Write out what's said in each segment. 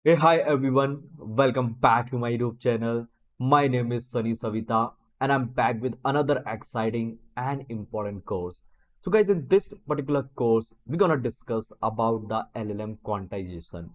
Hey, hi everyone, welcome back to my YouTube channel. My name is Sunny Savita, and I'm back with another exciting and important course. So, guys, in this particular course, we're gonna discuss about the LLM quantization.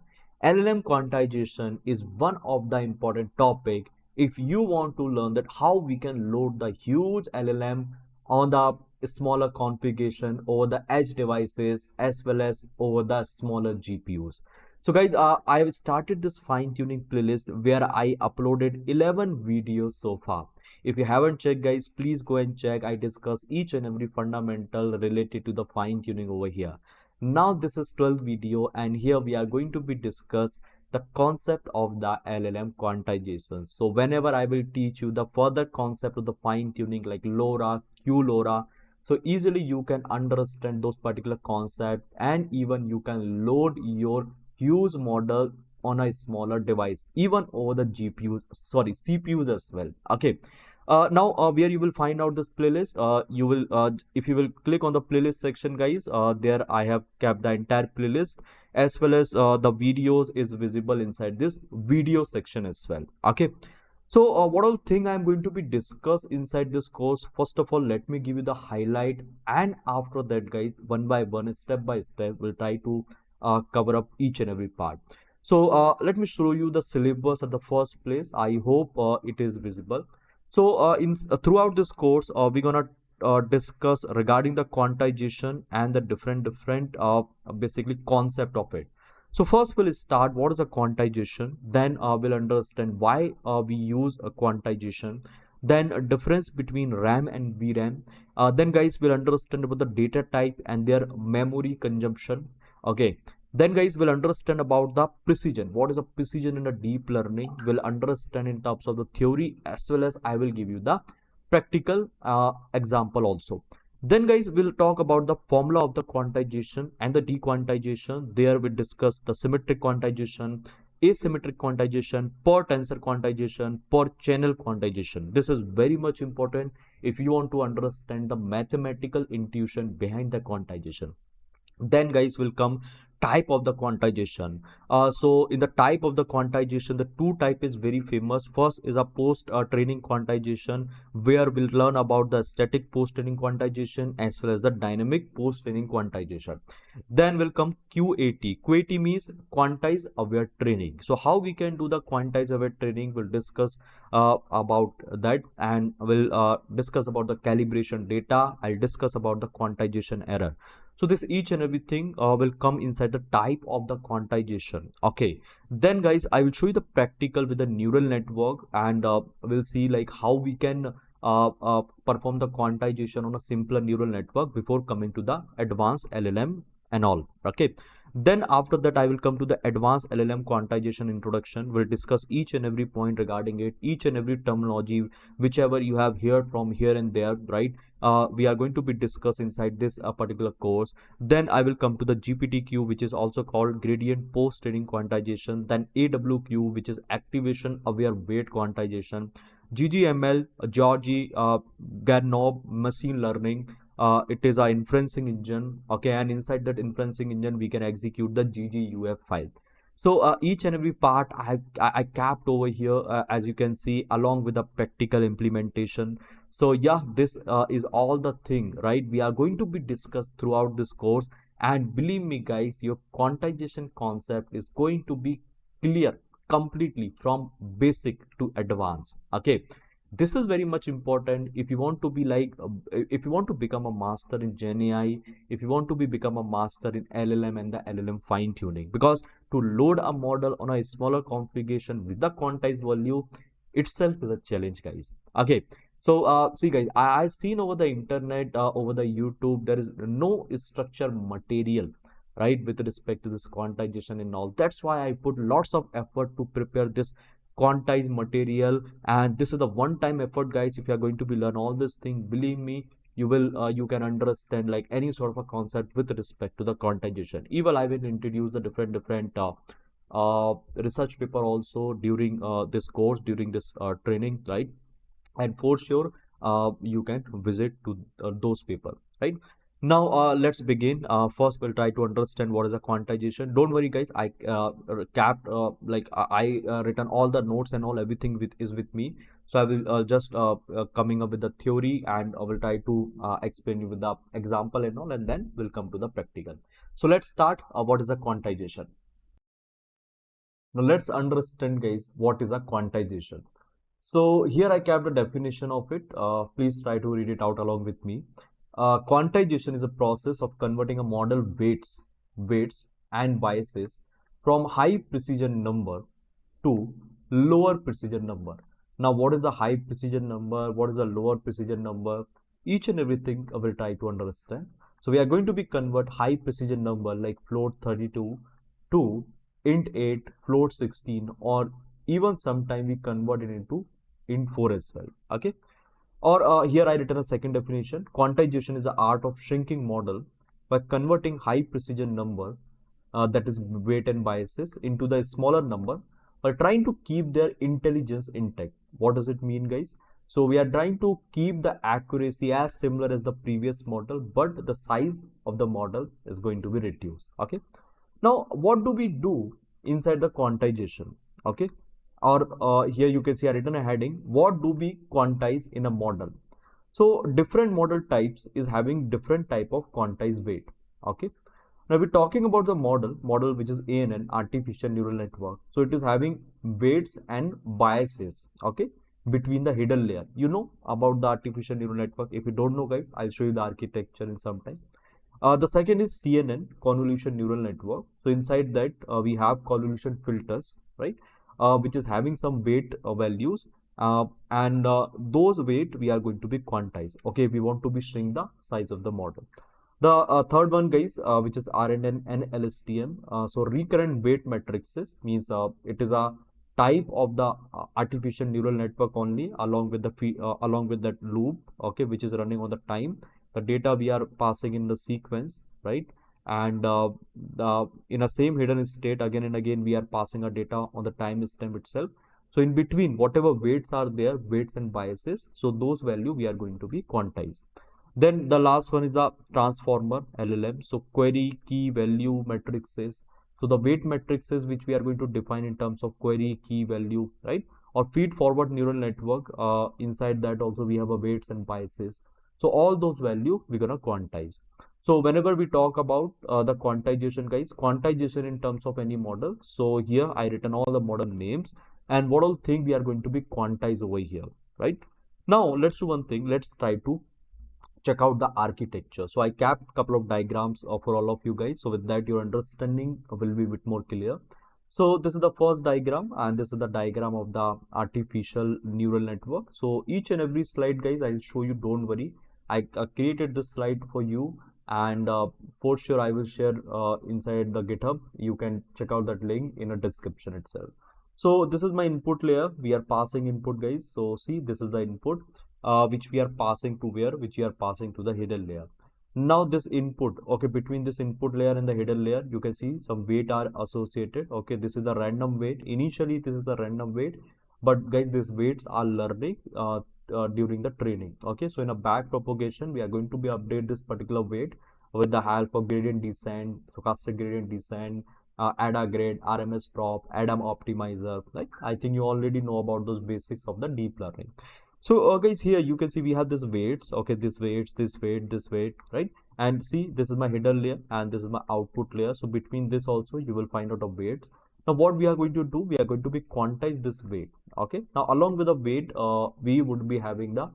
LLM quantization is one of the important topic if you want to learn that how we can load the huge LLM on the smaller configuration over the edge devices as well as over the smaller GPUs. So guys, I have started this fine-tuning playlist where I uploaded 11 videos so far. If you haven't checked, guys, please go and check. I discuss each and every fundamental related to the fine-tuning over here. Now this is 12th video, and here we are going to be discuss the concept of the LLM quantization. So whenever I will teach you the further concept of the fine-tuning like LoRa, QLoRa, so easily you can understand those particular concepts, and even you can load your huge model on a smaller device, even over the CPUs as well. Okay. Now where you will find out this playlist, you will if you will click on the playlist section, guys, there I have kept the entire playlist as well as the videos is visible inside this video section as well. Okay. So what all thing I'm going to be discuss inside this course, first of all, let me give you the highlight, and after that, guys, one by one, step by step, we'll try to cover up each and every part. So let me show you the syllabus at the first place. I hope it is visible. So throughout this course, we're gonna discuss regarding the quantization and the different basically concept of it. So first we'll start what is a quantization, then we'll understand why we use a quantization, then a difference between RAM and VRAM. Then guys, we'll understand about the data type and their memory consumption. Okay. Then guys, we'll understand about the precision. What is a precision in a deep learning? We'll understand in terms of the theory as well as I will give you the practical example also. Then guys, we'll talk about the formula of the quantization and the dequantization. There we discuss the symmetric quantization, asymmetric quantization, per-tensor quantization, per-channel quantization. This is very much important if you want to understand the mathematical intuition behind the quantization. Then guys will come type of the quantization. So in the type of the quantization, the two type is very famous. First is a post training quantization, where we'll learn about the static post training quantization as well as the dynamic post training quantization. Then will come QAT. QAT means quantize aware training. So how we can do the quantize aware training, we'll discuss about that, and we'll discuss about the calibration data. I'll discuss about the quantization error. So this each and everything will come inside the type of the quantization. Okay. Then guys, I will show you the practical with the neural network, and we'll see like how we can perform the quantization on a simpler neural network before coming to the advanced LLM and all. Okay. Then after that, I will come to the advanced LLM quantization introduction. We'll discuss each and every point regarding it, each and every terminology, whichever you have heard from here and there, right? We are going to be discussed inside this particular course. Then I will come to the GPTQ, which is also called gradient post training quantization. Then AWQ, which is activation aware weight quantization. GGML, Georgie Garnob machine learning. It is a inferencing engine. Okay, and inside that inferencing engine, we can execute the GGUF file. So each and every part I capped over here, as you can see, along with the practical implementation. So yeah, this is all the thing, right? We are going to be discussed throughout this course, and believe me guys, your quantization concept is going to be clear completely from basic to advanced. Okay, this is very much important if you want to be like if you want to become a master in Gen AI, if you want to become a master in LLM and the LLM fine tuning, because to load a model on a smaller configuration with the quantized value itself is a challenge, guys. Okay. So see guys, I've seen over the internet, over the YouTube, there is no structure material, right, with respect to this quantization and all. That's why I put lots of effort to prepare this quantized material, and this is the one time effort, guys. If you are going to be learn all this thing, believe me, you will you can understand like any sort of a concept with respect to the quantization. Even I will introduce the different research paper also during this course, during this training, right? And for sure you can visit to those paper, right? Now, let's begin. First, we'll try to understand what is a quantization. Don't worry, guys. Capped, written all the notes and all everything is with me. So I will just coming up with the theory, and I will try to explain you with the example and all, and then we'll come to the practical. So let's start. What is a quantization? Now let's understand, guys, what is a quantization. So here I kept a definition of it. Please try to read it out along with me. Quantization is a process of converting a model weights and biases from high precision number to lower precision number. Now, what is the high precision number? What is the lower precision number? Each and everything I will try to understand. So we are going to be convert high precision number like float 32 to int 8, float 16, or even sometime we convert it into int 4 as well. Okay. Or here I written a second definition. Quantization is the art of shrinking model by converting high precision number, that is weight and biases, into the smaller number by trying to keep their intelligence intact. What does it mean, guys? So we are trying to keep the accuracy as similar as the previous model, but the size of the model is going to be reduced. Okay. Now, what do we do inside the quantization? Okay, or here you can see I written a heading. What do we quantize in a model? So different model types is having different type of quantized weight. Okay. Now we're talking about the model which is ANN, artificial neural network. So it is having weights and biases. Okay, between the hidden layer. You know about the artificial neural network. If you don't know, guys, I'll show you the architecture in some time. The second is CNN, convolution neural network. So inside that we have convolution filters, right? Which is having some weight values, and those weight we are going to be quantized. Okay, we want to be shrink the size of the model. The third one, guys, which is RNN and LSTM. So recurrent weight matrices means it is a type of the artificial neural network only, along with the along with that loop, okay, which is running on the time. The data we are passing in the sequence, right? And in a same hidden state, again and again we are passing our data on the time stamp itself. So in between, whatever weights are there, weights and biases, so those value we are going to be quantized. Then the last one is a transformer LLM. So query key value matrices. So the weight matrices which we are going to define in terms of query key value, right? Or feed forward neural network. Inside that also we have a weights and biases. So all those value we're gonna quantize. So whenever we talk about the quantization, guys, quantization in terms of any model. So here I written all the model names and what all thing we are going to be quantized over here, right? Now let's do one thing. Let's try to check out the architecture. So I kept a couple of diagrams for all of you guys. So with that, your understanding will be a bit more clear. So this is the first diagram, and this is the diagram of the artificial neural network. So each and every slide, guys, I'll show you. Don't worry. I created this slide for you, and for sure I will share inside the GitHub. You can check out that link in a description itself. So this is my input layer. We are passing input, guys. So see, this is the input which we are passing to where, which we are passing to the hidden layer. Now this input, okay, between this input layer and the hidden layer, you can see some weight are associated. Okay, this is the random weight. Initially this is the random weight, but guys, these weights are learning during the training. Okay, so in a back propagation we are going to be update this particular weight with the help of gradient descent, stochastic gradient descent, ADA grade, RMS prop, ADAM optimizer. Like I think you already know about those basics of the deep learning. So guys, here you can see we have this weights. Okay, this weights, this weight, this weight, right? And see, this is my hidden layer and this is my output layer. So between this also you will find out a weights. Now what we are going to do, we are going to be quantize this weight. Okay, now along with the weight we would be having the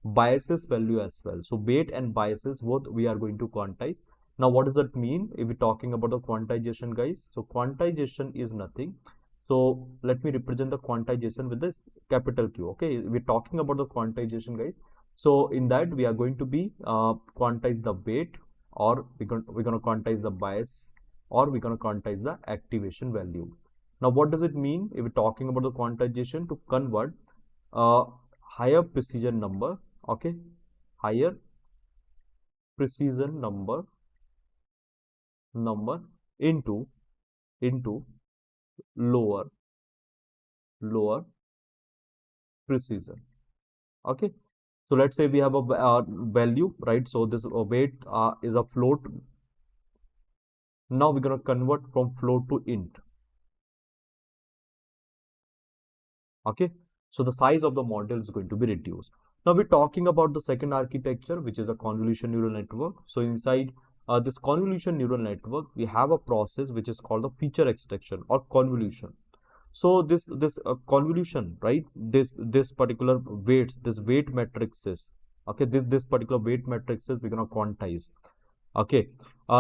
biases value as well. So weight and biases both we are going to quantize. Now what does that mean if we're talking about the quantization, guys? So quantization is nothing. So let me represent the quantization with this capital Q. Okay, we're talking about the quantization, guys. So in that we are going to be quantize the weight, or we're gonna quantize the bias, or we're gonna quantize the activation value. Now what does it mean if we're talking about the quantization? To convert a higher precision number, okay, higher precision number into lower lower precision. Okay, So let's say we have a value, right? So this weight is a float. Now we're going to convert from float to int. Okay, so the size of the model is going to be reduced. Now we're talking about the second architecture, which is a convolution neural network. So inside this convolution neural network, we have a process which is called the feature extraction or convolution. So this convolution, right? This particular weights, this weight matrices. Okay, this particular weight matrices we're gonna quantize. Okay,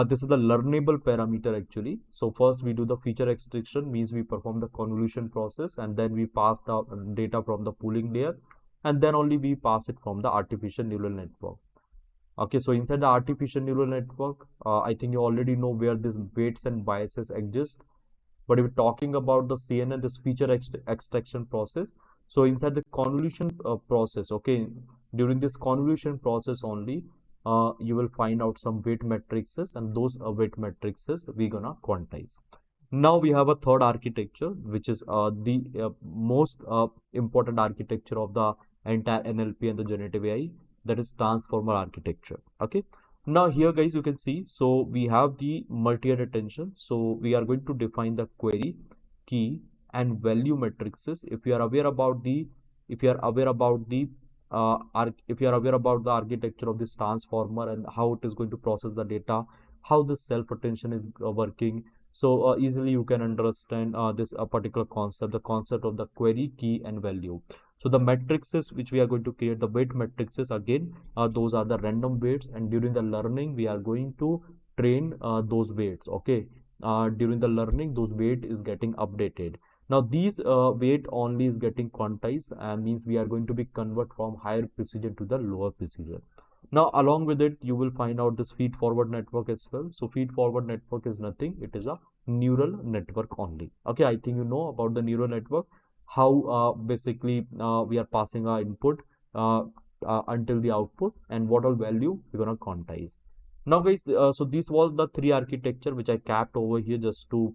this is the learnable parameter actually. So first we do the feature extraction, means we perform the convolution process, and then we pass the data from the pooling layer, and then only we pass it from the artificial neural network. Okay, so inside the artificial neural network, I think you already know where these weights and biases exist. But if we're talking about the CNN, this feature extraction process, so inside the convolution process, okay, during this convolution process only, you will find out some weight matrices, and those weight matrices we're gonna quantize. Now we have a third architecture, which is the most important architecture of the entire NLP and the generative AI, that is transformer architecture. Okay. Now here guys, you can see, so we have the multi-head attention. So we are going to define the query, key, and value matrices. If you are aware about the, if you are aware about the, if you are aware about the architecture of this transformer and how it is going to process the data, how this self-attention is working, so easily you can understand this particular concept, the concept of the query, key, and value. So the matrices which we are going to create, the weight matrices, again, those are the random weights, and during the learning we are going to train those weights. Okay, during the learning those weight is getting updated. Now these weight only is getting quantized, and means we are going to be convert from higher precision to the lower precision. Now, along with it, you will find out this feed forward network as well. So feed forward network is nothing. It is a neural network only. Okay, I think you know about the neural network, how basically we are passing our input until the output, and what all value we're gonna quantize. Now, guys, so this was the three architecture which I capped over here just to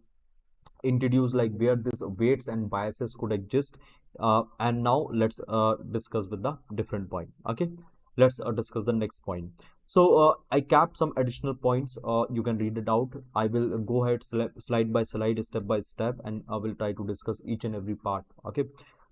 introduce like where these weights and biases could exist. And now let's discuss with the different point. Okay, let's discuss the next point. So I capped some additional points. You can read it out. I will go ahead slide by slide, step by step, and I will try to discuss each and every part. Okay,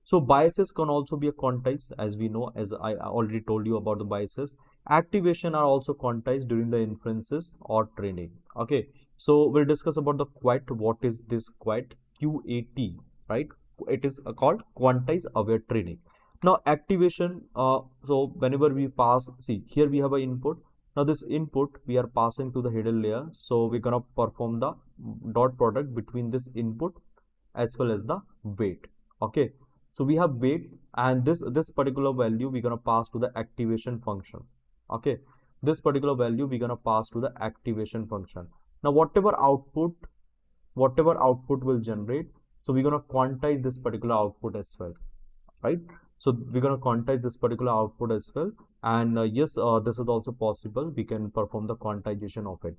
so biases can also be a quantized, as we know, as I already told you about the biases. Activation are also quantized during the inferences or training. Okay, so we'll discuss about the QAT. What is this QAT? QAT, right? It is called Quantize-Aware Training. Now activation, so whenever we pass, see here we have an input. Now this input we are passing to the hidden layer. So we're gonna perform the dot product between this input as well as the weight. Okay, so we have weight, and this particular value we're gonna pass to the activation function. Okay, this particular value we're gonna pass to the activation function. Now whatever output will generate, so we're going to quantize this particular output as well, right? So we're going to quantize this particular output as well, and yes, this is also possible. We can perform the quantization of it.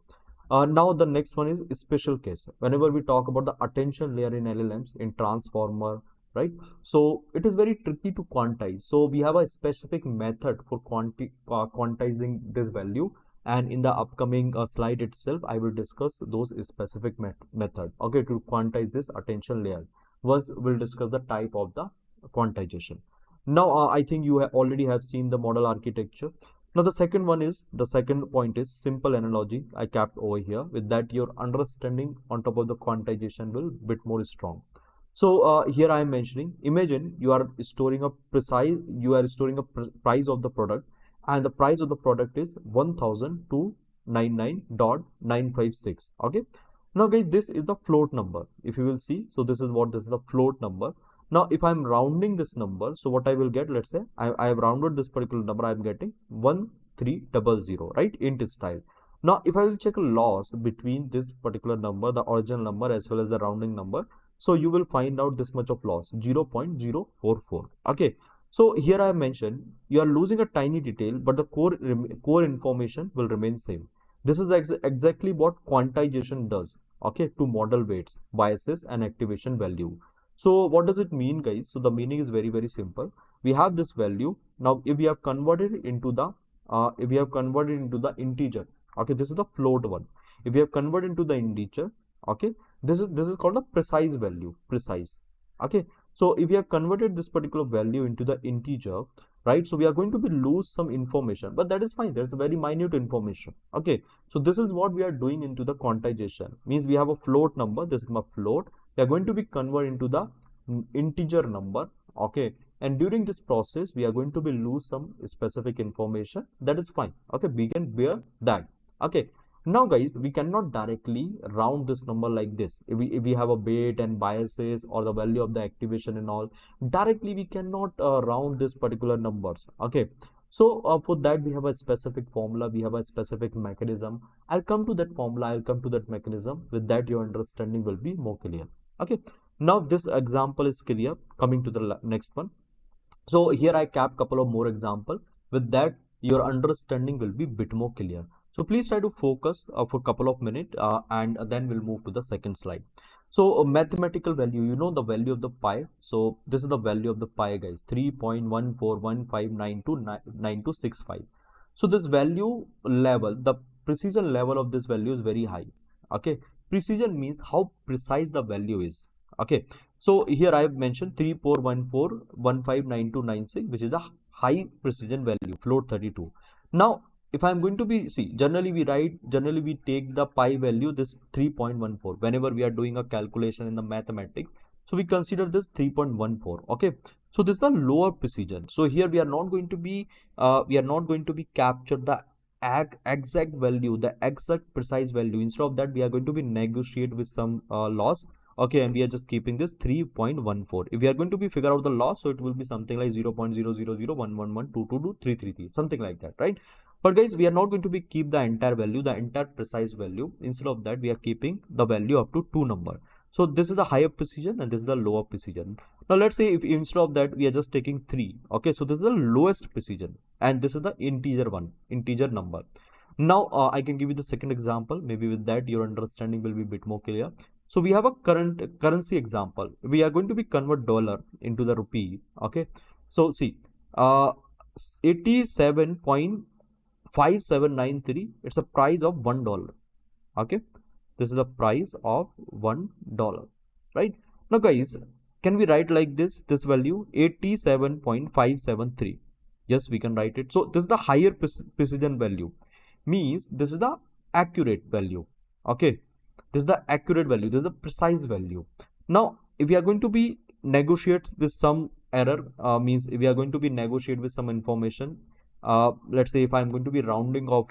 Now the next one is special case. Whenever we talk about the attention layer in LLMs, in transformer, right? So it is very tricky to quantize. So we have a specific method for quantizing this value, and in the upcoming slide itself, I will discuss those specific method. Okay, to quantize this attention layer. Once we'll discuss the type of the quantization. Now I think you already have seen the model architecture. Now the second point is simple analogy. I capped over here. With that, your understanding on top of the quantization will bit more strong. So here I am mentioning, imagine you are storing a price of the product, and the price of the product is 1299.956. Okay, now guys, this is the float number. If you will see, so this is the float number. Now if I'm rounding this number, so what I will get, let's say I have rounded this particular number, I'm getting 1300, right, int style. Now if I will check a loss between this particular number, the original number, as well as the rounding number, so you will find out this much of loss, 0.044. Okay, so here I have mentioned you are losing a tiny detail, but the core information will remain same. This is exactly what quantization does, okay, to model weights, biases, and activation value. So what does it mean, guys? So the meaning is very simple. we have this value. Now if we have converted it into the integer, okay, this is the float one. If we have converted into the integer, okay, this is called a precise value, precise. Okay, so if we have converted this particular value into the integer, right, so we are going to be lose some information, but that is fine, there's a very minute information. Okay, so this is what we are doing into the quantization. Means we have a float number, this is my float, we are going to be convert into the integer number. Okay, and during this process we are going to be lose some specific information, that is fine. Okay, we can bear that. Okay, now guys, we cannot directly round this number like this. If we have a weight and biases or the value of the activation and all, directly we cannot round this particular numbers. Okay, so for that we have a specific formula, we have a specific mechanism. I'll come to that formula, I'll come to that mechanism. With that your understanding will be more clear. Okay, now this example is clear. Coming to the next one. So here I kept couple of more example. With that your understanding will be bit more clear. So please try to focus for a couple of minutes and then we'll move to the second slide. So mathematical value, you know the value of the pi. So this is the value of the pi, guys, 3.1415929265. So this value level, the precision level of this value is very high. Okay, precision means how precise the value is. Okay, so here I have mentioned 3414159296, which is a high precision value, float 32. Now if I am going to be, see, generally we take the pi value, this 3.14, whenever we are doing a calculation in the mathematics. So we consider this 3.14. Okay, so this is the lower precision. So here we are not going to be capture the exact value, the exact precise value. Instead of that we are going to be negotiate with some loss. Okay, and we are just keeping this 3.14. If we are going to be figure out the loss, so it will be something like 0.00011122233, something like that, right? But guys, we are not going to be keep the entire value, the entire precise value. Instead of that we are keeping the value up to 2 number. So this is the higher precision and this is the lower precision. Now let's say if instead of that we are just taking 3. Okay, so this is the lowest precision and this is the integer one, integer number. Now I can give you the second example. Maybe with that your understanding will be a bit more clear. So we have a currency example. We are going to be convert dollar into the rupee. Okay, so see, 87.5793, it's a price of $1. Okay, this is the price of $1, right? Now guys, can we write like this value 87.573? Yes, we can write it. So this is the higher precision value, means this is the accurate value. Okay, this is the accurate value, this is the precise value. Now if we are going to be negotiate with some error, means if we are going to be negotiate with some information, let's say if I'm going to be rounding off,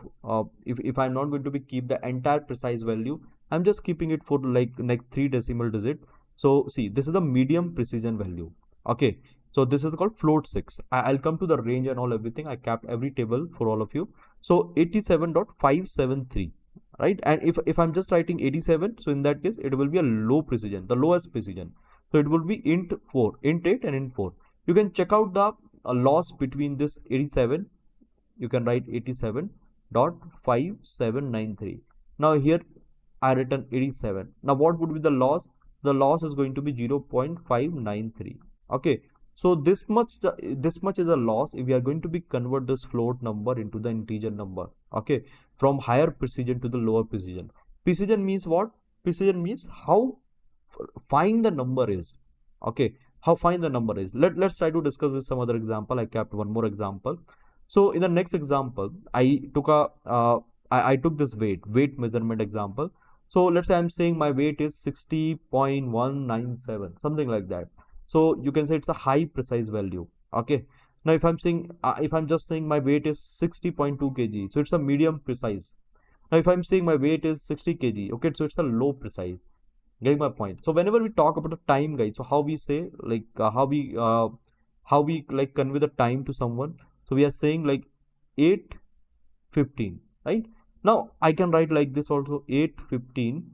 if I'm not going to be keep the entire precise value, I'm just keeping it for like 3 decimal digit. So see, this is the medium precision value. Okay, so this is called float 6. I'll come to the range and all, everything I kept every table for all of you. So 87.573, right? And if I'm just writing 87, so in that case it will be a low precision, the lowest precision. So it will be int 4, int 8 and int 4. You can check out the loss between this 87. You can write 87.5793. Now here I written 87. Now what would be the loss? The loss is going to be 0.593. Okay, so this much is the loss if we are going to be convert this float number into the integer number. Okay, from higher precision to the lower precision. Precision means what? Precision means how fine the number is. Okay, how fine the number is. Let's try to discuss with some other example. I kept one more example. So in the next example, I took I took this weight measurement example. So let's say I'm saying my weight is 60.197, something like that. So you can say it's a high precise value. Okay, now if I'm saying if I'm just saying my weight is 60.2 kg, so it's a medium precise. Now if I'm saying my weight is 60 kg, okay, so it's a low precise. Getting my point? So whenever we talk about the time, guys, so how we say, like how we like convey the time to someone. So we are saying like 8:15, right? Now I can write like this also, 8:15,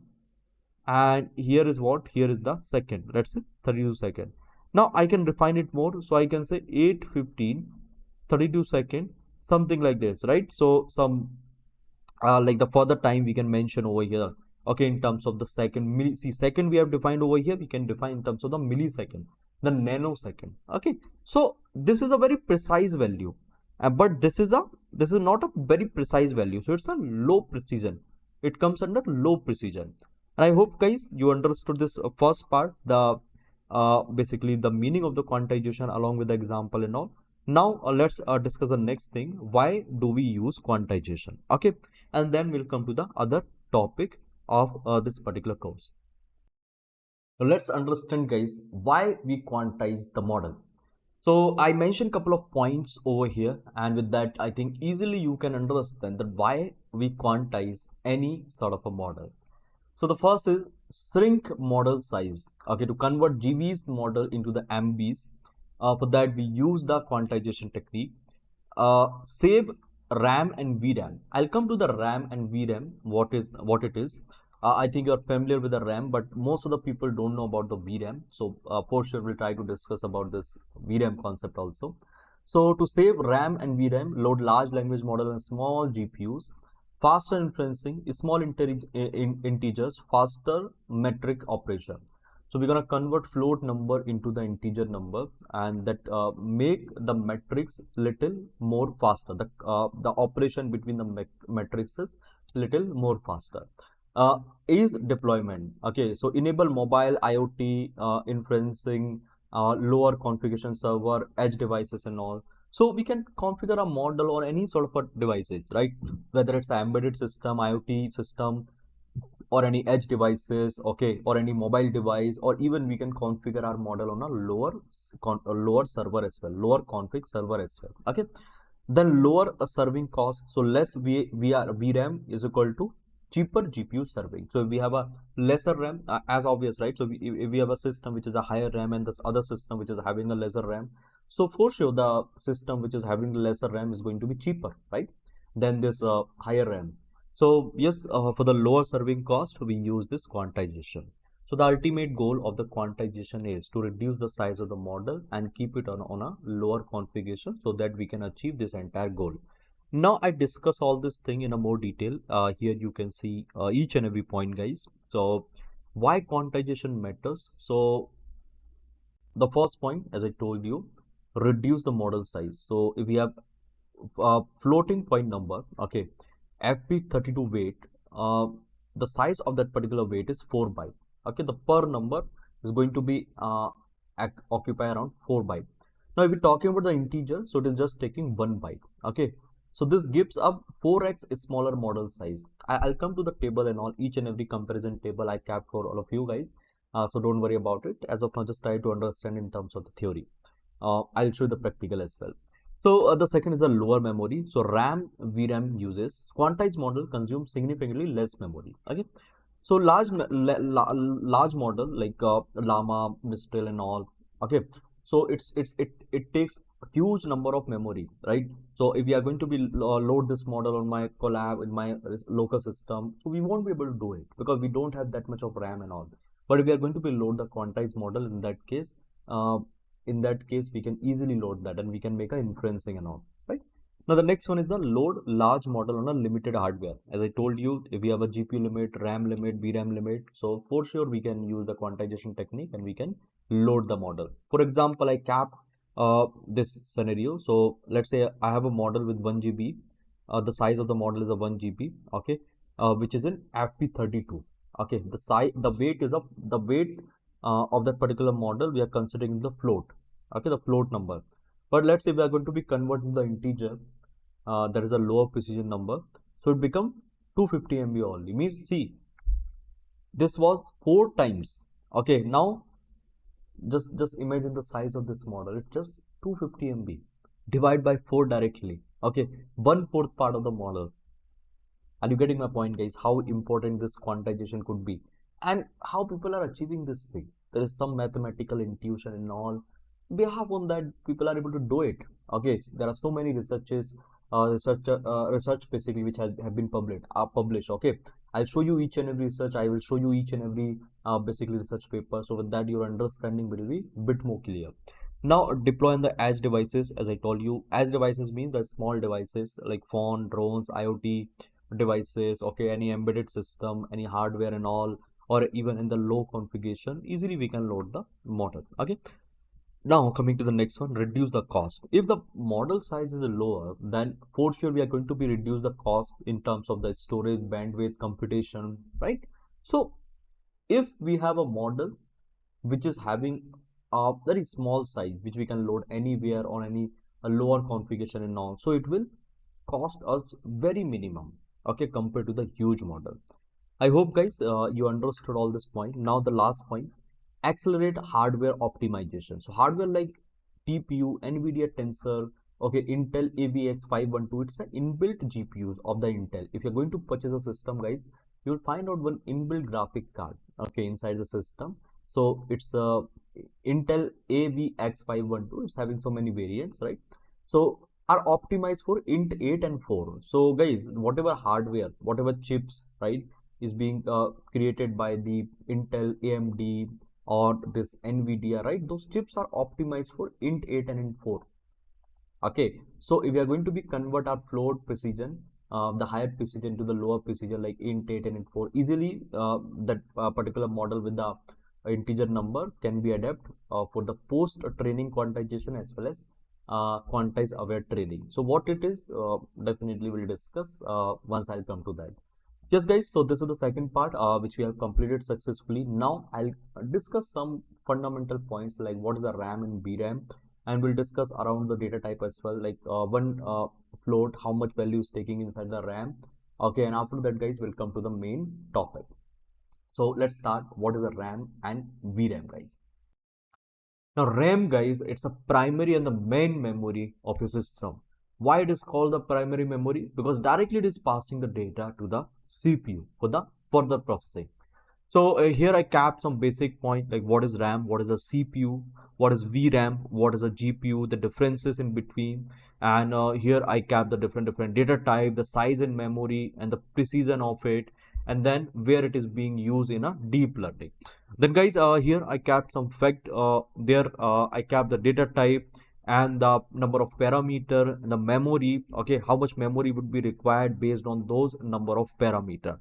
and here is what? Here is the second. Let's say 32 seconds. Now I can refine it more. So I can say 8:15, 32 seconds, something like this, right? So some like the further time we can mention over here. Okay, in terms of the second, see, second we have defined over here, we can define in terms of the millisecond. the nanosecond. Okay, so this is a very precise value, but this is not a very precise value, so it's a low precision. It comes under low precision. And I hope guys you understood this first part, the basically the meaning of the quantization along with the example and all. Now let's discuss the next thing, why do we use quantization. Okay, and then we'll come to the other topic of this particular course. So let's understand guys why we quantize the model. So I mentioned couple of points over here, and with that I think easily you can understand that why we quantize any sort of a model. So the first is shrink model size. Okay, to convert GB's model into the MBs, for that we use the quantization technique. Save RAM and VRAM. I'll come to the RAM and VRAM. What it is. I think you're familiar with the RAM, but most of the people don't know about the VRAM. So for sure we'll try to discuss about this VRAM concept also. So to save RAM and VRAM, load large language model and small GPUs. Faster inferencing, small integers, faster metric operation. So we're going to convert float number into the integer number, and that make the metrics little more faster. The operation between the metrics is little more faster. Is deployment. Okay, so enable mobile IoT inferencing, lower configuration server, edge devices and all. So we can configure a model on any sort of a devices, right? Whether it's an embedded system, IoT system, or any edge devices, okay, or any mobile device, or even we can configure our model on a lower server as well, lower config server as well. Okay, then lower a serving cost, so less VRAM is equal to cheaper GPU serving. So if we have a lesser RAM, as obvious, right? So if we have a system which is a higher RAM and this other system which is having a lesser RAM, so for sure the system which is having the lesser RAM is going to be cheaper, right, than this higher RAM. So yes, for the lower serving cost, we use this quantization. So the ultimate goal of the quantization is to reduce the size of the model and keep it on a lower configuration so that we can achieve this entire goal. Now I discuss all this thing in a more detail. Here you can see each and every point, guys. So why quantization matters? So the first point, as I told you, reduce the model size. So if we have floating point number, okay, FP32 weight, the size of that particular weight is 4 byte. Okay, the per number is going to be occupy around 4 byte. Now if we're talking about the integer, so it is just taking 1 byte. Okay, so this gives up 4x smaller model size. I'll come to the table and all, each and every comparison table I kept for all of you guys. So don't worry about it. As of now, just try to understand in terms of the theory. I'll show you the practical as well. So the second is the lower memory. So RAM, VRAM uses. Quantized model consumes significantly less memory. Okay. So large model like llama, Mistral and all. Okay. So it takes a huge number of memory, right? So if we are going to be load this model on my collab in my local system, so we won't be able to do it because we don't have that much of RAM and all. But if we are going to be load the quantized model, uh, in that case we can easily load that and we can make a inferencing and all, right? Now the next one is the load large model on a limited hardware. As I told you, if we have a GPU limit, RAM limit, VRAM limit, so for sure we can use the quantization technique and we can load the model. For example, I cap this scenario. So let's say I have a model with 1 GB. The size of the model is a 1 GB, okay, which is in FP32. Okay, the weight is the weight of that particular model we are considering the float. Okay, the float number. But let's say we are going to be converting the integer, that is a lower precision number, so it become 250 MB only. Means see, this was 4 times. Okay, now just imagine the size of this model. It's just 250 MB. Divide by 4 directly. Okay, 1/4 part of the model. Are you getting my point, guys? How important this quantization could be, and how people are achieving this thing? There is some mathematical intuition and all. Behalf on that, people are able to do it. Okay, there are so many research basically which have been published. Okay, I'll show you each and every research. I will show you each and every basically research paper. So with that, your understanding will be a bit more clear. Now deploy on the edge devices. As I told you, edge devices means the small devices like phone, drones, IoT devices, okay, any embedded system, any hardware and all, or even in the low configuration, easily we can load the model. Okay, Now coming to the next one, reduce the cost. If the model size is lower, then for sure we are going to be reduce the cost in terms of the storage, bandwidth, computation, right? So if we have a model which is having a very small size, which we can load anywhere on any a lower configuration and all, so it will cost us very minimum, okay, compared to the huge model. I hope guys you understood all this point. Now the last point, accelerate hardware optimization. So hardware like TPU, NVIDIA Tensor, okay, Intel AVX 512, it's an inbuilt GPUs of the Intel. If you're going to purchase a system, guys, you'll find out one inbuilt graphic card, okay, inside the system. So it's a Intel AVX 512. It's having so many variants, right? So are optimized for int 8 and 4. So guys, whatever hardware, whatever chips, right, is being created by the Intel, AMD, or this NVIDIA, right? Those chips are optimized for int 8 and int 4. Okay, so if we are going to be convert our float precision, the higher precision to the lower precision, like int 8 and int 4, easily that particular model with the integer number can be adapted for the post training quantization as well as quantize aware training. So what it is, definitely we'll discuss once I'll come to that. Yes, guys, so this is the second part which we have completed successfully. Now I'll discuss some fundamental points like what is the RAM and VRAM, and we'll discuss around the data type as well, like one float, how much value is taking inside the RAM. Okay, and after that, guys, we'll come to the main topic. So let's start. What is the RAM and VRAM, guys? Now, RAM, guys, it's a primary and the main memory of your system. Why it is called the primary memory? Because directly it is passing the data to the CPU for the further processing. So here I capped some basic point like what is RAM, what is a CPU, what is VRAM, what is a GPU, the differences in between, and here I capped the different data type, the size and memory, and the precision of it, and then where it is being used in a deep learning. Then guys, here I capped some fact. There I capped the data type and the number of parameter and the memory. Okay, how much memory would be required based on those number of parameter.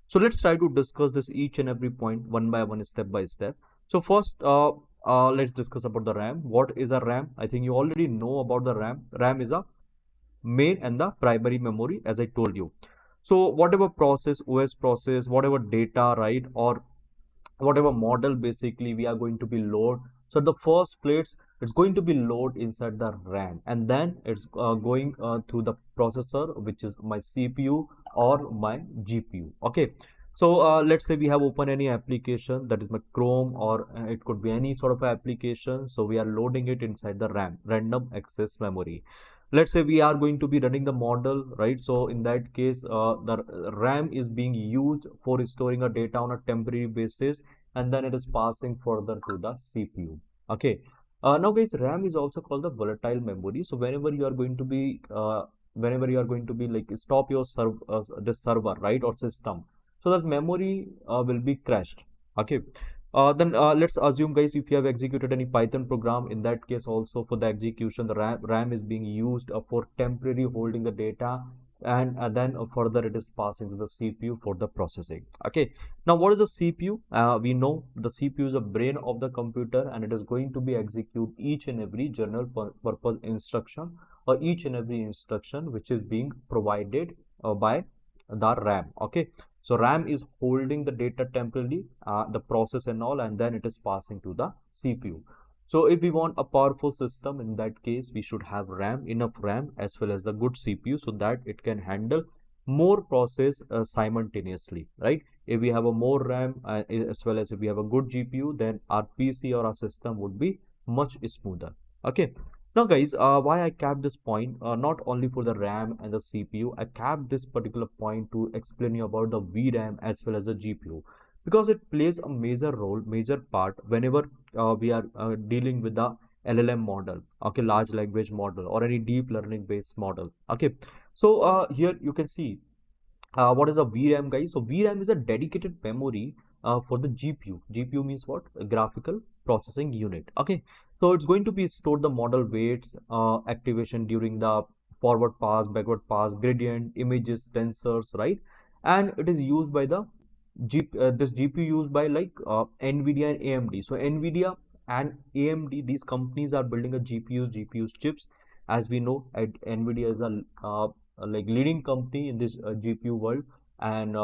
So let's try to discuss this each and every point one by one, step by step. So first, let's discuss about the RAM. What is a RAM? I think you already know about the RAM. RAM is a main and the primary memory, as I told you. So whatever process, OS process, whatever data, right, or whatever model basically we are going to be load. So the first plates, it's going to be load inside the RAM, and then it's going to the processor, which is my CPU or my GPU. Okay, so let's say we have open any application, that is my Chrome, or it could be any sort of application. So we are loading it inside the RAM, random access memory. Let's say we are going to be running the model, right? So in that case, the RAM is being used for storing a data on a temporary basis, and then it is passing further to the CPU. Okay, now guys, RAM is also called the volatile memory. So whenever you are going to be like stop your the server, right, or system, so that memory will be crashed. Okay, then let's assume, guys, if you have executed any Python program, in that case also for the execution, the RAM is being used for temporary holding the data, and then further it is passing to the CPU for the processing. Okay, now what is a CPU? We know the CPU is a brain of the computer, and it is going to be execute each and every general purpose instruction, or each and every instruction which is being provided by the RAM. Okay, so RAM is holding the data temporarily, the process and all, and then it is passing to the CPU. So if we want a powerful system, in that case, we should have RAM, enough RAM, as well as the good CPU, so that it can handle more process simultaneously, right? If we have a more RAM, as well as if we have a good GPU, then our PC or our system would be much smoother. Okay. Now guys, why I capped this point, not only for the RAM and the CPU, I capped this particular point to explain you about the VRAM as well as the GPU, because it plays a major role, major part whenever we are dealing with the LLM model, okay, large language model, or any deep learning based model. Okay, so here you can see what is a VRAM, guys? So VRAM is a dedicated memory for the GPU. GPU means what? A graphical processing unit. Okay, so it's going to be stored the model weights, activation during the forward pass, backward pass, gradient, images, tensors, right? And it is used by the this GPU used by like NVIDIA and AMD. So NVIDIA and AMD. These companies are building a GPUs chips. As we know, NVIDIA is a like leading company in this GPU world, and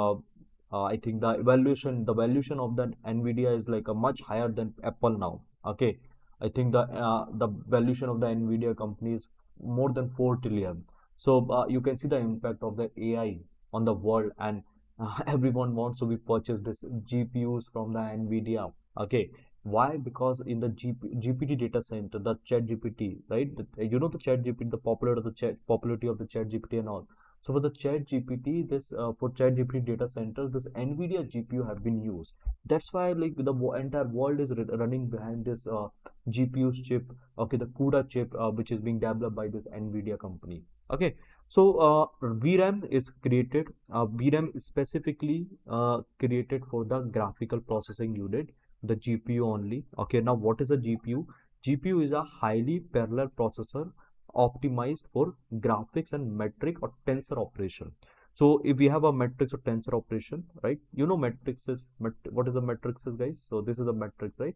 I think the valuation of the NVIDIA is like a much higher than Apple now. Okay, I think the valuation of the NVIDIA company is more than 4 trillion. So you can see the impact of the AI on the world, and everyone wants to be purchase this GPUs from the NVIDIA. Okay, why? Because in the GPT data center, the Chat GPT, right? You know the Chat GPT, the popularity of the Chat GPT and all. So for the Chat GPT, this for Chat GPT data center, this NVIDIA GPU have been used. That's why like the entire world is running behind this GPU's chip. Okay, the CUDA chip, which is being developed by this NVIDIA company. Okay, so VRAM is created. VRAM is specifically created for the graphical processing unit, the GPU only. Okay, now what is a GPU? GPU is a highly parallel processor optimized for graphics and metric or tensor operation. So if we have a matrix or tensor operation, right? You know matrices. What is a matrices, guys? So this is a matrix, right?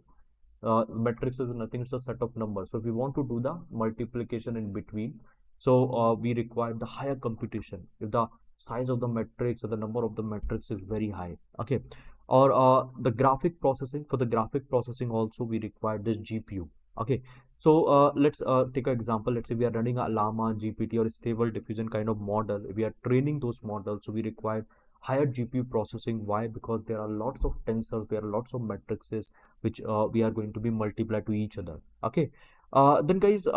Matrix is nothing, it's a set of numbers. So if we want to do the multiplication in between, so we require the higher computation if the size of the matrix or the number of the matrix is very high. Okay, or the graphic processing, for the graphic processing also we require this GPU. Okay, so let's take an example. Let's say we are running a llama GPT or a stable diffusion kind of model. If we are training those models, so we require higher GPU processing. Why? Because there are lots of tensors, there are lots of matrices which we are going to be multiplied to each other. Okay, then guys,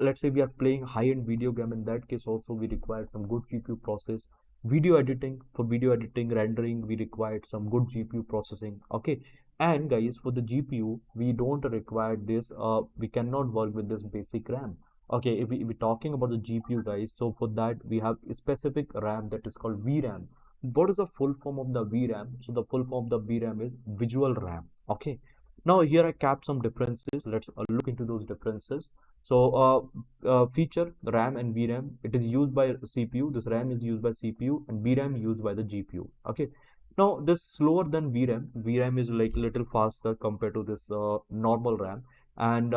let's say we are playing high-end video game. In that case also we require some good GPU process. Video editing, for video editing rendering we required some good GPU processing. Okay, and guys, for the GPU we don't require this, we cannot work with this basic RAM. Okay, if we're talking about the GPU, guys, so for that we have a specific RAM that is called VRAM. What is the full form of the VRAM? So the full form of the VRAM is visual RAM. Okay, now here I capped some differences. Let's look into those differences. So feature RAM and VRAM, it is used by CPU. This RAM is used by CPU and VRAM used by the GPU. Okay, now this slower than VRAM. VRAM is like little faster compared to this normal RAM, and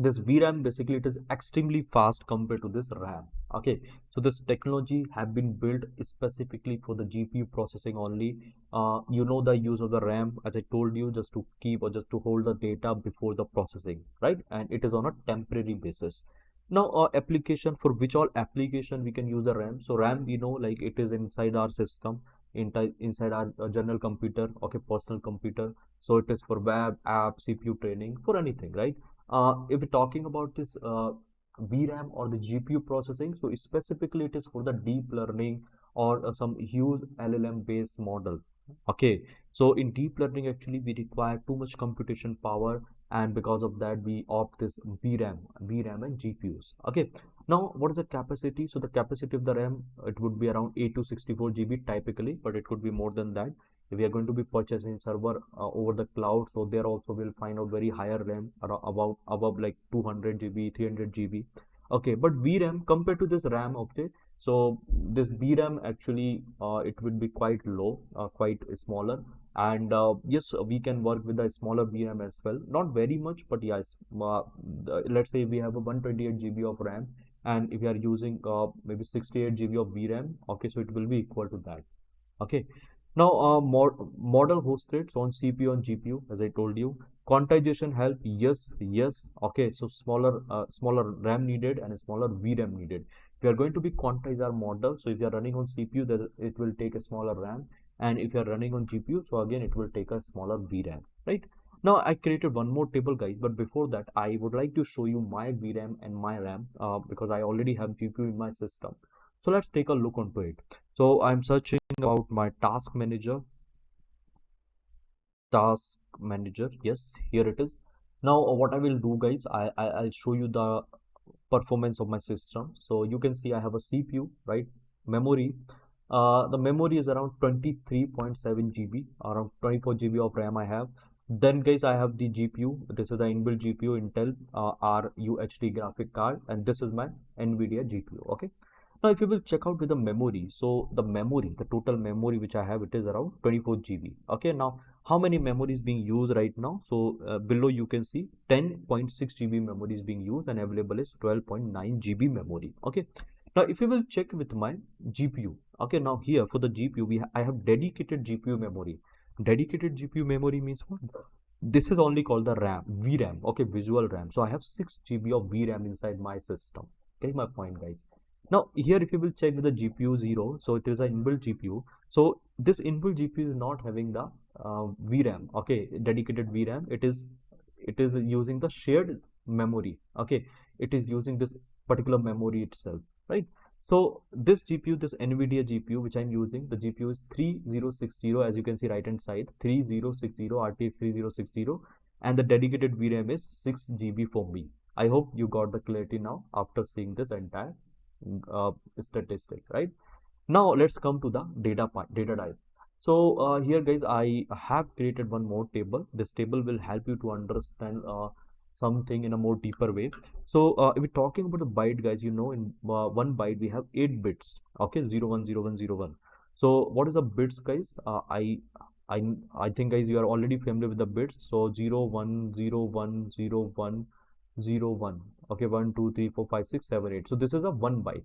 this VRAM basically it is extremely fast compared to this RAM. Okay, so this technology have been built specifically for the GPU processing only. You know the use of the RAM, as I told you, just to keep or just to hold the data before the processing, right? And it is on a temporary basis. Now application, for which all application we can use the RAM. So RAM, we know, like it is inside our system, inside our general computer, okay, personal computer. So it is for web app, CPU training, for anything, right? If we're talking about this VRAM or the GPU processing, so specifically it is for the deep learning or some huge LLM based model. Okay, so in deep learning actually we require too much computation power, and because of that we opt this VRAM and GPUs. Okay, now what is the capacity? So the capacity of the RAM, it would be around 8 to 64 GB typically, but it could be more than that. If we are going to be purchasing server over the cloud, so there also we'll find out very higher RAM, about above like 200 GB, 300 GB. Okay, but VRAM compared to this RAM, okay, so this VRAM actually it will be quite low, quite smaller, and yes, we can work with a smaller VRAM as well, not very much, but yes, let's say we have a 128 GB of RAM, and if we are using maybe 68 GB of VRAM, okay, so it will be equal to that. Okay, now model hosted on CPU and GPU, as I told you. Quantization help, yes, yes. Okay, so smaller RAM needed and a smaller VRAM needed. We are going to be quantize our model. So if you are running on CPU, then it will take a smaller RAM, and if you are running on GPU, so again it will take a smaller VRAM, right? Now I created one more table, guys, but before that I would like to show you my VRAM and my RAM because I already have GPU in my system. So let's take a look onto it. So I'm searching about my task manager. Yes, here it is. Now what I will do, guys, I'll show you the performance of my system. So you can see I have a CPU, right? Memory. The memory is around 23.7 GB, around 24 GB of RAM I have. Then guys, I have the GPU. This is the inbuilt GPU, Intel RUHD graphic card, and this is my NVIDIA GPU. Okay, Now if you will check out with the memory, so the total memory which I have, it is around 24 GB. Okay, now how many memory is being used right now? So below you can see 10.6 GB memory is being used and available is 12.9 GB memory. Okay, now if you will check with my GPU, okay, now here for the GPU I have dedicated GPU memory. Dedicated GPU memory means what? This is only called the RAM, VRAM, okay, visual RAM. So I have 6 GB of VRAM inside my system. Get my point, guys. Now here if you will check with the GPU 0, so it is an inbuilt GPU. So this inbuilt GPU is not having the VRAM, okay, dedicated VRAM. It is using the shared memory, okay. It is using this particular memory itself, right? So this GPU, this NVIDIA GPU which I'm using, the GPU is 3060, as you can see right hand side, 3060 RTX 3060, and the dedicated VRAM is 6 GB for me. I hope you got the clarity now after seeing this entire statistic, right? Now let's come to the data type. So here guys, I have created one more table. This table will help you to understand something in a more deeper way. So if we're talking about the byte, guys, you know, in one byte we have 8 bits. Okay, 010101. So what is the bits, guys? I think guys you are already familiar with the bits. So 01010101. Okay, 1 2 3 4 5 6 7 8. So this is a 1 byte.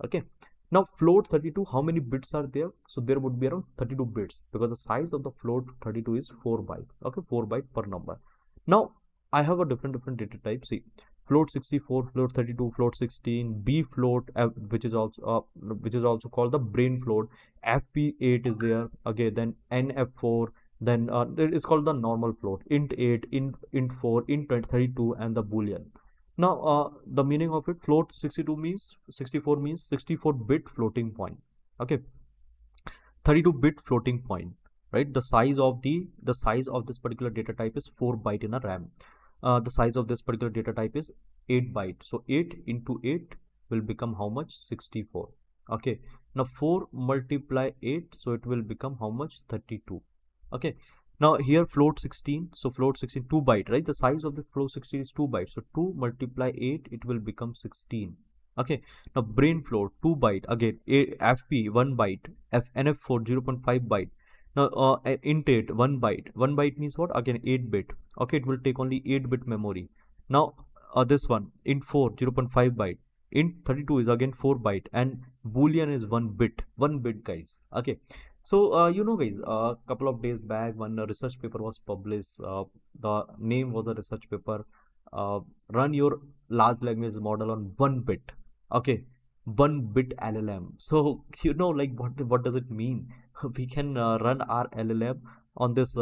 Okay, now float 32, how many bits are there? So there would be around 32 bits because the size of the float 32 is 4 byte. Okay, 4 byte per number. Now I have a different data type. See, float 64, float 32, float 16, B float, which is also called the brain float. FP8 is there. Okay, then NF4, then it is called the normal float. Int 8, int 4, int 32, and the boolean. Now the meaning of it, float 62 means 64 means 64-bit floating point. Okay, 32-bit floating point, right? The size of this particular data type is 4 byte in a RAM. The size of this particular data type is 8 byte. So 8 into 8 will become how much? 64. Okay, now 4 multiply 8, so it will become how much? 32. Okay, now here float 16, so float 16 2 byte, right? The size of the float 16 is 2 byte, so 2 multiply 8, it will become 16. Okay, now brain float 2 byte, again FP 1 byte, NF4 0.5 byte. Now int 8 1 byte means what? Again 8 bit. Okay, it will take only 8 bit memory. Now this one int 4 0.5 byte, int 32 is again 4 byte, and boolean is 1 bit, guys. Okay, so you know guys, a couple of days back one research paper was published. The name was the research paper, run your large language model on 1 bit. Okay, 1 bit LLM. So you know, like, what does it mean? We can run our LLM on this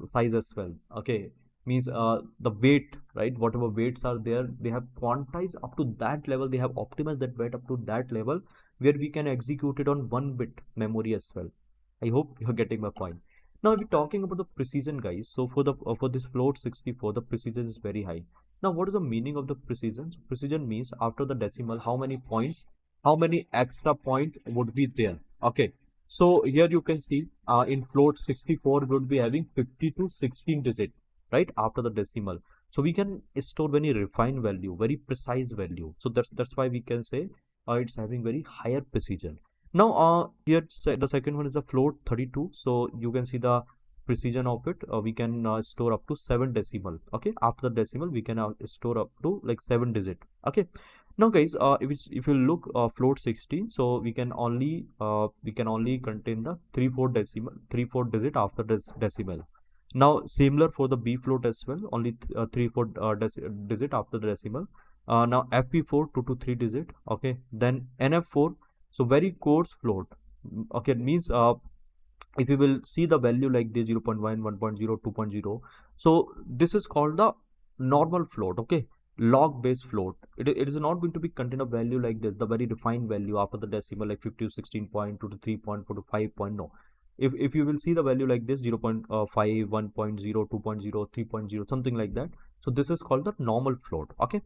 size as well. Okay, means the weight, right? Whatever weights are there, they have quantized up to that level. They have optimized that weight up to that level where we can execute it on 1 bit memory as well. I hope you're getting my point. Now we're talking about the precision, guys. So for this float 64, the precision is very high. Now what is the meaning of the precision? Precision means after the decimal, how many points, how many extra point would be there. Okay, so here you can see in float 64 we would be having 50 to 16 digit, right, after the decimal. So we can store very refined value, very precise value. So that's why we can say it's having very higher precision. Now here the second one is a float 32. So you can see the precision of it. We can store up to 7 decimal. Okay, after the decimal we can store up to like 7 digit. Okay, now guys, if you look float 16, so we can only contain the 3 4 digit after this decimal. Now similar for the B float as well, only 3 4 digit after the decimal. Now FP4 2 to 3 digit. Okay, then NF4, so very coarse float. Okay, it means if you will see the value like the 0 0.1 1.0 2.0, so this is called the normal float. Okay, log based float. It is not going to be contain a value like this, the very refined value after the decimal, like 50 to 16.2 to 3.4 to 5. No, if you will see the value like this, 0 0.5 1.0 2.0 3.0, something like that, so this is called the normal float. Okay,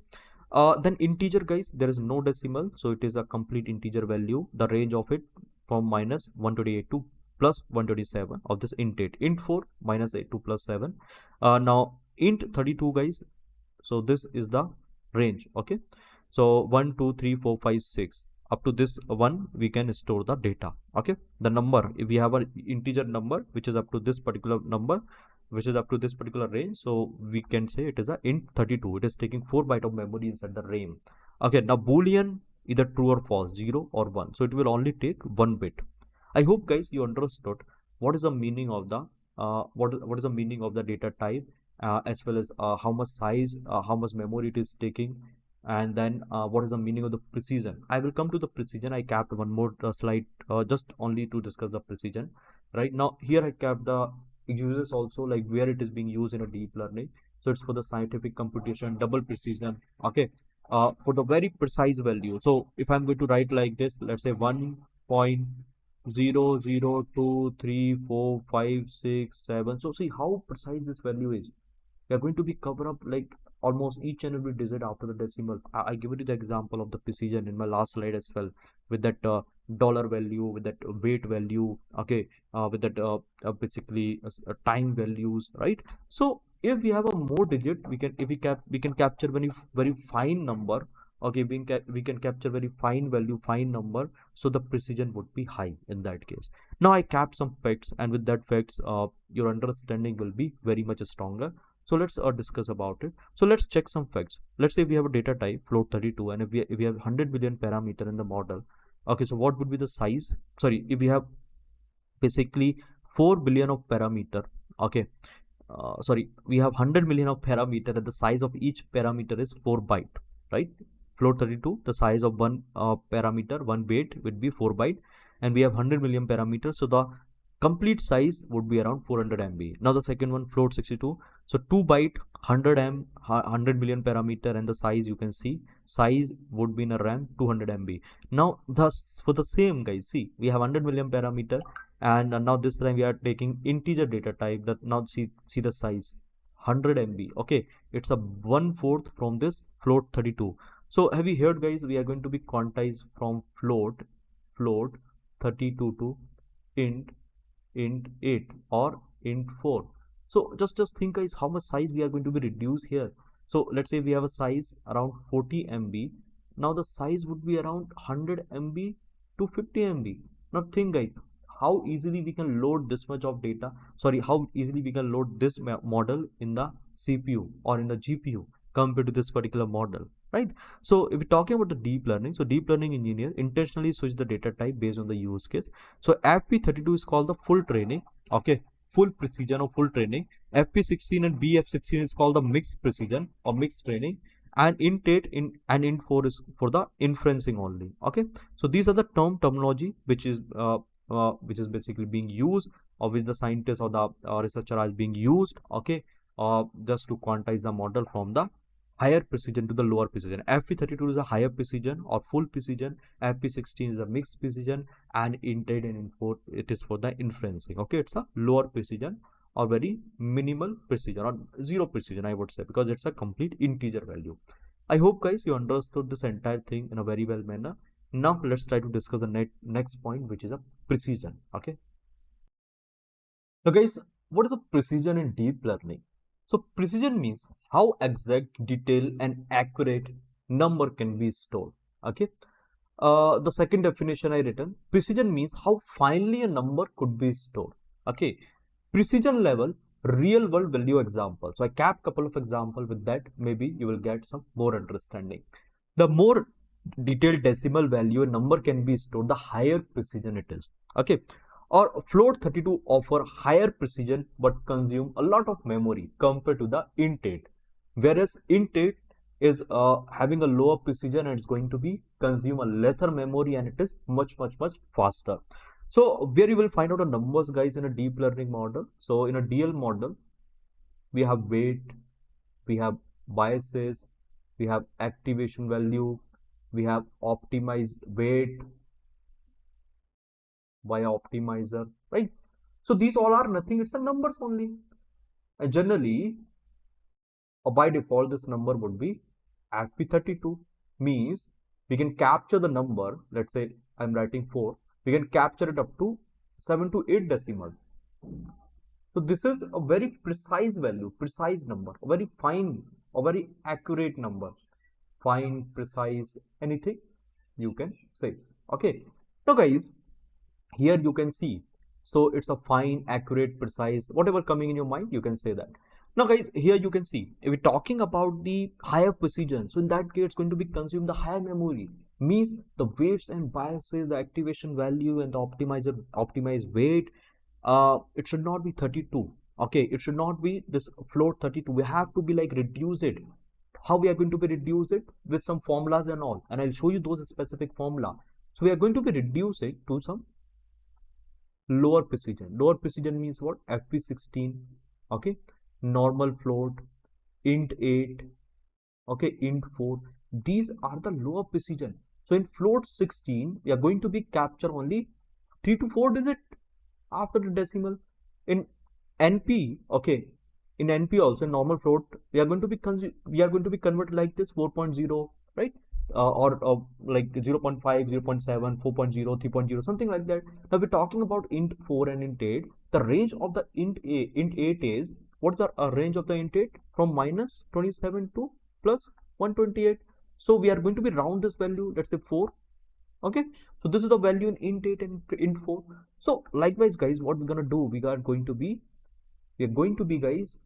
then integer, guys, there is no decimal, so it is a complete integer value. The range of it from minus 128 to plus 127 of this int 8, int 4 minus 8 to plus 7. Now int 32, guys, so this is the range. Okay, so 1 2 3 4 5 6. up to this one we can store the data. Okay, the number, if we have an integer number which is up to this particular number, which is up to this particular range, so we can say it is a int 32. It is taking 4 byte of memory inside the RAM. Okay, now boolean either true or false, 0 or 1, so it will only take 1 bit. I hope guys you understood what is the meaning of the what is the meaning of the data type, as well as how much size, how much memory it is taking, and then what is the meaning of the precision. I will come to the precision. I capped one more slide just only to discuss the precision. Right now here I capped the uses also, like where it is being used in a deep learning. So it's for the scientific computation, double precision. Okay, for the very precise value. So if I'm going to write like this, let's say 1.0023456 so see how precise this value is. We are going to be cover up like almost each and every digit after the decimal. I give you the example of the precision in my last slide as well, with that dollar value, with that weight value. Okay, with that basically time values, right? So if we have a more digit, we can, if we can capture very fine number. Okay, we can capture very fine value, fine number, so the precision would be high in that case. Now I capped some facts, and with that facts your understanding will be very much stronger. So let's discuss about it. So let's check some facts. Let's say we have a data type float 32, and if we have 100 million parameter in the model. Okay, so what would be the size? Sorry, if we have basically 4 billion of parameter. Okay, sorry, we have 100 million of parameter, and the size of each parameter is 4 byte, right? Float 32, the size of one parameter, one bit would be 4 byte, and we have 100 million parameters, so the complete size would be around 400 MB. Now the second one, float 62, so 2 byte, 100 million parameter, and the size you can see, size would be in a RAM 200 MB. Now thus for the same guys, see we have 100 million parameter, and now this time we are taking integer data type. That now see the size 100 MB. Okay, it's a 1/4 from this float 32. So have you heard guys, we are going to be quantized from float 32 to int 8 or int 4. So just think guys how much size we are going to be reduced here. So let's say we have a size around 40 MB. Now the size would be around 100 MB to 50 MB. Now think guys how easily we can load this much of data, sorry, how easily we can load this model in the CPU or in the GPU compared to this particular model, right? So if we're talking about the deep learning, so deep learning engineer intentionally switch the data type based on the use case. So FP32 is called the full training, okay, full precision or full training. FP16 and BF16 is called the mixed precision or mixed training, and int 8 and int 4 is for the inferencing only. Okay, so these are the terminology which is basically being used, or which the scientist or the researcher are being used, okay, just to quantize the model from the higher precision to the lower precision. FP32 is a higher precision or full precision, FP16 is a mixed precision, and int 8 and int 4 it is for the inferencing. Okay, it's a lower precision or very minimal precision or zero precision I would say, because it's a complete integer value. I hope guys you understood this entire thing in a very well manner. Now let's try to discuss the next point, which is a precision. Okay, so guys, what is a precision in deep learning? So precision means how exact, detailed and accurate number can be stored. Okay, the second definition I written, precision means how finely a number could be stored. Okay, precision level real world value example. So I cap couple of example, with that maybe you will get some more understanding. The more detailed decimal value a number can be stored, the higher precision it is. Okay, or float 32 offer higher precision but consume a lot of memory compared to the int 8, whereas int 8 is having a lower precision and it's going to be consume a lesser memory, and it is much faster. So where you will find out the numbers guys in a deep learning model. So in a DL model we have weight, we have biases, we have activation value, we have optimized weight by optimizer, right? So these all are nothing, it's a numbers only, and generally by default this number would be FP32. Means we can capture the number, let's say I'm writing 4, we can capture it up to 7 to 8 decimal. So this is a very precise value, precise number, a very fine, a very accurate number. Fine, precise, anything. you can say. Okay, now guys, here you can see, so it's a fine, accurate, precise, whatever coming in your mind, you can say that. Now guys, here you can see, if we're talking about the higher precision, so in that case it's going to be consume the higher memory, means the weights and biases, the activation value and the optimized weight, it should not be 32. Okay, it should not be this float 32. We have to be like reduce it. How we are going to be reduce it? With some formulas and all, and I'll show you those specific formula. So we are going to be reduce it to some lower precision. Lower precision means what? FP16, okay, normal float, int 8, okay, int 4. These are the lower precision. So in float 16 we are going to be capture only 3 to 4 digit after the decimal. In NP, okay, in NP also, in normal float, we are going to be converted like this 4.0, right? Or like 0 0.5, 0 0.7, 4.0, 3.0, something like that. Now we're talking about int 4 and int 8. The range of the int 8 is, what's the range of the int 8? From minus 27 to plus 128. So we are going to be round this value, let's say 4. Okay, so this is the value in int 8 and int 4. So likewise guys, what we're gonna do, we are going to be guys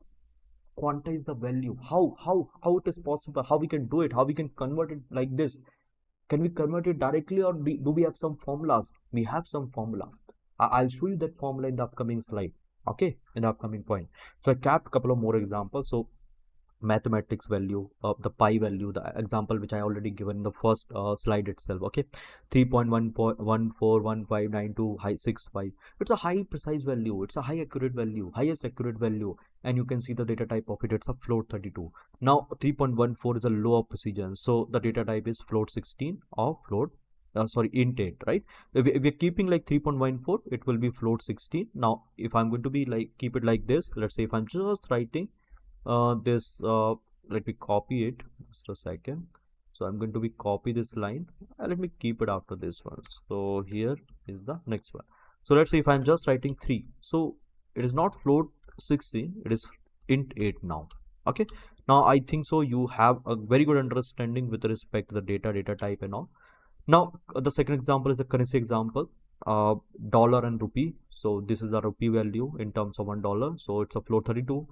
quantize the value. How it is possible, how we can do it, how we can convert it like this. Can we convert it directly, or do we have some formulas? We have some formula. I'll show you that formula in the upcoming slide, okay, in the upcoming point. So I kept a couple of more examples. So mathematics value, the pi value, the example which I already given in the first slide itself, okay, 3.1141592 high 65. It's a high precise value, it's a high accurate value, highest accurate value, and you can see the data type of it, it's a float 32. Now 3.14 is a lower precision, so the data type is float 16 or float sorry, int 8, right? If we're keeping like 3.14, it will be float 16. Now if I'm going to be like keep it like this, let's say if I'm just writing this let me copy it just a second. So I'm going to be copy this line and let me keep it after this one. So here is the next one. So let's say if I'm just writing 3, so it is not float 16, it is int 8 now. Okay, now I think so you have a very good understanding with respect to the data type and all. Now the second example is a currency example, dollar and rupee. So this is the rupee value in terms of $1, so it's a float 32,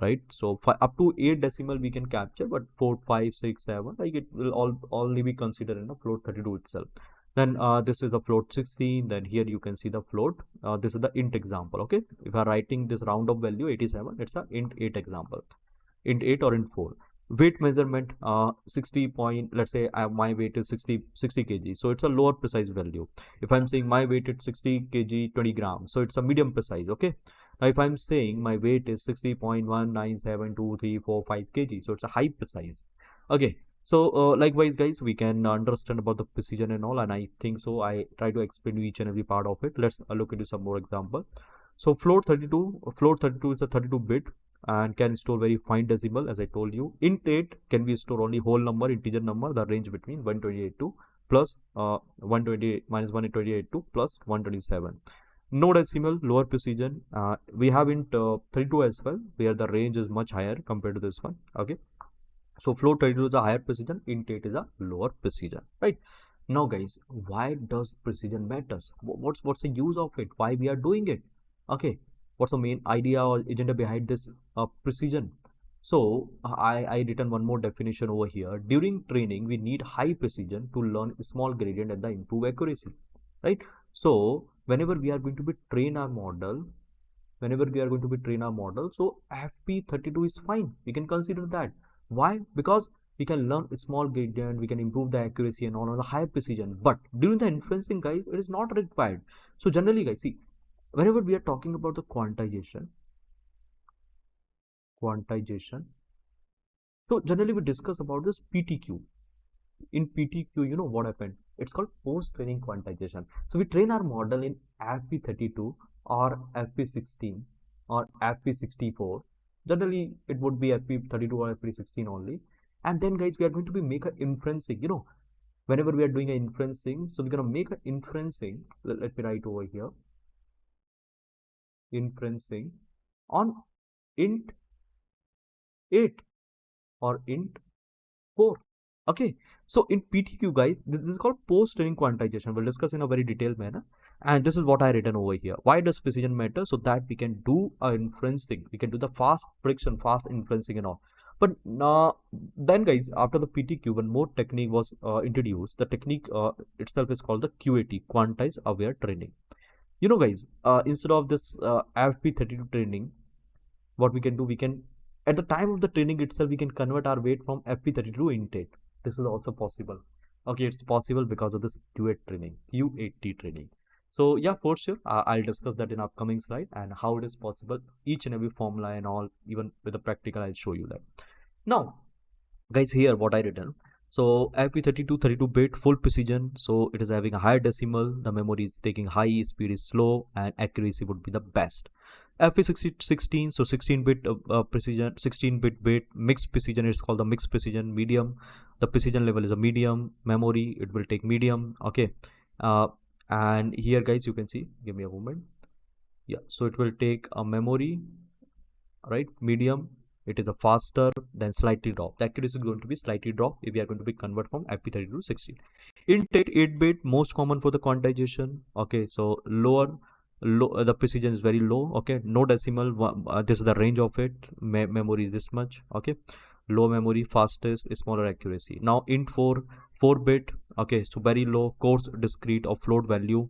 right? So up to 8 decimal we can capture, but 4, 5, 6, 7, like it will all only be considered in a float 32 itself. Then this is the float 16. Then here you can see the float. This is the int example. Okay, if I'm writing this round up value 87, it's a int 8 example, int 8 or int 4. Weight measurement 60 point, let's say my weight is 60 kg, so it's a lower precise value. If I'm saying my weight is 60 kg 20 grams, so it's a medium precise. Okay, now if I'm saying my weight is 60.1972345 kg, so it's a high precise. Okay, so likewise guys, we can understand about the precision and all, and I think so I try to explain each and every part of it. Let's look into some more example. So float 32 is a 32 bit and can store very fine decimal, as I told you. Int 8 can be store only whole number, integer number, the range between 128 to plus 128 minus 128 to plus 127. No decimal, lower precision. We have int 32 as well, where the range is much higher compared to this one. Okay, so float 32 is a higher precision, int 8 is a lower precision, right? Now guys, why does precision matters? What's the use of it? Why we are doing it? Okay, what's the main idea or agenda behind this precision? So I written one more definition over here. During training, we need high precision to learn small gradient and the improve accuracy, right? So whenever we are going to be train our model, so FP32 is fine. We can consider that. Why? Because we can learn a small gradient, we can improve the accuracy and all on the high precision. But during the inferencing, guys, it is not required. So generally, guys, see, whenever we are talking about the quantization, so generally we discuss about this PTQ. In PTQ, you know what happened? It's called post-training quantization. So we train our model in FP32 or FP16 or FP64. Generally, it would be FP32 or FP16 only. And then, guys, we are going to be make a inferencing. You know, whenever we are doing an inferencing, so we're gonna make an inferencing. Let me write over here. Inferencing on int 8 or int 4. Okay, so in PTQ, guys, this is called post-training quantization. We'll discuss in a very detailed manner. And this is what I written over here. Why does precision matter? So that we can do a inferencing. We can do the fast prediction, fast inferencing and all. But then, guys, after the PTQ, one more technique was introduced. The technique itself is called the QAT, Quantize-Aware Training. You know, guys, instead of this FP32 training, what we can do, we can, at the time of the training itself, we can convert our weight from FP32 intake. This is also possible. Okay, it's possible because of this QAT training. So yeah, for sure, I'll discuss that in upcoming slide and how it is possible, each and every formula and all, even with the practical, I'll show you that. Now, guys, here what I written. So FP32 32-bit full precision, so it is having a higher decimal, the memory is taking high, speed is slow, and accuracy would be the best. FP16, so 16-bit precision, 16-bit mixed precision, it's called the mixed precision medium. The precision level is a medium. Memory, it will take medium. Okay, and here, guys, you can see, give me a moment. Yeah, so it will take a memory, right, medium. It is a faster, then slightly drop. The accuracy is going to be slightly drop if we are going to be convert from FP32 to 16. Int 8-bit, most common for the quantization. Okay, so the precision is very low. Okay, no decimal. This is the range of it. Memory is this much. Okay, low memory, fastest, smaller accuracy. Now int 4-bit. Okay, so very low, coarse, discrete or float value,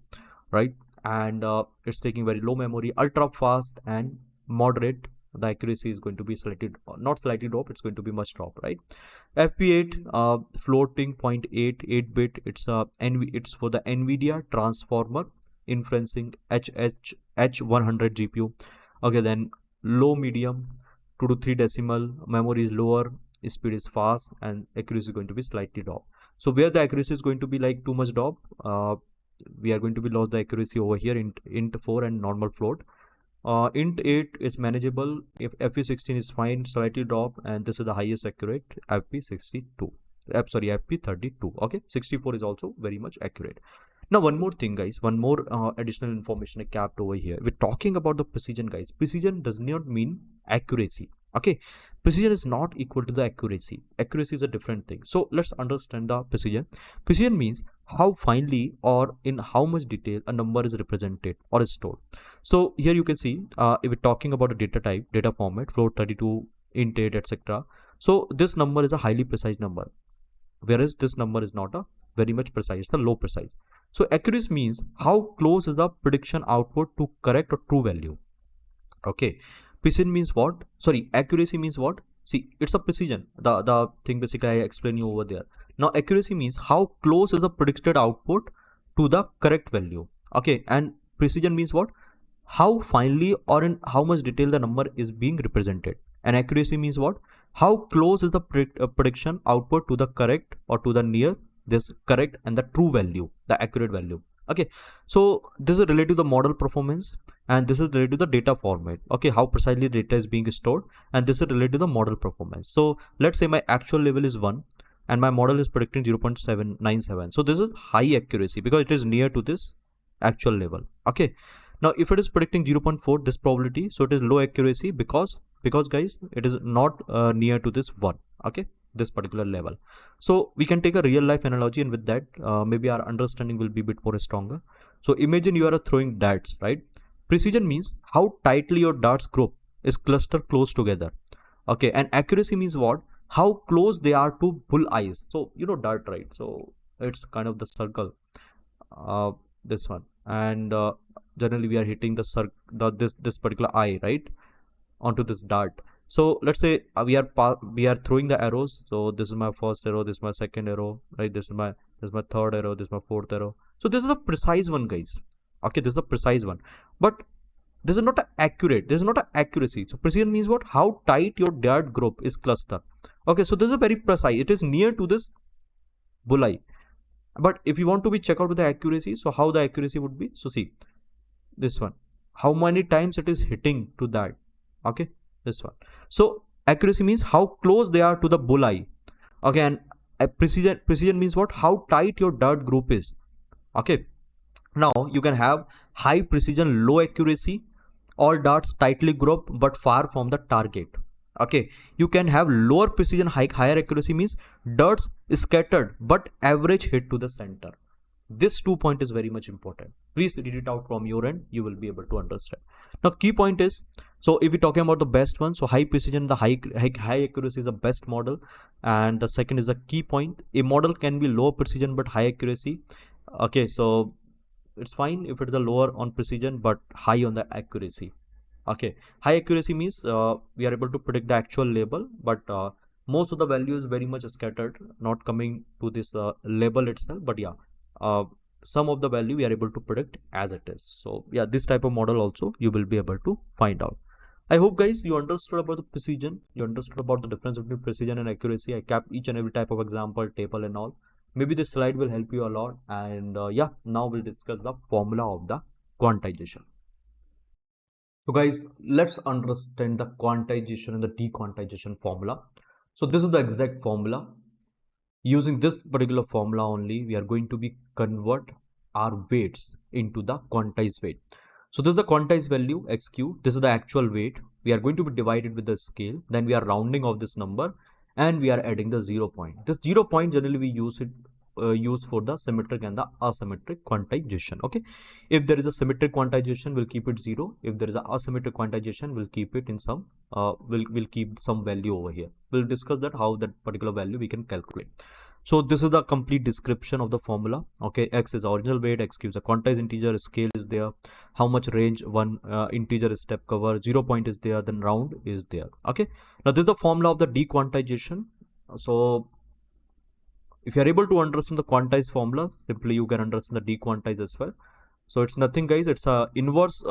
right? And it's taking very low memory, ultra fast and moderate. The accuracy is going to be slightly, not slightly drop, it's going to be much drop, right? FP8, floating 0.8 8-bit. It's for the NVIDIA transformer inferencing H100 GPU. Okay, then low medium, 2 to 3 decimal, memory is lower, speed is fast, and accuracy is going to be slightly drop. So where the accuracy is going to be like too much drop, we are going to be lost the accuracy over here in int 4 and normal float. Int 8 is manageable. If FP16 is fine, slightly drop, and this is the highest accurate, FP62. FP32. Okay, 64 is also very much accurate. Now, one more thing, guys, one more additional information I capped over here. We're talking about the precision, guys. Precision does not mean accuracy. Okay, precision is not equal to the accuracy. Accuracy is a different thing. So let's understand the precision. Precision means how finely or in how much detail a number is represented or is stored. So here you can see, if we're talking about a data type, data format, float 32, int 8, etc. So this number is a highly precise number, whereas this number is not a very much precise, it's a low precise. So accuracy means how close is the prediction output to correct or true value. Okay, precision means what? Sorry, accuracy means what? See, it's a precision, the thing basically I explain you over there. Now accuracy means how close is the predicted output to the correct value. Okay, and precision means what? How finely or in how much detail the number is being represented. And accuracy means what? How close is the prediction output to the correct or to the near this correct and the true value, the accurate value. Okay, so this is related to the model performance, and this is related to the data format. Okay, how precisely data is being stored, and this is related to the model performance. So let's say my actual level is 1 and my model is predicting 0.797. So this is high accuracy because it is near to this actual level. Okay, now if it is predicting 0.4, this probability, so it is low accuracy because guys, it is not near to this 1. Okay, this particular level. So we can take a real life analogy, and with that maybe our understanding will be a bit more stronger. So imagine you are throwing darts, right? Precision means how tightly your darts group is clustered close together. Okay, and accuracy means what? How close they are to bull eyes. So you know dart, right? So it's kind of the circle, this one, and generally we are hitting this particular eye, right, onto this dart. So let's say we are throwing the arrows. So this is my first arrow, this is my second arrow, right? This is my third arrow, this is my fourth arrow. So this is the precise one, guys. Okay, this is the precise one, but this is not accurate. This is not accuracy. So precision means what? How tight your dart group is clustered. Okay, so this is very precise. It is near to this bullseye. But if you want to be check out with the accuracy, so how the accuracy would be? So see this one, how many times it is hitting to that. Okay, this one. So accuracy means how close they are to the bullseye. Okay, and precision means what? How tight your dart group is. Okay, now you can have high precision, low accuracy, all darts tightly grouped but far from the target. Okay, you can have lower precision, higher accuracy means dots scattered but average hit to the center. This 2 point is very much important. Please read it out from your end. You will be able to understand. Now, key point is, so if we're talking about the best one, so high precision, the high accuracy is the best model. And the second is the key point. A model can be low precision but high accuracy. Okay, so it's fine if it's the lower on precision but high on the accuracy. Okay, high accuracy means we are able to predict the actual label, but most of the value is very much scattered, not coming to this label itself. But yeah, uh, some of the value we are able to predict as it is. So yeah, this type of model also you will be able to find out. I hope guys you understood about the precision, you understood about the difference between precision and accuracy. I kept each and every type of example, table and all. Maybe this slide will help you a lot. And yeah, now we'll discuss the formula of the quantization. So guys, let's understand the quantization and the dequantization formula. So this is the exact formula. Using this particular formula only, we are going to be convert our weights into the quantized weight. So this is the quantized value xq. This is the actual weight. We are going to be divided with the scale. Then we are rounding off this number and we are adding the 0 point. This 0 point generally we use for the symmetric and the asymmetric quantization. Okay, if there is a symmetric quantization, we'll keep it 0. If there is a asymmetric quantization, we'll keep it in some we'll keep some value over here. We'll discuss that how that particular value we can calculate. So this is the complete description of the formula. Okay, x is original weight, x gives a quantized integer, scale is there, how much range one integer is step cover, 0 point is there, then round is there. Okay, now this is the formula of the dequantization. So if you are able to understand the quantized formula, simply you can understand the dequantize as well. So it's nothing guys, it's a inverse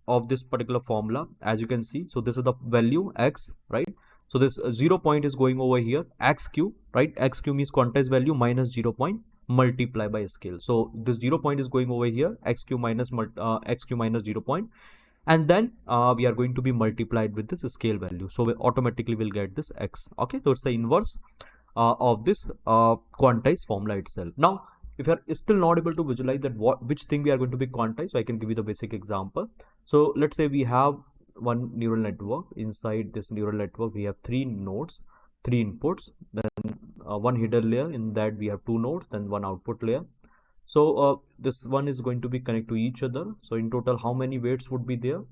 of this particular formula, as you can see. So this is the value x, right? So this 0 point is going over here, xq, right? Xq means quantized value minus 0 point multiply by scale. So this 0 point is going over here, xq minus 0 point, and then we are going to be multiplied with this scale value. So we automatically will get this x. Okay, so it's the inverse of this quantized formula itself. Now, if you are still not able to visualize that which thing we are going to be quantized, so I can give you the basic example. So let's say we have one neural network. Inside this neural network, we have 3 nodes, 3 inputs, then one hidden layer. In that we have 2 nodes, then one output layer. So this one is going to be connected to each other. So in total, how many weights would be there?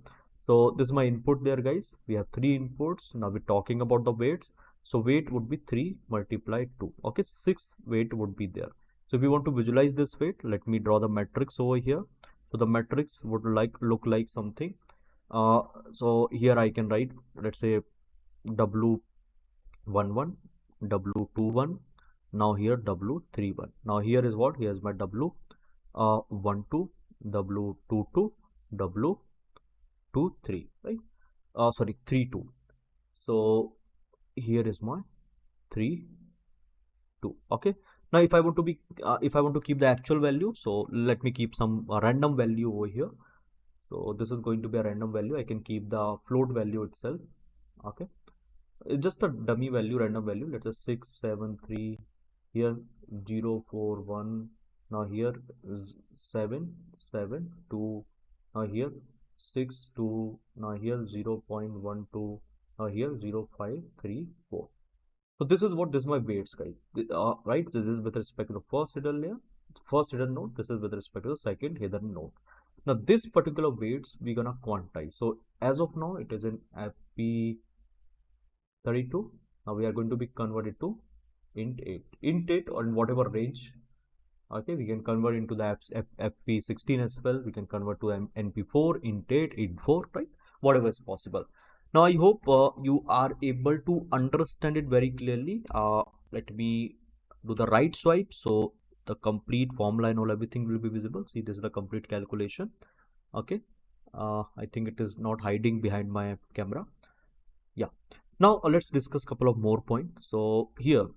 So this is my input there, guys. We have 3 inputs. Now we're talking about the weights. So weight would be 3 multiplied 2. Okay, 6 weight would be there. So if you want to visualize this weight, let me draw the matrix over here. So the matrix would look like something. So here I can write, let's say W11, W21. Now here W31. Now here is what? Here is my W12, W22, W23, right? Sorry, 32. So here is my 3 2. Okay, now if I want to be if I want to keep the actual value, so let me keep some random value over here. So this is going to be a random value. I can keep the float value itself. Okay, it's just a dummy value, random value. Let's say 673, here 041, now here is 772, now here 62, now here 0.12, now here 0534. So this is what, this is my weights, guys. Right, this is with respect to the first hidden layer, first hidden node. This is with respect to the second hidden node. Now this particular weights we're gonna quantize. So as of now it is in FP32. Now we are going to be converted to int 8, int 8 or in whatever range. Okay, we can convert into the FP16 as well. We can convert to NP4, int 8, int 4, right? Whatever is possible. Now I hope you are able to understand it very clearly. Let me do the right swipe, so the complete formula and all everything will be visible. See, this is the complete calculation. Okay, I think it is not hiding behind my camera. Yeah, now let's discuss a couple of more points. So here,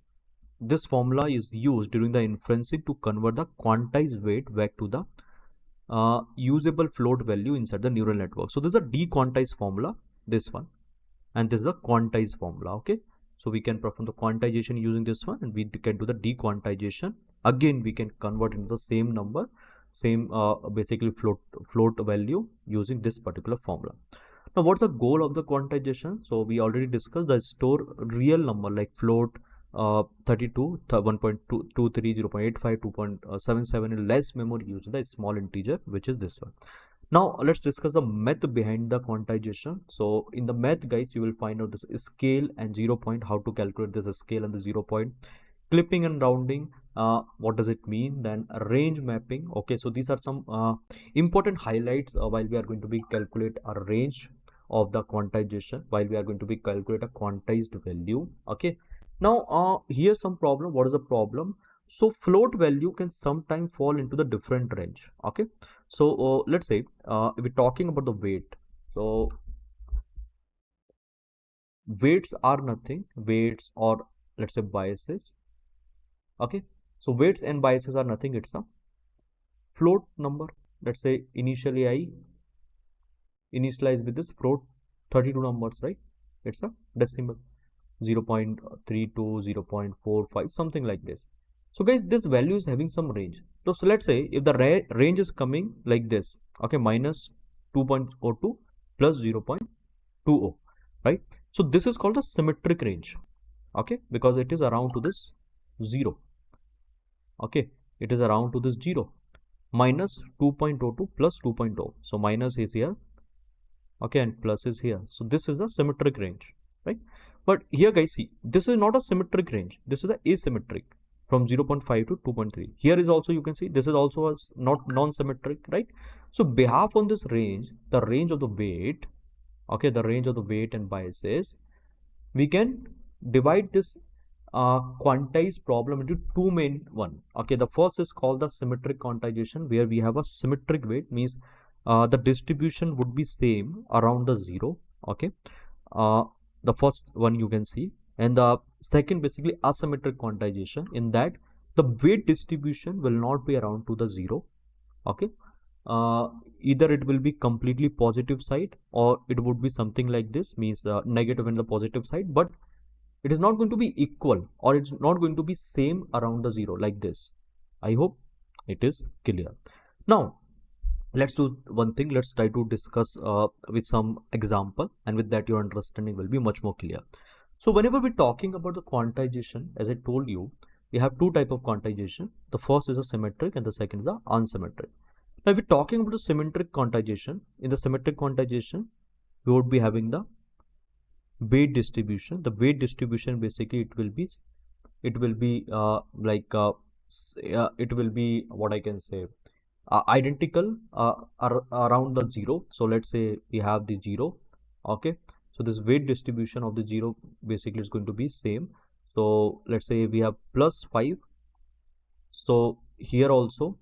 this formula is used during the inferencing to convert the quantized weight back to the usable float value inside the neural network. So this is a dequantized formula, this one, and this is the quantized formula. Okay, so we can perform the quantization using this one, and we can do the dequantization. Again, we can convert into the same number, same basically float value using this particular formula. Now, what's the goal of the quantization? So we already discussed the store real number like float 32, 1.223, 0.85, 2.77 in less memory used the small integer, which is this one. Now let's discuss the math behind the quantization. So in the math, guys, you will find out this scale and 0 point, how to calculate this scale and the 0 point, clipping and rounding, what does it mean, then range mapping. Okay, so these are some important highlights while we are going to be calculate a range of the quantization, while we are going to be calculate a quantized value. Okay, now here's some problem. What is the problem? So float value can sometime fall into the different range. Okay, so let's say if we're talking about the weight, so weights are nothing, weights or let's say biases. Okay, so weights and biases are nothing, it's a float number. Let's say initially I initialize with this float 32 numbers, right? It's a decimal 0 0.32, 0 0.45, something like this. So guys, this value is having some range. So let's say if the range is coming like this, okay, minus 2.02 plus 0.20, right? So this is called the symmetric range, okay, because it is around to this 0. Okay, it is around to this 0 minus 2.02 plus 2.0. So minus is here, okay, and plus is here. So this is the symmetric range, right? But here, guys, see, this is not a symmetric range. This is the asymmetric from 0.5 to 2.3. Here is also, you can see, this is also a not non-symmetric, right? So behalf on this range, the range of the weight, okay, the range of the weight and biases, we can divide this quantized problem into two main one. Okay, the first is called the symmetric quantization, where we have a symmetric weight, means the distribution would be same around the 0. Okay, the first one you can see, and the second basically asymmetric quantization, in that the weight distribution will not be around to the 0. Okay, either it will be completely positive side or it would be something like this, means negative in the positive side, but it is not going to be equal or it's not going to be same around the 0 like this. I hope it is clear. Now let's do one thing. Let's try to discuss with some example, and with that your understanding will be much more clear. So whenever we're talking about the quantization, as I told you, we have two type of quantization. The first is a symmetric and the second is the unsymmetric. Now if we're talking about the symmetric quantization, in the symmetric quantization we would be having the weight distribution. The weight distribution basically it will be it will be what I can say, identical around the 0. So let's say we have the 0. Okay, so this weight distribution of the 0 basically is going to be same. So let's say we have plus 5. So here also,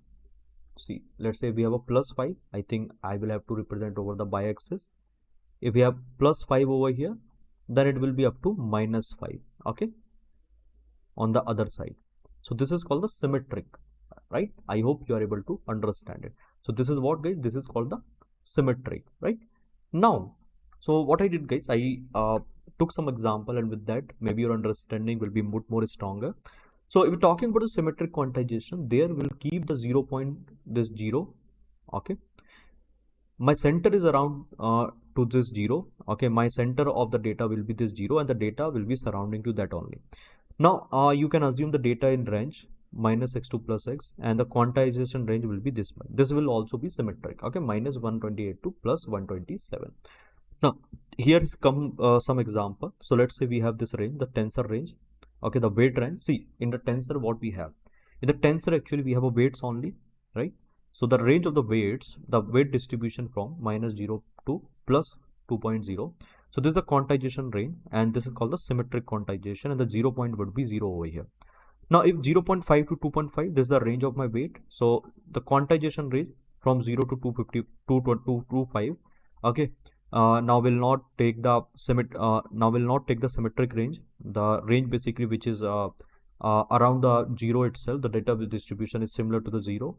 see, let's say we have a plus 5. I think I will have to represent over the y-axis. If we have plus 5 over here, then it will be up to minus 5. Okay, on the other side. So this is called the symmetric, right? I hope you are able to understand it. So this is what, guys, this is called the symmetric, right? Now, so what I did, guys, I took some example, and with that maybe your understanding will be more stronger. So if we're talking about the symmetric quantization, there will keep the 0 point this 0. Okay, my center is around to this 0. Okay, my center of the data will be this 0 and the data will be surrounding to that only. Now you can assume the data in range minus x2 plus x, and the quantization range will be this one. This will also be symmetric. Okay, minus 128 to plus 127. Now here is come some example. So let's say we have this range, the tensor range. Okay, the weight range. See, in the tensor what we have, in the tensor actually we have a weights only, right? So the range of the weights, the weight distribution from minus 0 to plus 2.0. So this is the quantization range, and this is called the symmetric quantization, and the 0 point would be 0 over here. Now if 0.5 to 2.5, this is the range of my weight. So the quantization range from 0 to 250 to 225. Okay, now will not take the symmetric range, the range basically which is around the 0 itself. The data distribution is similar to the 0,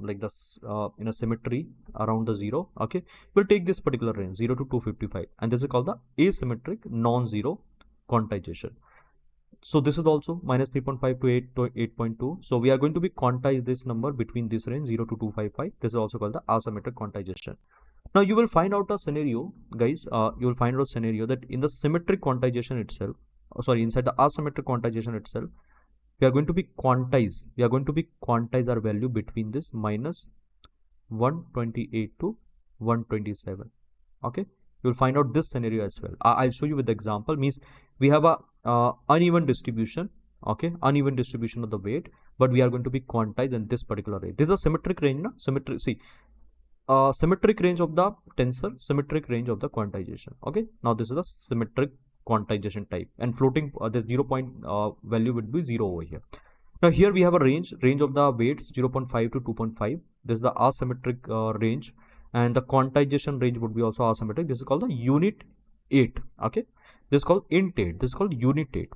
like this in a symmetry around the 0. Okay, we'll take this particular range 0 to 255, and this is called the asymmetric non-zero quantization. So this is also minus 3.5 to 8 to 8.2. So we are going to be quantize this number between this range 0 to 255. This is also called the asymmetric quantization. Now you will find out a scenario, guys. You will find out a scenario that in the symmetric quantization itself, inside the asymmetric quantization itself, we are going to be quantize. We are going to be quantize our value between this minus 128 to 127. Okay, you will find out this scenario as well. I'll show you with the example. Means we have a uneven distribution. Okay, uneven distribution of the weight, but we are going to be quantized in this particular range. This is a symmetric range, no? Symmetric. See, symmetric range of the tensor, symmetric range of the quantization. Okay, now this is a symmetric quantization type, and floating this 0 point value would be 0 over here. Now here we have a range of the weights 0.5 to 2.5. This is the asymmetric range, and the quantization range would be also asymmetric. This is called the unit 8. Okay, this is called int 8. This is called unit 8,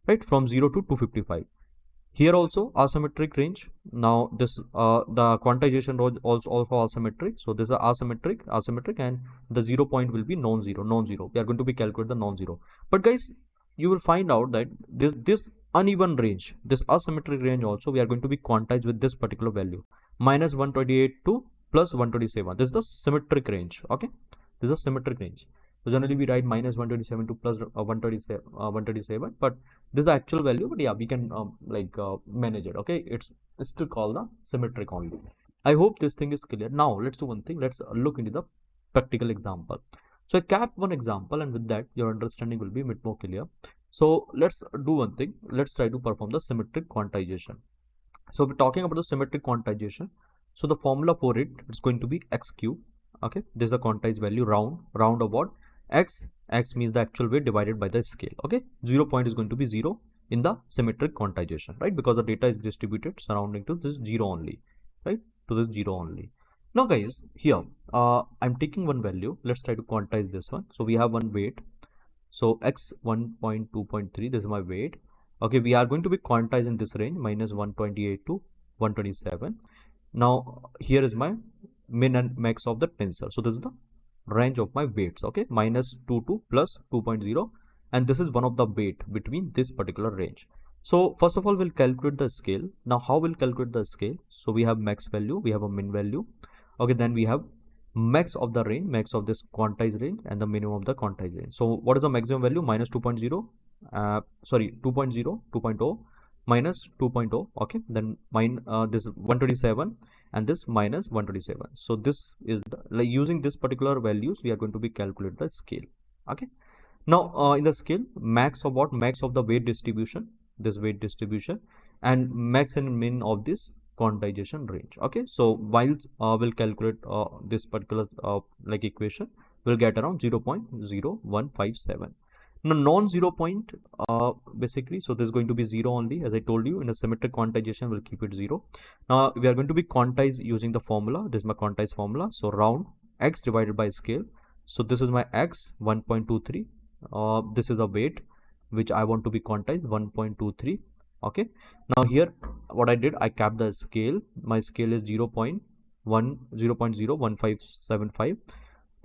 right, from 0 to 255. Here also asymmetric range. Now this the quantization range also asymmetric. So this is asymmetric, and the 0 point will be non-zero. We are going to be calculate the non-zero. But guys, you will find out that this uneven range, this asymmetric range also, we are going to be quantized with this particular value, minus 128 to plus 127. This is the symmetric range. Okay, this is a symmetric range. So generally we write minus 127 to plus 127, but this is the actual value. But yeah, we can manage it. Okay, it's still called the symmetric only. I hope this thing is clear. Now let's do one thing. Let's look into the practical example. So I kept one example, and with that your understanding will be a bit more clear. So let's do one thing. Let's try to perform the symmetric quantization. So we're talking about the symmetric quantization. So the formula for it is going to be x cube. Okay, this is the quantized value, round of what? X means the actual weight divided by the scale. Okay, 0 point is going to be 0 in the symmetric quantization, right? Because the data is distributed surrounding to this 0 only, right? To this 0 only. Now guys, here I'm taking one value. Let's try to quantize this one. So we have one weight. So x 1.2.3, this is my weight. Okay, we are going to be quantized in this range, minus 128 to 127. Now here is my min and max of the tensor. So this is the range of my weights. Okay, minus 2 to plus 2.0, and this is one of the weight between this particular range. So first of all, we'll calculate the scale. Now how we'll calculate the scale? So we have max value, we have a min value. Okay, then we have max of the range, max of this quantized range, and the minimum of the quantized range. So what is the maximum value? Minus 2.0, 2.0 minus 2.0. Okay, then this 127 and this minus 127. So this is the, using this particular values, we are going to be calculate the scale. Okay, now in the scale, max of what? Max of the weight distribution, this weight distribution, and max and min of this quantization range. Okay, so while we'll calculate this particular equation, we'll get around 0.0157. Now non-zero point, basically, so this is going to be 0 only. As I told you, in a symmetric quantization, we'll keep it 0. Now we are going to be quantized using the formula. This is my quantized formula. So round x divided by scale. So this is my x 1.23. This is the weight which I want to be quantized, 1.23. Okay, now here what I did, I capped the scale. My scale is 0.01575.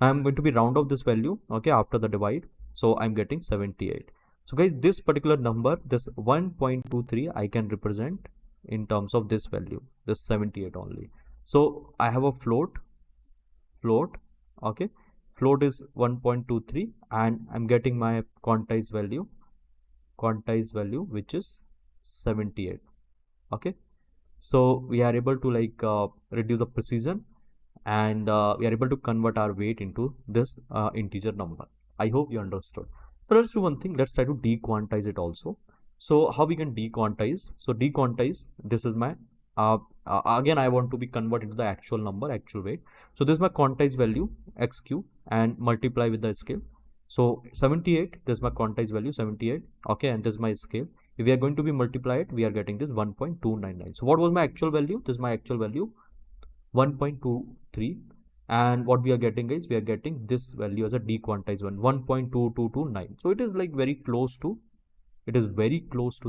I am going to be round off this value, okay, after the divide. So I'm getting 78. So guys, this particular number, this 1.23, I can represent in terms of this value, this 78 only. So I have a float, okay, float is 1.23, and I'm getting my quantized value, which is 78. Okay, so we are able to reduce the precision, and we are able to convert our weight into this integer number. I hope you understood. So let's do one thing. Let's try to dequantize it also. So how we can dequantize? So dequantize, this is my again I want to be converted into the actual number, actual weight. So this is my quantized value, x cube, and multiply with the scale. So 78, this is my quantized value, 78. Okay, and this is my scale. If we are going to be multiply it, we are getting this 1.299. So what was my actual value? This is my actual value, 1.23. And what we are getting is, we are getting this value as a dequantized one, 1.2229. So it is very close to,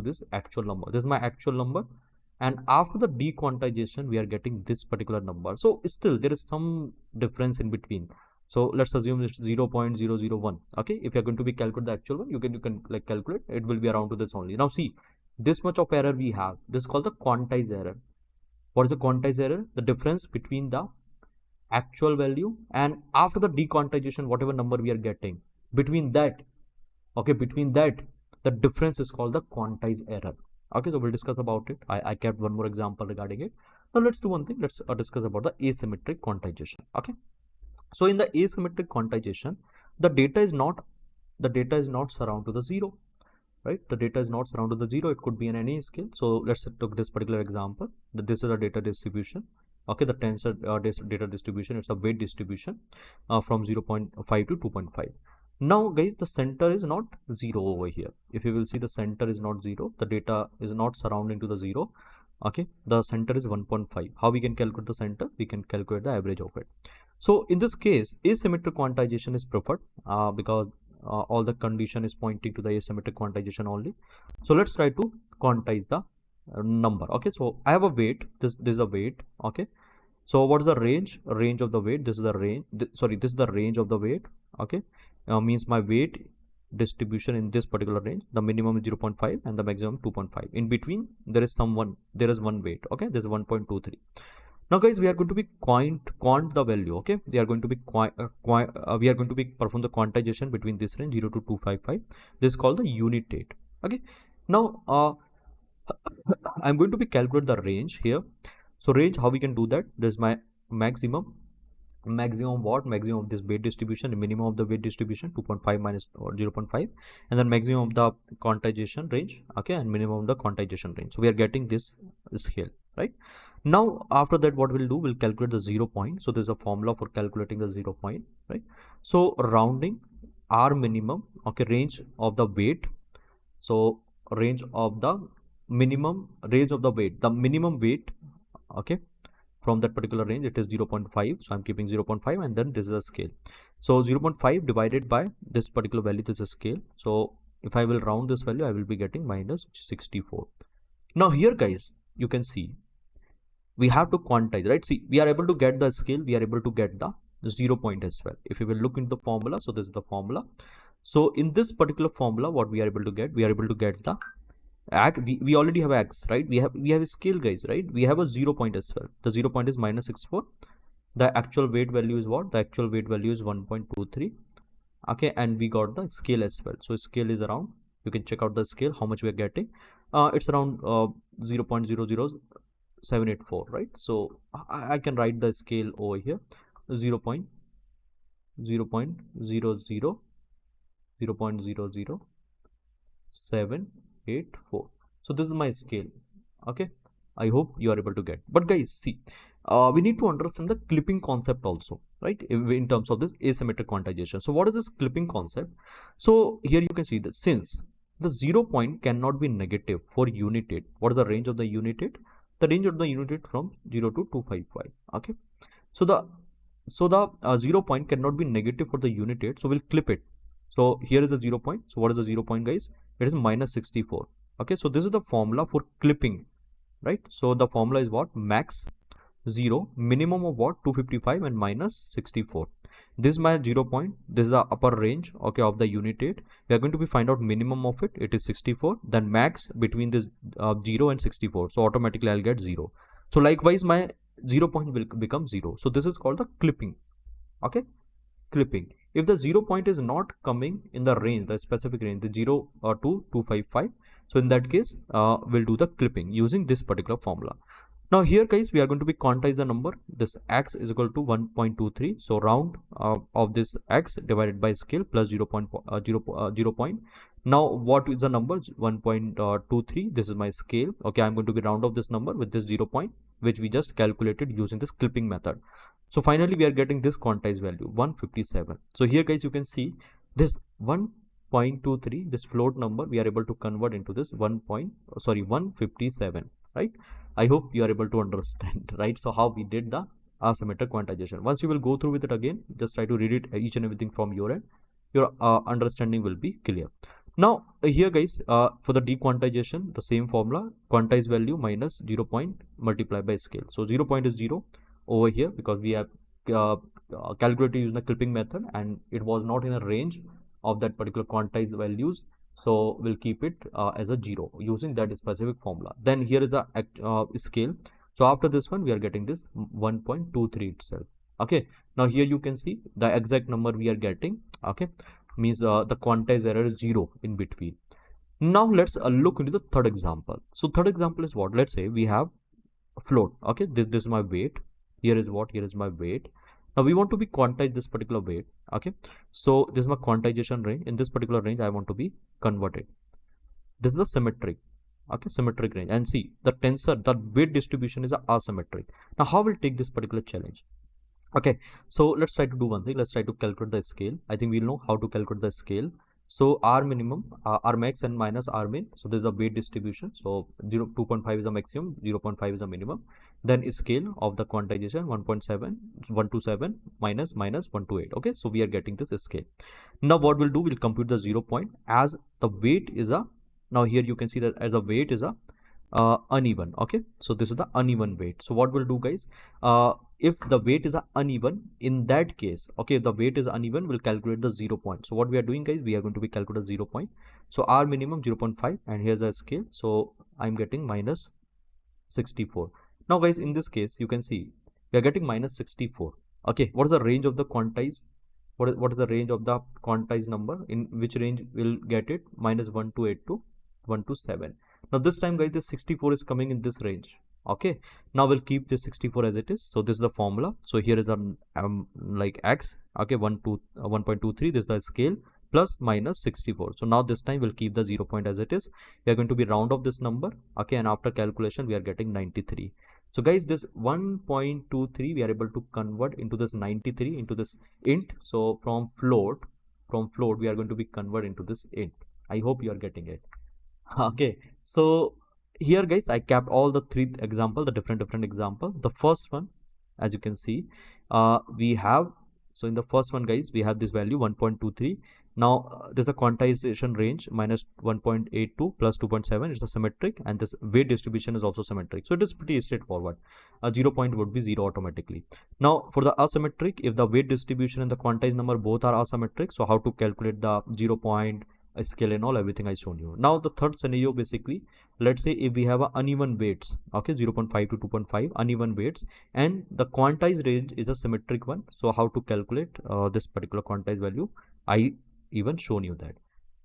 this actual number. This is my actual number, and after the dequantization, we are getting this particular number. So still there is some difference in between. So let's assume it's 0.001. Okay, if you're going to be calculate the actual one, you can calculate, it will be around to this only. Now see, this much of error we have, this is called the quantized error. What is the quantized error? The difference between the actual value, and after the dequantization, whatever number we are getting, between that, okay, between that, the difference is called the quantized error. Okay, so we'll discuss about it. I kept one more example regarding it. Now let's do one thing. Let's discuss about the asymmetric quantization. Okay, so in the asymmetric quantization, the data is not surrounded to the zero, right? The data is not surrounded to the zero. It could be in any scale. So let's take this particular example. This is a data distribution. Okay, the tensor data distribution, it's a weight distribution from 0.5 to 2.5. Now guys, the center is not zero over here. If you will see, the center is not zero, the data is not surrounding to the zero. Okay, the center is 1.5. How we can calculate the center? We can calculate the average of it. So in this case, asymmetric quantization is preferred because all the condition is pointing to the asymmetric quantization only. So let's try to quantize the number. Okay, so I have a weight. This is a weight. Okay, so what is the range of the weight? This is the range, this is the range of the weight. Okay, means my weight distribution in this particular range, the minimum is 0.5 and the maximum 2.5. In between there is one weight. Okay, this is 1.23. Now guys, we are going to be quant the value. Okay, we are going to be perform the quantization between this range 0 to 255. This is called the unit rate. Okay, now I'm going to be calculate the range here. So range, how we can do that? This is my maximum what? Maximum of this weight distribution, minimum of the weight distribution, 2.5 minus 0.5, and then maximum of the quantization range. Okay, and minimum of the quantization range. So we are getting this scale, right? Now after that, what we'll do, we'll calculate the 0 point. So there's a formula for calculating the 0 point, right? So rounding R minimum, okay, range of the weight. So range of the minimum, range of the weight, the minimum weight, okay, from that particular range, it is 0.5. So I'm keeping 0.5, and then this is a scale. So 0.5 divided by this particular value, this is a scale. So if I will round this value, I will be getting minus 64. Now here guys, you can see we have to quantize, right? See, we are able to get the scale, we are able to get the 0 point as well. If you will look into the formula, so this is the formula. So in this particular formula, what we are able to get, we are able to get the we already have x, right? We have a scale guys, right? We have a 0 point as well. The 0 point is minus 64. The actual weight value is what? The actual weight value is 1.23. Okay, and we got the scale as well. So scale is around, you can check out the scale, how much we are getting. It's around 0.00784, right? So I can write the scale over here, 0.00784. So this is my scale. Okay, I hope you are able to get. But guys, see, we need to understand the clipping concept also, right? In terms of this asymmetric quantization. So what is this clipping concept? So here you can see that since the 0 point cannot be negative for unit rate. What is the range of the unit rate? The range of the unit rate from 0 to 255. Okay, so the 0 point cannot be negative for the unit rate, so we'll clip it. So here is the 0 point. So what is the 0 point guys? It is minus 64. Okay, so this is the formula for clipping, right? So the formula is what? Max 0, minimum of what? 255 and minus 64. This is my 0 point. This is the upper range, okay, of the unit rate. We are going to be find out minimum of it. It is 64. Then max between this 0 and 64. So automatically I'll get 0. So likewise my 0 point will become 0. So this is called the clipping. Okay, clipping. If the 0 point is not coming in the range, the specific range, the 0 to 255. So in that case, we'll do the clipping using this particular formula. Now here guys, we are going to be quantize the number. This x is equal to 1.23. So round of this x divided by scale plus 0 point. Now what is the number? 1.23. This is my scale. Okay, I'm going to be round off this number with this 0 point, which we just calculated using this clipping method. So finally we are getting this quantized value 157. So here guys, you can see this 1.23, this float number, we are able to convert into this 157, right? I hope you are able to understand, right? So how we did the asymmetric quantization. Once you will go through with it again, just try to read it each and everything from your end. Your understanding will be clear. Now here guys, for the dequantization, the same formula, quantized value minus 0 point multiplied by scale. So 0 point is 0 over here because we have calculated using the clipping method and it was not in a range of that particular quantized values. So we'll keep it as a 0 using that specific formula. Then here is a scale. So after this one, we are getting this 1.23 itself. Okay, now here you can see the exact number we are getting. Okay, means the quantize error is 0 in between. Now let's look into the third example. So third example is what? Let's say we have a float. Okay, this is my weight. Here is what? Here is my weight. Now we want to be quantize this particular weight. Okay, so this is my quantization range. In this particular range, I want to be converted. This is the symmetric. Okay, symmetric range. And see, the tensor, the weight distribution is asymmetric. Now how will take this particular challenge? Okay, so let's try to do one thing. Let's try to calculate the scale. I think we'll know how to calculate the scale. So R minimum, R max and minus R min. So there's a weight distribution. So 2.5 is a maximum, 0.5 is a minimum. Then scale of the quantization 1.7, 127 minus 128. Okay, so we are getting this scale. Now what we'll do, we'll compute the 0 point as the weight is a, now here you can see that as a weight is a uneven. Okay, so this is the uneven weight. So what we'll do, guys, if the weight is uneven, in that case, okay, if the weight is uneven, we'll calculate the 0 point. So what we are doing, guys, we are going to be calculate 0 point. So R minimum 0.5 and here's a scale. So I'm getting minus 64. Now guys, in this case you can see we are getting minus 64. Okay, what is the range of the quantize? What is the range of the quantized number? In which range we'll get it? Minus 128 to 127. Now this time, guys, this 64 is coming in this range. Okay, now we'll keep this 64 as it is. So this is the formula. So here is a like x. Okay, 1.23. This is the scale plus minus 64. So now this time we'll keep the 0 point as it is. We are going to be round off this number. Okay, and after calculation we are getting 93. So guys, this 1.23 we are able to convert into this 93 into this int. So from float we are going to be convert into this int. I hope you are getting it. Okay, so here, guys, I kept all the three example, the different example. The first one, as you can see, we have, so in the first one, guys, we have this value 1.23. Now there's a quantization range minus 1.82 plus 2.7. It's a symmetric, and this weight distribution is also symmetric. So it is pretty straightforward. 0 point would be 0 automatically. Now for the asymmetric, if the weight distribution and the quantized number both are asymmetric, so how to calculate the 0 point, scale and all, everything I shown you. Now the third scenario, basically, let's say if we have a uneven weights, okay, 0.5 to 2.5 uneven weights, and the quantized range is a symmetric one. So how to calculate this particular quantized value, I even shown you that.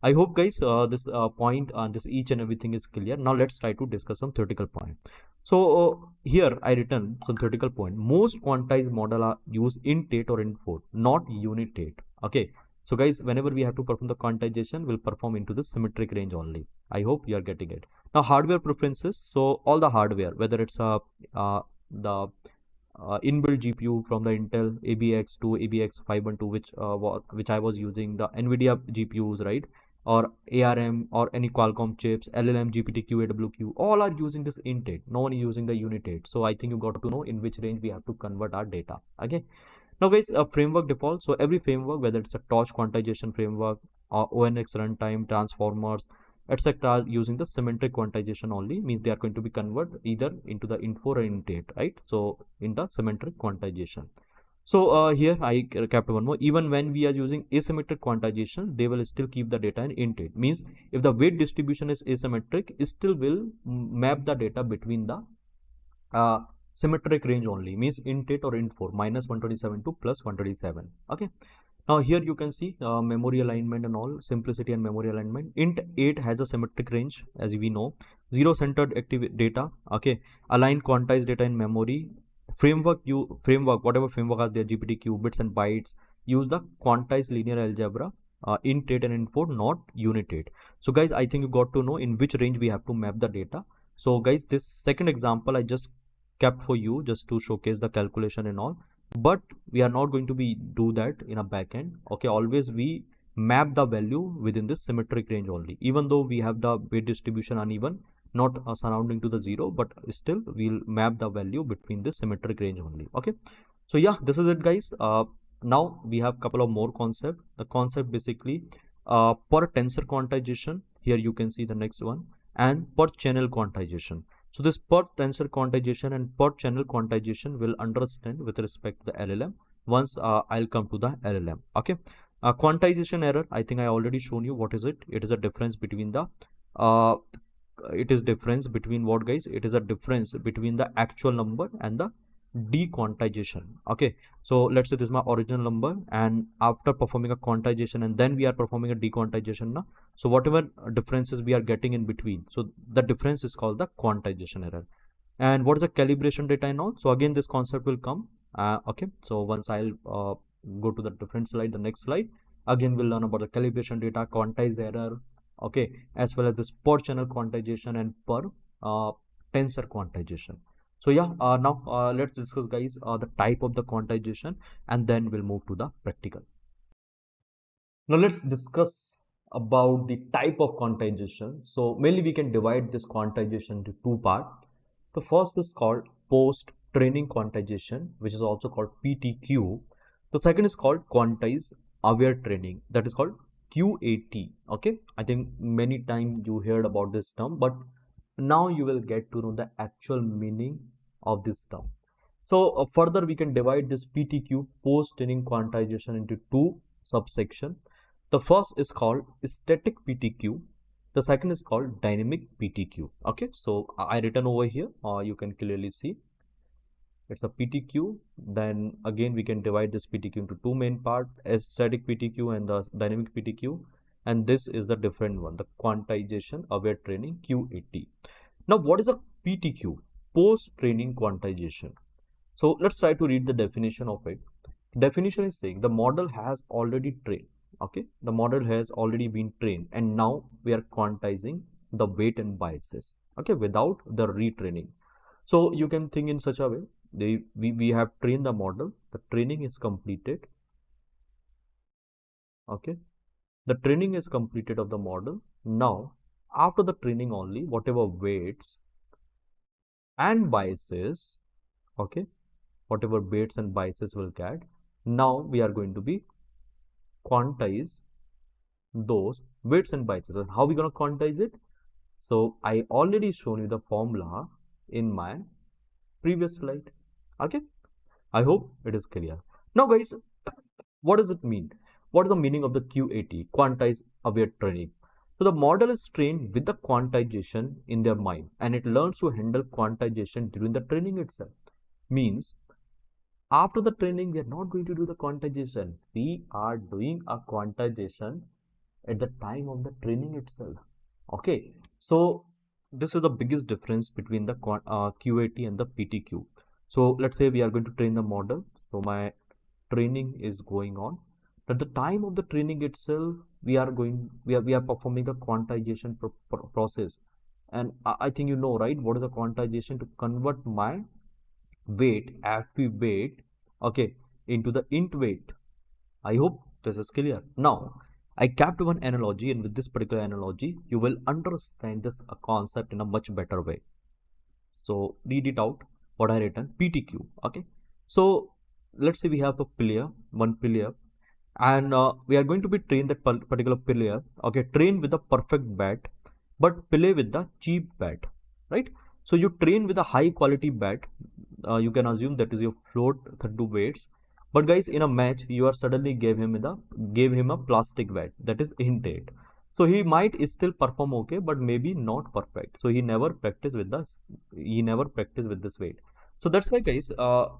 I hope, guys, this point on this each and everything is clear. Now let's try to discuss some theoretical point. So here I written some theoretical point. Most quantized model are use int8 or int4, not unit8. Okay, so guys, whenever we have to perform the quantization, we'll perform into the symmetric range only. I hope you are getting it. Now hardware preferences. So all the hardware, whether it's the inbuilt GPU from the Intel ABX to ABX 512, which I was using, the NVIDIA GPUs, right, or ARM or any Qualcomm chips, LLM, GPTQ, AWQ, all are using this int8. No one is using the unit8. So I think you got to know in which range we have to convert our data. Okay. Now, guys, a framework default. So every framework, whether it's a torch quantization framework or ONX runtime, transformers, etc., are using the symmetric quantization only. Means they are going to be converted either into the int4 or int8, right? So in the symmetric quantization. So here I kept one more. Even when we are using asymmetric quantization, they will still keep the data in int8. Means if the weight distribution is asymmetric, it still will map the data between the symmetric range only, means int8 or int4, minus 127 to plus 127. Okay, now here you can see memory alignment and all, simplicity and memory alignment. int8 has a symmetric range, as we know. Zero centered active data. Okay, align quantized data in memory. Framework, whatever framework are there, GPTQ, bits and bytes, use the quantized linear algebra, int8 and int4, not unit8. So guys, I think you got to know in which range we have to map the data. So guys, this second example I just kept for you just to showcase the calculation and all, but we are not going to be do that in a backend. Okay, always we map the value within this symmetric range only, even though we have the weight distribution uneven, not surrounding to the 0, but still we'll map the value between this symmetric range only. Okay, so yeah, this is it, guys. Now we have couple of more concept. The concept basically per-tensor quantization. Here you can see the next one, and per-channel quantization. So this per-tensor quantization and per-channel quantization will understand with respect to the LLM once I'll come to the LLM. Okay, quantization error, I think I already shown you what is it. It is a difference between the it is difference between what, guys? It is a difference between the actual number and the dequantization. Okay, so let's say this is my original number, and after performing a quantization and then we are performing a dequantization now, so whatever differences we are getting in between, so the difference is called the quantization error. And what is the calibration data and all? So again this concept will come. Okay, so once I'll go to the different slide, the next slide, again we'll learn about the calibration data, quantize error, okay, as well as this per channel quantization and per tensor quantization. So yeah, now let's discuss, guys, the type of the quantization, and then we'll move to the practical. Now let's discuss about the type of quantization. So mainly we can divide this quantization into two parts. The first is called post-training quantization, which is also called PTQ. The second is called Quantize-Aware Training, that is called QAT. Okay, I think many times you heard about this term, but now you will get to know the actual meaning of this term. So further we can divide this PTQ, post-training quantization, into two subsections. The first is called static PTQ. The second is called dynamic PTQ. Okay, so I written over here, you can clearly see it's a PTQ. Then again we can divide this PTQ into two main parts, static PTQ and the dynamic PTQ. And this is the different one, the Quantization-Aware Training, QAT. Now what is a PTQ, post-training quantization? So let's try to read the definition of it. Definition is saying the model has already trained. Okay, the model has already been trained, and now we are quantizing the weight and biases, okay, without the retraining. So you can think in such a way, we have trained the model, the training is completed. Okay, the training is completed of the model. Now after the training only, whatever weights and biases, okay, whatever weights and biases will get, now we are going to be quantize those weights and biases. And how we going to quantize it? So I already shown you the formula in my previous slide. Okay, I hope it is clear. Now guys, what does it mean? What is the meaning of the QAT, quantize aware training? So the model is trained with the quantization in their mind, and it learns to handle quantization during the training itself. Means after the training we are not going to do the quantization, we are doing a quantization at the time of the training itself. Okay, so this is the biggest difference between the QAT and the PTQ. So let's say we are going to train the model, so my training is going on. At the time of the training itself, we are performing the quantization process. And I think you know, right, what is the quantization? To convert my weight, FP weight, okay, into the int weight. I hope this is clear. Now I kept one analogy, and with this particular analogy you will understand this concept in a much better way. So read it out what I written, PTQ. Okay, so let's say we have a player, one player, and we are going to be train that particular player. Okay, train with a perfect bat but play with the cheap bat, right? So you train with a high quality bat, you can assume that is your float 32 weights, but guys, in a match you are suddenly gave him a plastic bat, that is int 8. So he might still perform okay, but maybe not perfect. So he never practiced with this weight. So that's why guys,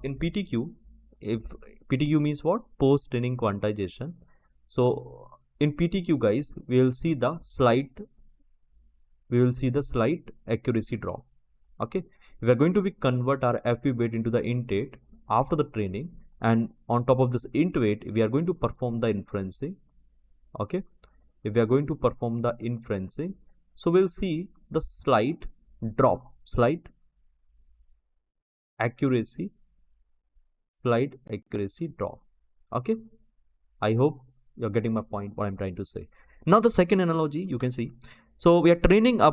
in PTQ, if PTQ means what? Post training quantization. So in PTQ guys, we will see the slight accuracy drop. Okay, we are going to be convert our FP weight into the int 8 after the training, and on top of this int weight we are going to perform the inferencing. Okay, if we are going to perform the inferencing, so we'll see the slight accuracy drop. Okay, I hope you're getting my point, what I'm trying to say. Now the second analogy you can see, so we are training a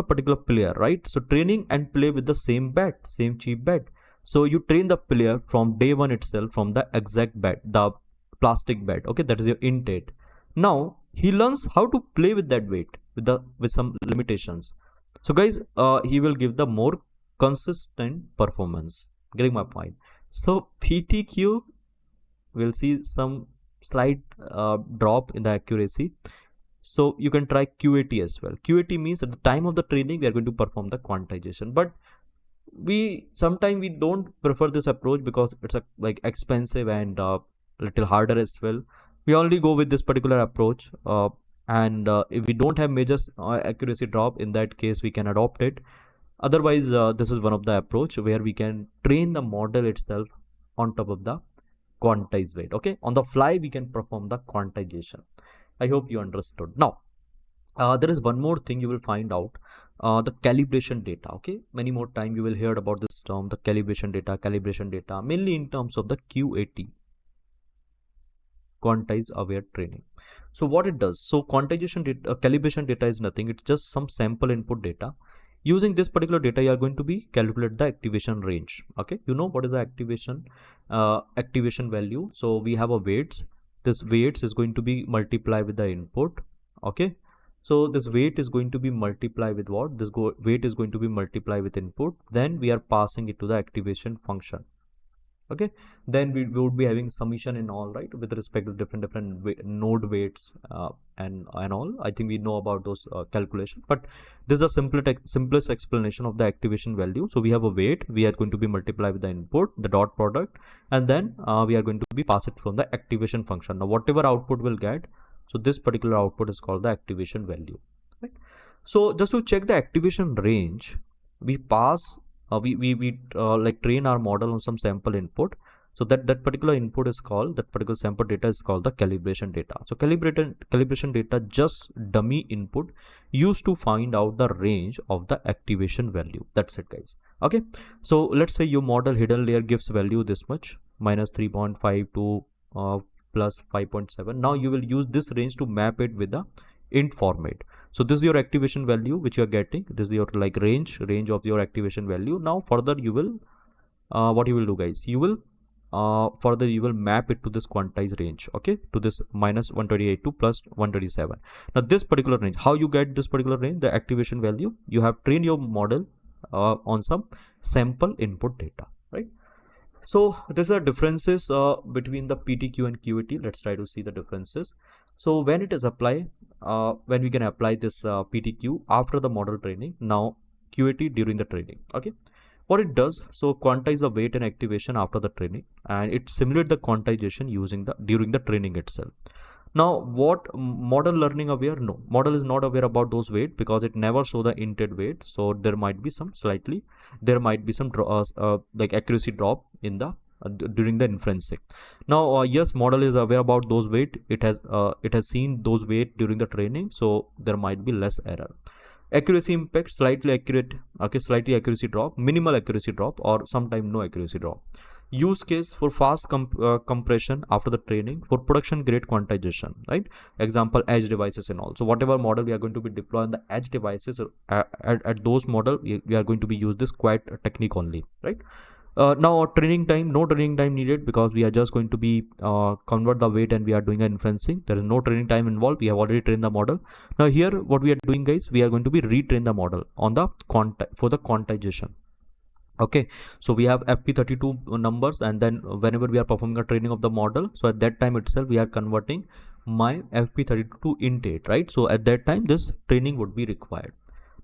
particular player, right? So training and play with the same bat, same cheap bat. So you train the player from day one itself, from the exact bat, the plastic bat, okay, that is your int 8. Now he learns how to play with that weight with some limitations. So guys, he will give the more consistent performance. Getting my point? So PTQ will see some slight drop in the accuracy. So you can try QAT as well. QAT means at the time of the training we are going to perform the quantization, but we sometimes we don't prefer this approach because it's a like expensive and little harder as well. We only go with this particular approach, and if we don't have major accuracy drop, in that case we can adopt it. Otherwise, this is one of the approach where we can train the model itself on top of the quantized weight. Okay, on the fly we can perform the quantization. I hope you understood. Now there is one more thing you will find out, the calibration data. Okay, many more time you will hear about this term, the calibration data, mainly in terms of the QAT, Quantization-Aware Training. So what it does, so quantization data, calibration data is nothing, it's just some sample input data. Using this particular data you are going to be calculate the activation range. Okay, you know what is the activation value. So we have a weights, this weights is going to be multiplied with the input. Okay, so this weight is going to be multiplied with what, this weight is going to be multiplied with input, then we are passing it to the activation function. Okay, then we would be having summation in all, right, with respect to different node weights and all. I think we know about those calculations, but this is the simplest explanation of the activation value. So we have a weight, we are going to be multiplied with the input, the dot product, and then we are going to be pass it from the activation function. Now whatever output we'll get, so this particular output is called the activation value, right? So just to check the activation range, we pass we like train our model on some sample input. So that particular input is called, that particular sample data is called the calibration data. So calibration data just dummy input used to find out the range of the activation value. That's it, guys. Okay, so let's say your model hidden layer gives value this much, minus 3.5 to plus 5.7. now you will use this range to map it with the int format. So this is your activation value which you are getting, this is your like range of your activation value. Now further you will what you will do, guys, you will further you will map it to this quantized range. Okay, to this minus 128 to plus 127. Now this particular range, how you get this particular range, the activation value, you have trained your model on some sample input data, right? So these are differences between the PTQ and QAT. Let's try to see the differences. So when it is applied, when we can apply this PTQ after the model training, now QAT during the training. Okay, what it does, so quantize the weight and activation after the training, and it simulate the quantization using the during the training itself. Now what model learning aware? No, model is not aware about those weight because it never show the inted weight. So there might be some slightly, there might be some like accuracy drop in the during the inferencing. Now yes, model is aware about those weight, it has seen those weight during the training, so there might be less error. Accuracy impact, slightly accurate, okay, slightly accuracy drop, minimal accuracy drop, or sometime no accuracy drop. Use case for fast compression after the training for production grade quantization, right? Example, edge devices and all. So whatever model we are going to be deploying the edge devices, at those model we are going to be use this QAT technique only, right? Now training time, no training time needed because we are just going to be convert the weight and we are doing an inferencing. There is no training time involved, we have already trained the model. Now here what we are doing, guys, we are going to be retrain the model on the for the quantization. Okay, so we have FP32 numbers, and then whenever we are performing a training of the model, so at that time itself we are converting my FP32 to int 8, right? So at that time this training would be required.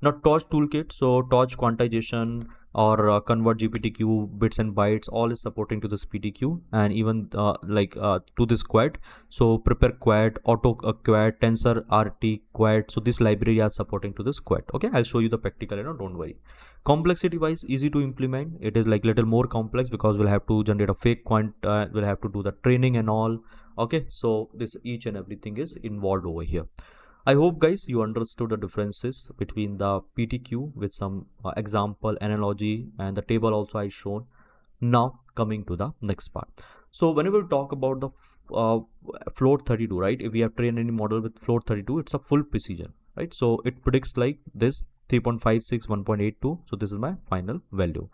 Now torch toolkit, so torch quantization or convert GPTQ bits and bytes, all is supporting to this PTQ, and even to this QAT. So prepare QAT, auto QAT, tensor RT QAT, so this library are supporting to this QAT. Okay, I'll show you the practical, don't worry. Complexity wise, easy to implement. It is like little more complex because we'll have to generate a fake quant, we'll have to do the training and all. Okay, so this each and everything is involved over here. I hope, guys, you understood the differences between the PTQ with some example, analogy, and the table also I shown. Now coming to the next part. So whenever we talk about the float 32, right? If we have trained any model with float 32, it's a full precision, right? So it predicts like this 3.56, 1.82. So this is my final value.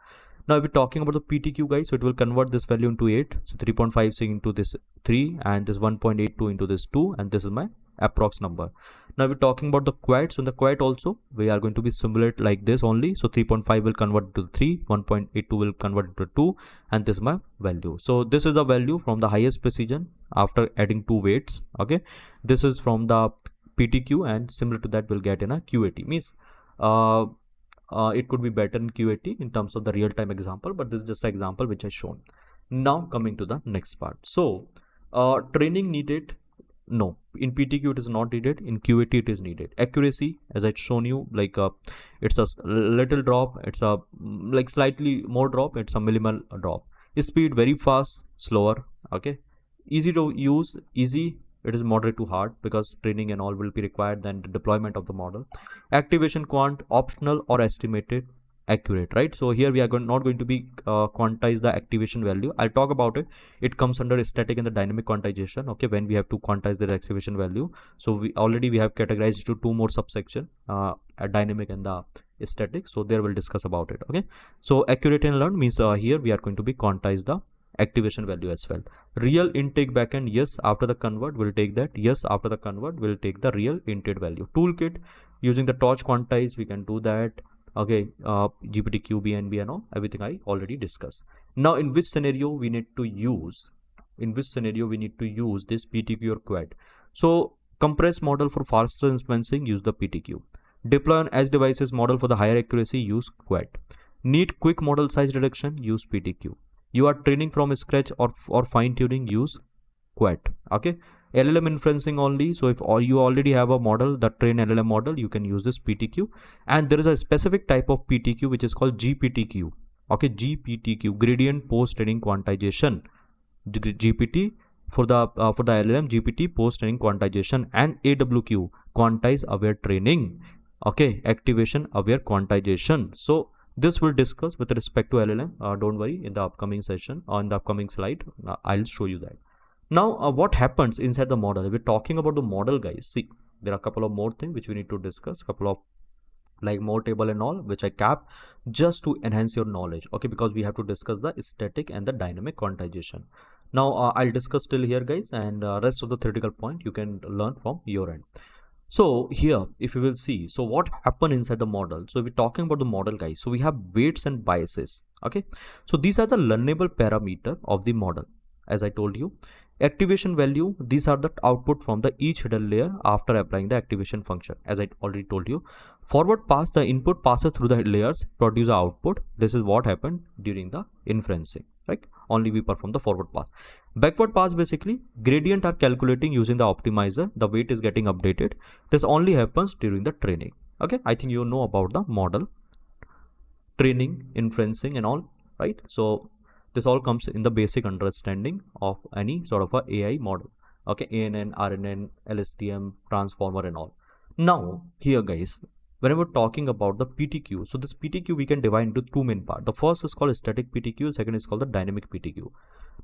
Now if we're talking about the PTQ, guys, so it will convert this value into 8. So 3.56 into this 3, and this 1.82 into this 2, and this is my approx number. Now we're talking about the QAT. So in the QAT also we are going to be simulate like this only. So 3.5 will convert to 3, 1.82 will convert to 2, and this is my value. So this is the value from the highest precision after adding 2 weights. Okay, this is from the PTQ, and similar to that we'll get in a QAT. Means it could be better in QAT in terms of the real-time example, but this is just an example which I shown. Now coming to the next part. So training needed. No, in PTQ it is not needed. In QAT it is needed. Accuracy, as I shown you, like it's a little drop. It's a like slightly more drop. It's a minimal drop. Speed very fast, slower. Okay, easy to use, easy. It is moderate to hard because training and all will be required. Then the deployment of the model. Activation quant, optional or estimated. Accurate, right? So here we are not going to be quantize the activation value. I'll talk about it. It comes under static and the dynamic quantization. Okay, when we have to quantize the activation value. So we have categorized to two more subsection, a dynamic and the static. So there we'll discuss about it. Okay, so accurate and learn means here we are going to be quantize the activation value as well. Real intake backend, yes, after the convert we'll take that. Yes, after the convert we'll take the real intake value. Toolkit, using the torch quantize we can do that. Okay, GPTQ, BNB and all, everything I already discussed. Now in which scenario we need to use this PTQ or QAT? So compress model for faster inferencing, use the PTQ. Deploy on edge devices model for the higher accuracy, use QAT. Need quick model size reduction, use PTQ. You are training from scratch or fine tuning, use QAT. Okay, LLM inferencing only. So if you already have a model, the train LLM model, you can use this PTQ. And there is a specific type of PTQ which is called GPTQ. Okay, GPTQ, gradient post training quantization. GPT for the LLM, GPT post training quantization, and AWQ, quantize aware training. Okay, activation aware quantization. So this will discuss with respect to LLM. Don't worry, in the upcoming session or in the upcoming slide, I'll show you that. Now, what happens inside the model? We're talking about the model, guys. See, there are a couple of more things which we need to discuss, couple of like more table and all, which I cap just to enhance your knowledge. Okay, because we have to discuss the static and the dynamic quantization. Now, I'll discuss till here, guys, and rest of the theoretical point you can learn from your end. So here, if you will see, so what happened inside the model? So we're talking about the model, guys. So we have weights and biases. Okay, so these are the learnable parameter of the model, as I told you. Activation value, these are the output from the each hidden layer after applying the activation function, as I already told you. Forward pass, the input passes through the layers, produce the output. This is what happened during the inferencing, right? Only we perform the forward pass. Backward pass, basically gradient are calculating using the optimizer, the weight is getting updated. This only happens during the training. Okay, I think you know about the model training, inferencing and all, right? So this all comes in the basic understanding of any sort of a AI model. Okay, ANN, RNN, LSTM, transformer and all. Now here, guys, when we're talking about the PTQ, so this PTQ we can divide into two main parts. The first is called static PTQ, second is called the dynamic PTQ.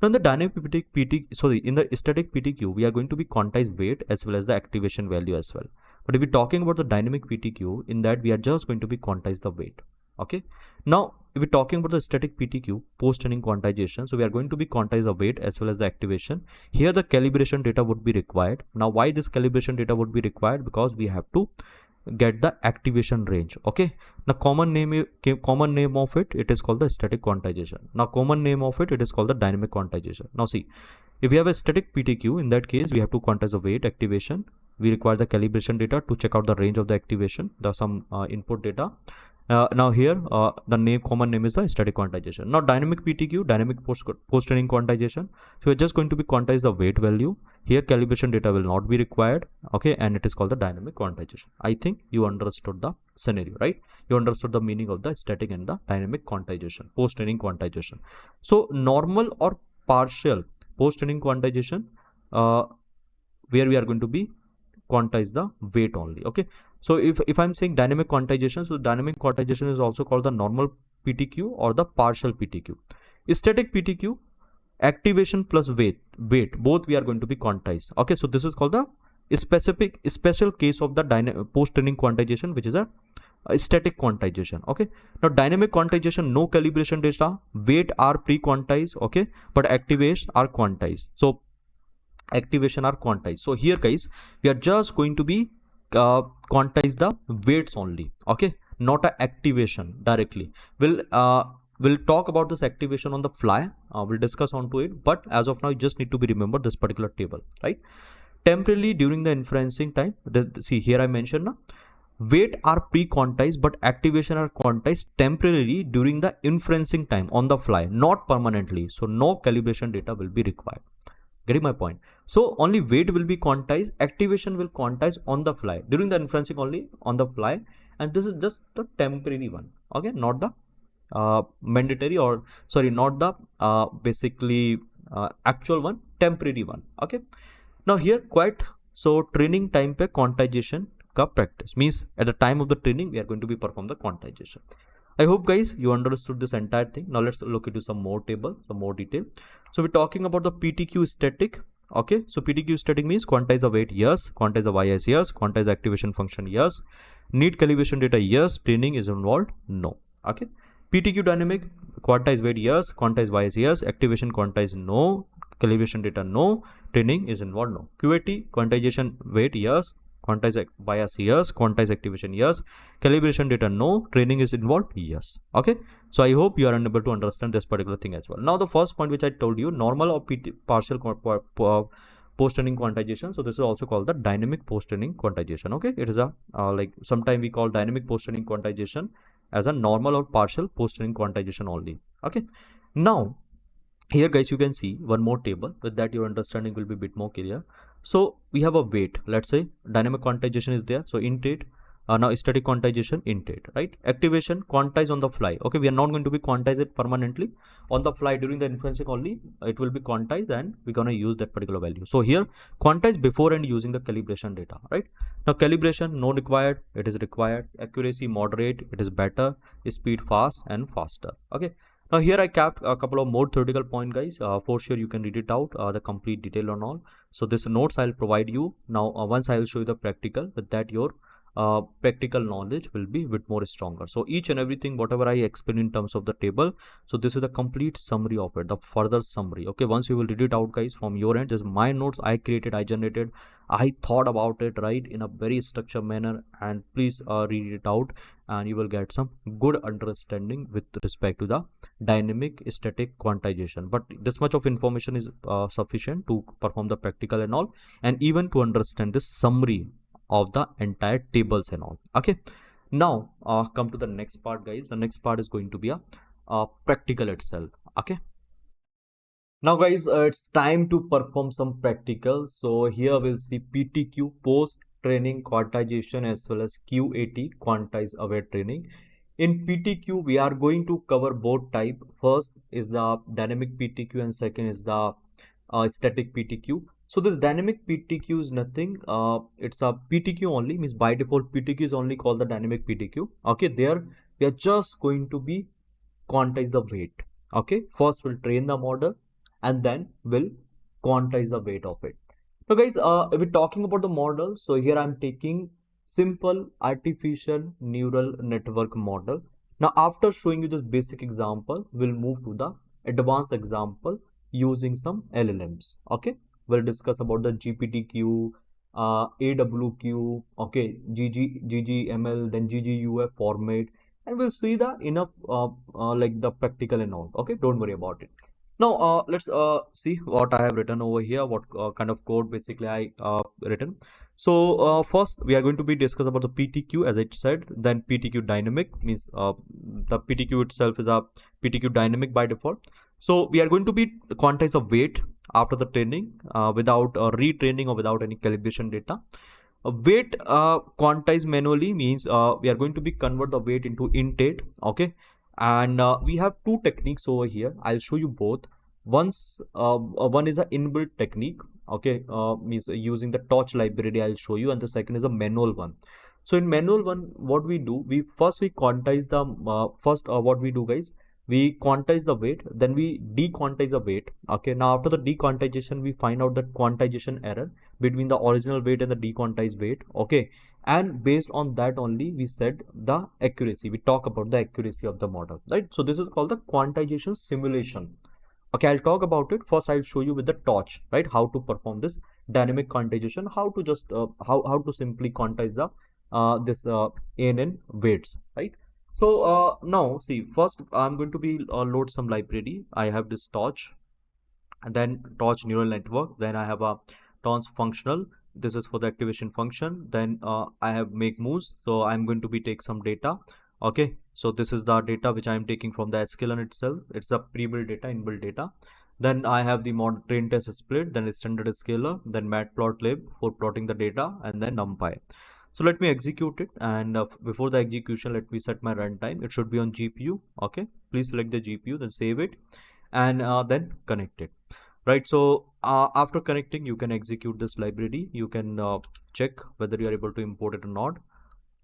Now in the dynamic in the static PTQ, we are going to be quantize weight as well as the activation value as well. But if we're talking about the dynamic PTQ, in that we are just going to be quantize the weight. Okay, now if we're talking about the static PTQ, post training quantization, so we are going to be quantize the weight as well as the activation. Here the calibration data would be required. Now why this calibration data would be required? Because we have to get the activation range. Okay, now common name of it is called the static quantization. Now common name of it is called the dynamic quantization. Now see, if we have a static PTQ, in that case we have to quantize the weight, activation. We require the calibration data to check out the range of the activation. There's some input data. Now here the common name is the static quantization. Now dynamic PTQ, dynamic post training quantization. So we're just going to be quantize the weight value. Here calibration data will not be required. Okay, and it is called the dynamic quantization. I think you understood the scenario, right? You understood the meaning of the static and the dynamic quantization, post training quantization. So normal or partial post training quantization, where we are going to be quantize the weight only. Okay, so if I'm saying dynamic quantization, so dynamic quantization is also called the normal PTQ or the partial PTQ. Static PTQ, activation plus weight both we are going to be quantize. Okay, so this is called the special case of the post training quantization, which is a static quantization. Okay, now dynamic quantization, no calibration data, weight are pre-quantized. Okay, but activation are quantized. So activation are quantized. So here, guys, we are just going to be quantize the weights only. Okay, not a activation directly. We'll talk about this activation on the fly. We'll discuss onto it, but as of now you just need to be remember this particular table, right? Temporarily during the inferencing time, see here I mentioned now, weight are pre-quantized, but activation are quantized temporarily during the inferencing time on the fly, not permanently. So no calibration data will be required. Getting my point? So only weight will be quantized, activation will quantize on the fly during the inferencing, only on the fly, and this is just the temporary one. Okay, not the mandatory, or sorry, not the basically actual one, temporary one. Okay, now here quite so training time pe quantization ka practice means at the time of the training we are going to be perform the quantization. I hope guys you understood this entire thing. Now let's look into some more table, some more detail. So we're talking about the PTQ static. Okay, so PTQ static means quantize the weight, yes, quantize the y as yes, quantize the activation function, yes, need calibration data, yes, training is involved, no. Okay, PTQ dynamic, quantize weight, yes, quantize y as yes, activation quantize, no, calibration data, no, training is involved, no. QAT, quantization weight, yes, quantize bias, yes, quantize activation, yes, calibration data, no, training is involved, yes. Okay, so I hope you are able to understand this particular thing as well. Now the first point which I told you, normal or partial post-training quantization. So this is also called the dynamic post-training quantization. Okay, it is a like sometime we call dynamic post-training quantization as a normal or partial post-training quantization only. Okay, now here guys you can see one more table. With that your understanding will be a bit more clear. So we have a weight, let's say dynamic quantization is there, so int it. Now static quantization, int it, right? Activation, quantize on the fly. Okay, we are not going to be quantize it permanently, on the fly during the inferencing only it will be quantized and we're going to use that particular value. So here quantize before and using the calibration data, right? Now calibration no required, it is required. Accuracy moderate, it is better. Speed fast and faster. Okay, now here I capped a couple of more theoretical points guys. For sure you can read it out, the complete detail on all. So this notes I'll provide you. Now once I will show you the practical, with that your practical knowledge will be a bit more stronger. So each and everything whatever I explain in terms of the table, so this is the complete summary of it, the further summary. Okay, once you will read it out guys from your end, just my notes I created, I generated, I thought about it, right, in a very structured manner, and please read it out and you will get some good understanding with respect to the dynamic static quantization. But this much of information is sufficient to perform the practical and all, and even to understand this summary of the entire tables and all. Okay, now come to the next part guys. The next part is going to be a practical itself. Okay, now guys it's time to perform some practical. So here we'll see PTQ, post training quantization, as well as QAT, quantize-aware training. In PTQ we are going to cover both type. First is the dynamic PTQ and second is the static PTQ. So this dynamic PTQ is nothing, it's a PTQ only, means by default PTQ is only called the dynamic PTQ. Okay, there we are just going to be quantize the weight. Okay, first we'll train the model and then we'll quantize the weight of it. So guys, if we're talking about the model, so here I'm taking simple artificial neural network model. Now after showing you this basic example, we'll move to the advanced example using some LLMs. Okay, we'll discuss about the GPTQ, AWQ, okay, GGML, then GGUF format, and we'll see the enough like the practical and all. Okay, don't worry about it. Now let's see what I have written over here, what kind of code basically I written. So first we are going to be discuss about the PTQ, as I said, then PTQ dynamic, means the PTQ itself is a PTQ dynamic by default. So we are going to be quantize the weight after the training without retraining or without any calibration data. Weight quantize manually means we are going to be convert the weight into int. Okay, and we have two techniques over here. I'll show you both. One is a inbuilt technique. Okay, means using the torch library I'll show you, and the second is a manual one. So in manual one, what we do, we quantize the what we do guys, we quantize the weight, then we dequantize the weight. Okay, now after the dequantization we find out that quantization error between the original weight and the dequantized weight. Okay, and based on that only we said the accuracy, we talk about the accuracy of the model, right? So this is called the quantization simulation. Okay, I'll talk about it. First I'll show you with the torch, right, how to perform this dynamic quantization, how to just how to simply quantize the this ANN weights, right? So now see, first I'm going to be load some library. I have this torch, and then torch neural network, then I have a torch functional, this is for the activation function. Then I have make moves, so I'm going to be take some data. Okay, so this is the data which I'm taking from the sklearn itself. It's a pre-built data, inbuilt data. Then I have the mod train test split, then standard scaler, then matplotlib for plotting the data, and then numpy. So let me execute it, and before the execution, let me set my runtime. It should be on GPU. Okay, please select the GPU, then save it, and then connect it. Right, so after connecting, you can execute this library. You can check whether you are able to import it or not.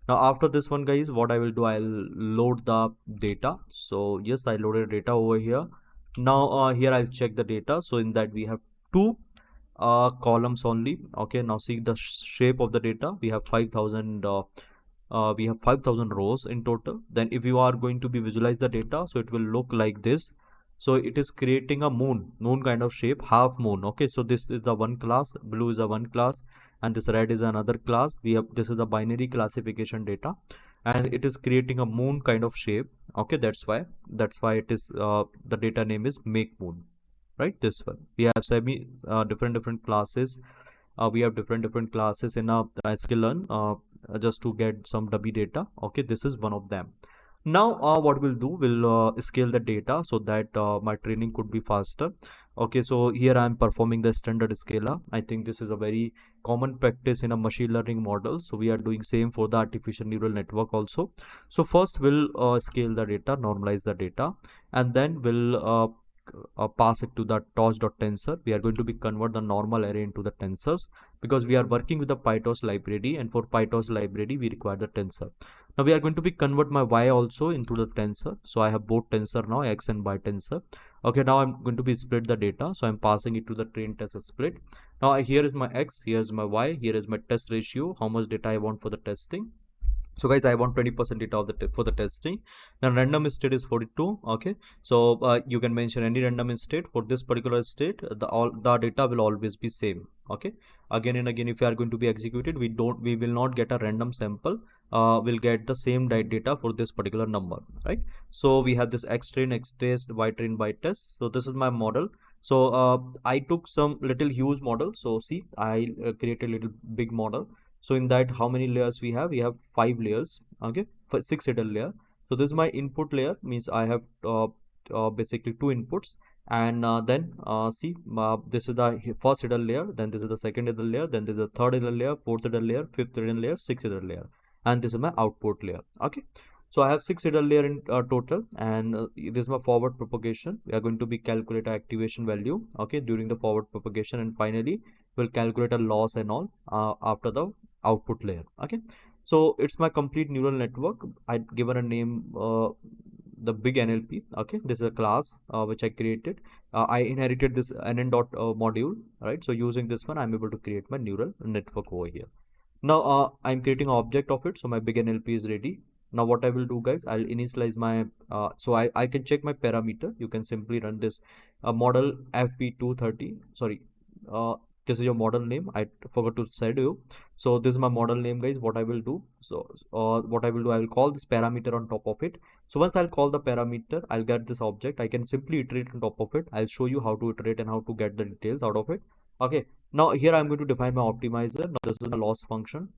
Now after this one, guys, what I will do, I'll load the data. So yes, I loaded data over here. Now here I'll check the data. So in that we have two columns only. Okay, now see the shape of the data. We have 5,000 rows in total. Then if you are going to be visualize the data, so it will look like this. So it is creating a moon kind of shape, half moon. Okay, so this is the one class, blue is a one class, and this red is another class. We have, this is the binary classification data, and it is creating a moon kind of shape. Okay, that's why it is the data name is make moon. Right, this one we have different classes. We have different classes in a sklearn just to get some dummy data. Okay, this is one of them. Now what we'll do, we'll scale the data so that my training could be faster. Okay, so here I'm performing the standard scaler. I think this is a very common practice in a machine learning model, so we are doing same for the artificial neural network also. So first we'll scale the data, normalize the data, and then we'll pass it to the torch.tensor. We are going to be convert the normal array into the tensors, because we are working with the PyTorch library, and for PyTorch library we require the tensor. Now we are going to be convert my y also into the tensor. So I have both tensor now, x and y tensor. Okay, now I'm going to be split the data, so I'm passing it to the train test split. Now here is my x, here is my y, here is my test ratio, how much data I want for the testing. So guys, I want 20% data of the for the testing. Then random state is 42. Okay, so you can mention any random state. For this particular state, the data will always be same. Okay, again and again, if you are going to be executed, we will not get a random sample. We'll get the same data for this particular number, right? So we have this x train, x test, y train, y test. So this is my model. So I took some little huge model. So see, I created a little big model. So in that, how many layers we have? We have 5 layers. Okay, for 6 hidden layer. So this is my input layer, means I have basically 2 inputs, and then see, this is the first hidden layer, then this is the second hidden layer, then this is the third hidden layer, fourth hidden layer, fifth hidden layer, sixth hidden layer, and this is my output layer. Okay, so I have 6 hidden layer in total, and this is my forward propagation. We are going to be calculate activation value, okay, during the forward propagation, and finally we'll calculate a loss and all after the output layer. Okay, so it's my complete neural network. I'd given a name, the big NLP. Okay, this is a class which I created. I inherited this nn dot module, right? So using this one, I'm able to create my neural network over here. Now I'm creating an object of it, so my big NLP is ready. Now what I will do, guys, I'll initialize my so I can check my parameter. You can simply run this model fp230. Sorry, this is your model name. I forgot to say to you. So this is my model name, guys. What I will do, so what I will do, I will call this parameter on top of it. So once I'll call the parameter, I'll get this object. I can simply iterate on top of it. I'll show you how to iterate and how to get the details out of it. Okay, now here I'm going to define my optimizer. Now this is the loss function,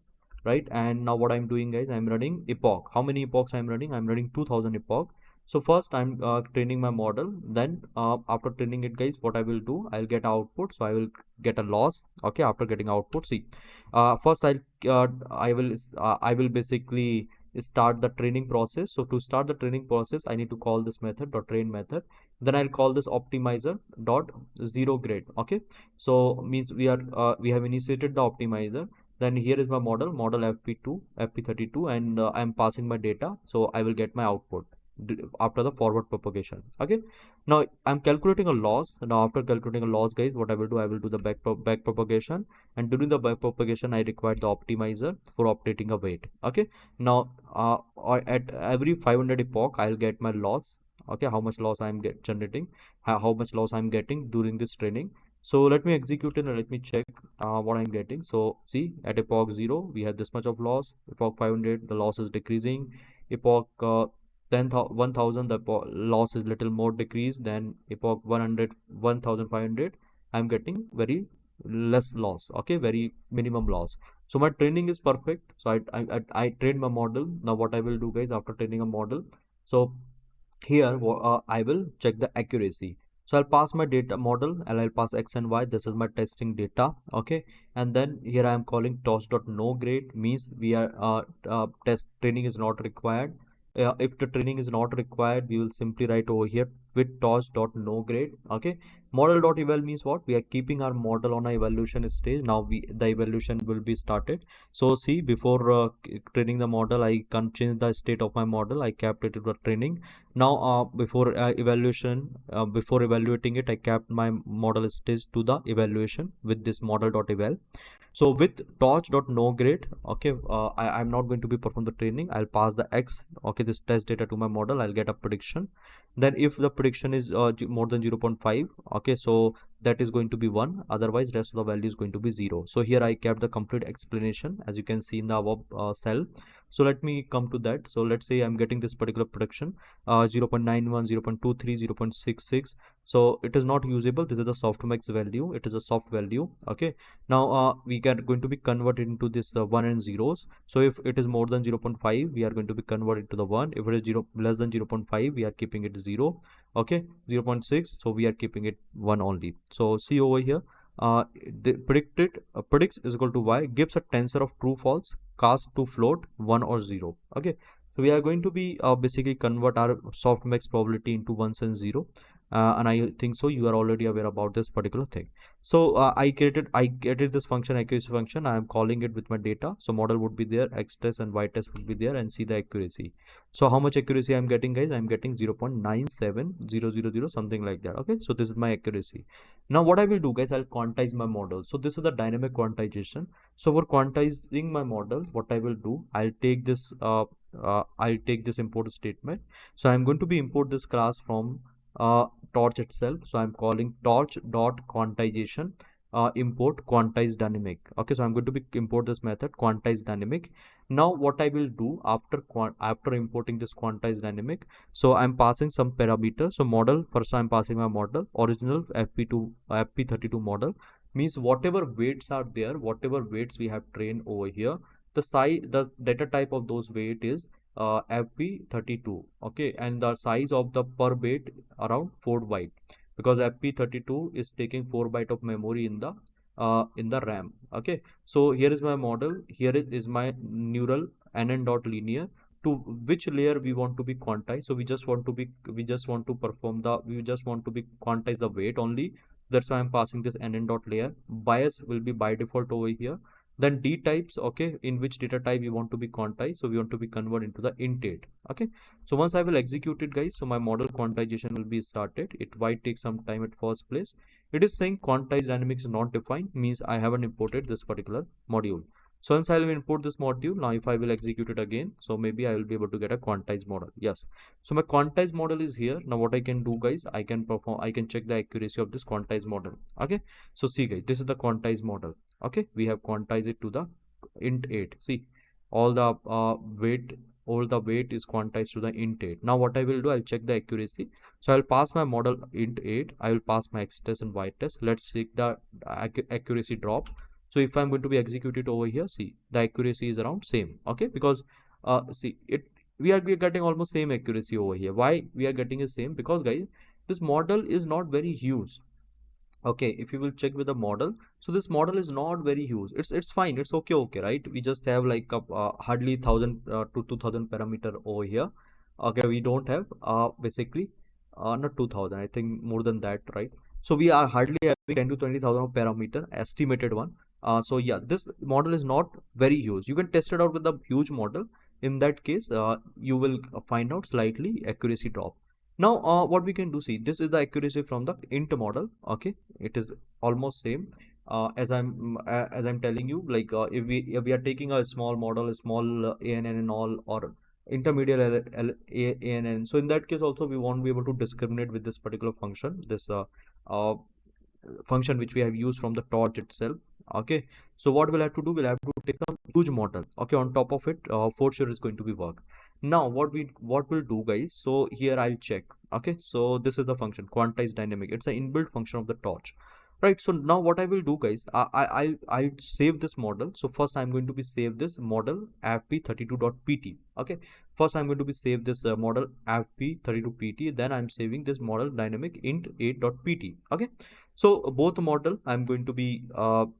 right? And now what I'm doing, guys, I'm running epoch. How many epochs I'm running? I'm running 2000 epoch. So first I'm training my model. Then after training it, guys, what I will do, I'll get output. So I will get a loss. Okay, after getting output, see, first I will basically start the training process. So to start the training process, I need to call this method dot train method. Then I'll call this optimizer dot zero grade. Okay, so means we have initiated the optimizer. Then here is my model fp2 fp32, and I'm passing my data, so I will get my output after the forward propagation. Okay, now I'm calculating a loss. Now after calculating a loss, guys, what I will do, I will do the back propagation, and during the back propagation I require the optimizer for updating a weight. Okay, now at every 500 epoch I'll get my loss. Okay, how much loss I'm generating, how much loss I'm getting during this training. So let me execute it and let me check what I'm getting. So see, at epoch 0 we have this much of loss. Epoch 500, the loss is decreasing. Epoch 10,000, the loss is little more decreased. Then epoch 100, 1500, I'm getting very less loss, okay, very minimum loss. So my training is perfect. So I trained my model. Now what I will do, guys, after training a model, so here I will check the accuracy. So I'll pass my data model and I'll pass x and y. This is my testing data, okay. And then here I am calling torch.noGrade, means we are test training is not required. If the training is not required, we will simply write over here with torch.noGrade, okay. Model.eval means what? We are keeping our model on a evaluation stage. Now the evaluation will be started. So see, before training the model, I can change the state of my model. I kept it to the training. Now before before evaluating it, I kept my model stage to the evaluation with this model.eval. So with torch.noGrade, okay, I'm not going to be perform the training. I'll pass the x, okay, this test data to my model. I'll get a prediction. Then if the prediction is more than 0.5, okay, so that is going to be 1. Otherwise rest of the value is going to be 0. So here I kept the complete explanation, as you can see in the above cell. So let me come to that. So let's say I'm getting this particular prediction 0.91, 0.23, 0.66. So it is not usable. This is the softmax value. It is a soft value, okay. Now we are going to be converted into this 1 and zeros. So if it is more than 0.5, we are going to be converted to the 1. If it is less than 0.5, we are keeping it 0, okay. 0.6, so we are keeping it 1 only. So see over here, the predicts is equal to y, gives a tensor of true false, cast to float 1 or 0, okay. So we are going to be basically convert our softmax probability into 1s and 0. And I think so you are already aware about this particular thing. So I created this function, accuracy function. I am calling it with my data. So model would be there, x test and y test would be there, and see the accuracy. So how much accuracy I'm getting, guys? I'm getting 0.97000, something like that, okay. So this is my accuracy. Now what I will do, guys, I'll quantize my model. So this is the dynamic quantization. So for quantizing my model, what I will do, I'll take this import statement. So I'm going to be import this class from torch itself. So I'm calling torch.quantization import quantize dynamic, okay. So I'm going to be import this method quantize dynamic. Now what I will do after importing this quantize dynamic, so I'm passing some parameter. So model, first I'm passing my model original fp32 model, means whatever weights are there, whatever weights we have trained over here, the data type of those weight is fp32, okay. And the size of the per bit around 4 byte, because fp32 is taking 4 byte of memory in the RAM, okay. So here is my model, here is my neural nn.linear, to which layer we want to be quantized. So we just want to be quantize the weight only. That's why I'm passing this nn.layer. Bias will be by default over here. Then d types, okay, in which data type we want to be quantized. So we want to be converted into the int 8, okay. So once I will execute it, guys, so my model quantization will be started. It might take some time at first place. It is saying quantize dynamics is not defined, means I haven't imported this particular module. So once I will import this module, now if I will execute it again, so maybe I will be able to get a quantized model. Yes. So my quantized model is here. Now what I can do, guys, I can check the accuracy of this quantized model, okay. So see, guys, this is the quantized model, okay. We have quantized it to the int 8. See, all the weight is quantized to the int 8. Now what I will do, I'll check the accuracy. So I'll pass my model int 8. I will pass my x test and y test. Let's see the accuracy drop. So if I'm going to be executed over here, see, the accuracy is around same, okay. Because see, we are getting almost same accuracy over here. Why we are getting the same? Because, guys, this model is not very huge, okay. If you will check with the model, so this model is not very huge. It's fine, it's okay, right? We just have like hardly 1000 to 2000 parameter over here, okay. We don't have basically not 2000, I think more than that, right? So we are hardly having 10 to 20,000 of parameter estimated one. So yeah, this model is not very huge. You can test it out with the huge model. In that case, you will find out slightly accuracy drop. Now what we can do, see, this is the accuracy from the int model, okay. It is almost same as I'm telling you, like if we are taking a small model, a small ANN and all, or intermediate ANN, so in that case also we won't be able to discriminate with this particular function, this function which we have used from the torch itself, okay. So what we'll have to do, we'll have to take some huge model, okay, on top of it, for sure is going to be work. Now what we'll do, guys, so here I'll check, okay. So this is the function quantize dynamic. It's an inbuilt function of the torch. Right, so now what I will do, guys, I'll save this model. So first I'm going to be save this model fp32.pt. Okay, first I'm going to be save this model fp32pt, then I'm saving this model dynamic int 8.pt. Okay, so both model I'm going to be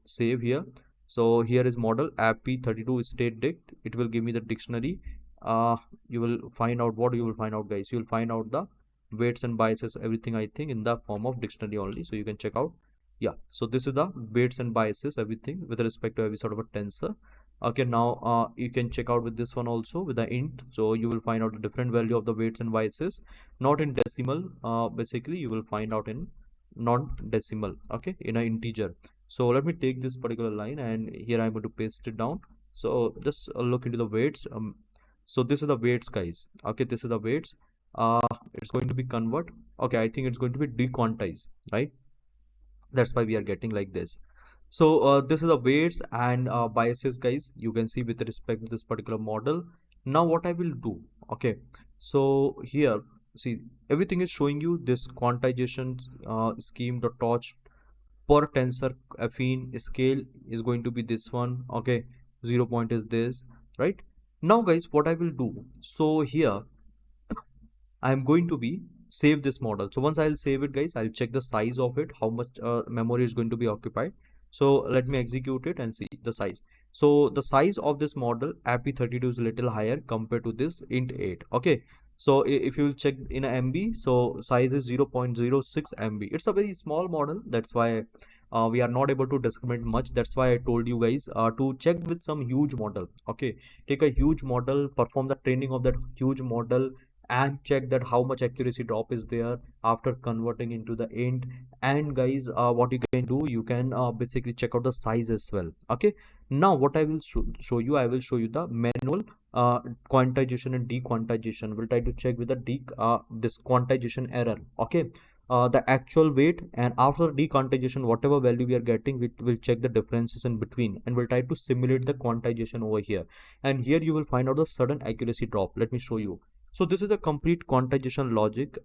save here. So here is model fp32 state dict. It will give me the dictionary. You will find out what you will find out, guys. You will find out the weights and biases, everything, I think, in the form of dictionary only, so you can check out. Yeah, so this is the weights and biases, everything with respect to every sort of a tensor. Okay, now you can check out with this one also with the int. So you will find out the different value of the weights and biases, not in decimal. Basically you will find out in non-decimal, okay, in an integer. So let me take this particular line and here I'm going to paste it down. So just look into the weights. So this is the weights, guys. Okay, this is the weights. It's going to be convert. Okay, I think it's going to be dequantize, right? That's why we are getting like this. So this is the weights and biases, guys. You can see with respect to this particular model. Now what I will do, okay, so here see everything is showing you this quantization scheme. The torch per tensor affine scale is going to be this one. Okay, 0 point is this, right? Now guys, what I will do, so here I'm going to be save this model. So once I'll save it, guys, I'll check the size of it, how much memory is going to be occupied. So let me execute it and see the size. So the size of this model AP32 is a little higher compared to this int 8. Okay, so if you will check in a MB, so size is 0.06 MB. It's a very small model. That's why we are not able to discriminate much. That's why I told you guys to check with some huge model. Okay, take a huge model, perform the training of that huge model, and check that how much accuracy drop is there after converting into the int. And guys, what you can do, you can basically check out the size as well. Okay, now what I will show you, I will show you the manual quantization and dequantization. We'll try to check with the this quantization error. Okay, the actual weight, and after dequantization whatever value we are getting, we will check the differences in between and we'll try to simulate the quantization over here. And here you will find out the sudden accuracy drop. Let me show you. So this is a complete quantization logic,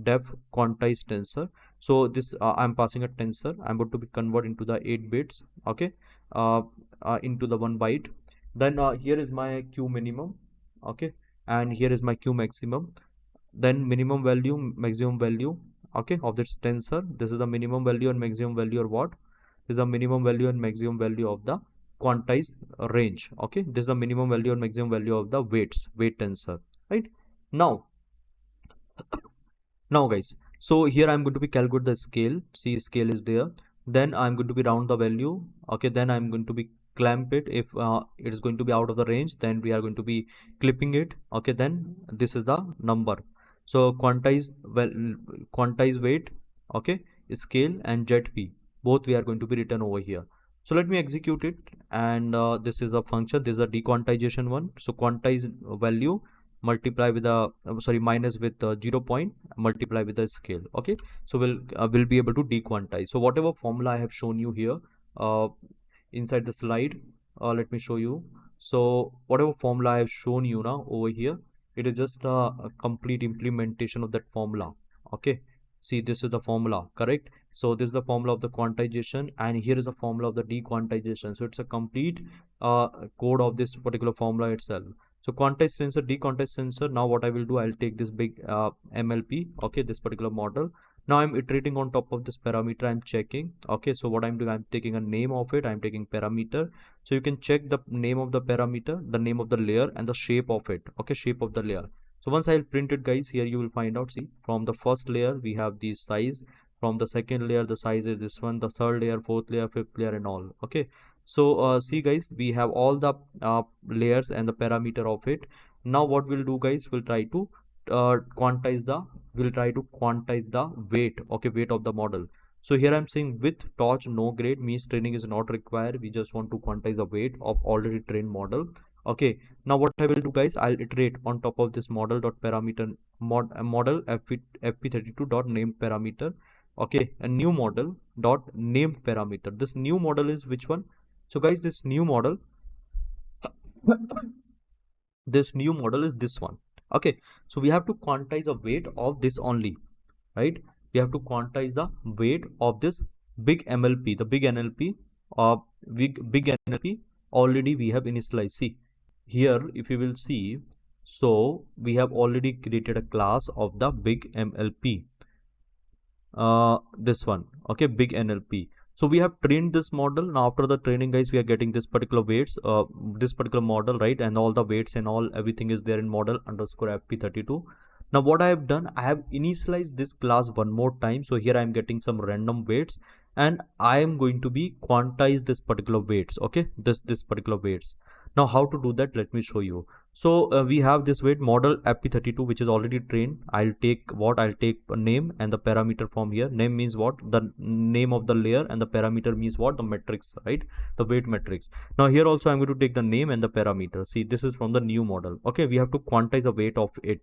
def quantize tensor. So this I'm passing a tensor. I'm going to be convert into the 8 bits. Okay, into the 1 byte. Then here is my q minimum. Okay, and here is my q maximum. Then minimum value, maximum value. Okay, of this tensor. This is the minimum value and maximum value, or what? This is the minimum value and maximum value of the quantized range. Okay, this is the minimum value and maximum value of the weight tensor, right? Now guys, so here I'm going to be calculate the scale. See, scale is there. Then I'm going to be round the value. Okay, then I'm going to be clamp it. If it is going to be out of the range, then we are going to be clipping it. Okay, then this is the number. So quantize weight, okay, scale and ZP, both we are going to be written over here. So let me execute it, and this is a function. This is a dequantization one. So quantize value multiply with a minus with 0 point, multiply with the scale. Okay, so we'll be able to dequantize. So whatever formula I have shown you here inside the slide, let me show you. So whatever formula I have shown you now over here, it is just a complete implementation of that formula. Okay, see, this is the formula, correct? So this is the formula of the quantization, and here is the formula of the dequantization. So it's a complete code of this particular formula itself. So quantize tensor, dequantize tensor. Now what I will do, I'll take this big MLP, okay, this particular model. Now I'm iterating on top of this parameter. I'm checking. Okay, so what I'm doing, I'm taking a name of it. I'm taking parameter. So you can check the name of the parameter, the name of the layer, and the shape of it. Okay, shape of the layer. So once I'll print it, guys, here you will find out. See, from the first layer we have the size. From the second layer the size is this one. The third layer, fourth layer, fifth layer, and all. Okay. So see, guys, we have all the layers and the parameter of it. Now what we'll do, guys, we'll try to quantize the weight. Okay, weight of the model. So here I'm saying with torch no grade means training is not required. We just want to quantize the weight of already trained model. Okay, now what I will do, guys, I'll iterate on top of this model dot parameter model fp32 dot named parameter. Okay, a new model dot named parameter. This new model is which one? So guys, this new model is this one. Okay, so we have to quantize the weight of this only, right? We have to quantize the weight of this big MLP, the big NLP, big NLP already we have initialized. See here, if you will see, so we have already created a class of the big MLP, this one, okay, big NLP. So we have trained this model. Now after the training, guys, we are getting this particular weights, this particular model, right? And all the weights and all, everything is there in model underscore FP32. Now what I have done, I have initialized this class one more time. So here I am getting some random weights, and I am going to be quantize this particular weights, okay, this particular weights. Now how to do that, let me show you. So we have this weight model FP32, which is already trained. I'll take a name and the parameter from here. Name means what? The name of the layer, and the parameter means what? The matrix, right? The weight matrix. Now here also I'm going to take the name and the parameter. See, this is from the new model. Okay, we have to quantize the weight of it.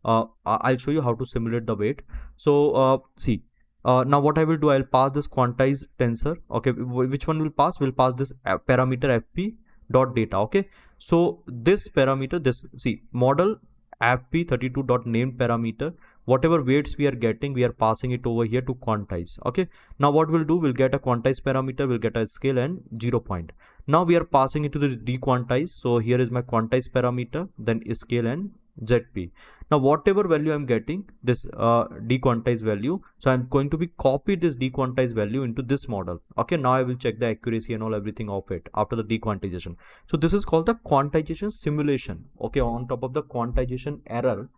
I'll show you how to simulate the weight. So see. Now what I will do, I'll pass this quantize tensor. Okay, which one will pass? Will pass this parameter fp dot data. Okay, so this parameter, this, see, model fp32 dot named parameter, whatever weights we are getting, we are passing it over here to quantize. Okay, now what we'll do, we'll get a quantize parameter, we'll get a scale and 0 point. Now we are passing it to the dequantize. So here is my quantize parameter, then scale and zp. Now whatever value I'm getting, this dequantized value, so I'm going to be copy this dequantized value into this model. Okay, now I will check the accuracy and all, everything of it after the dequantization. So this is called the quantization simulation. Okay, on top of the quantization error,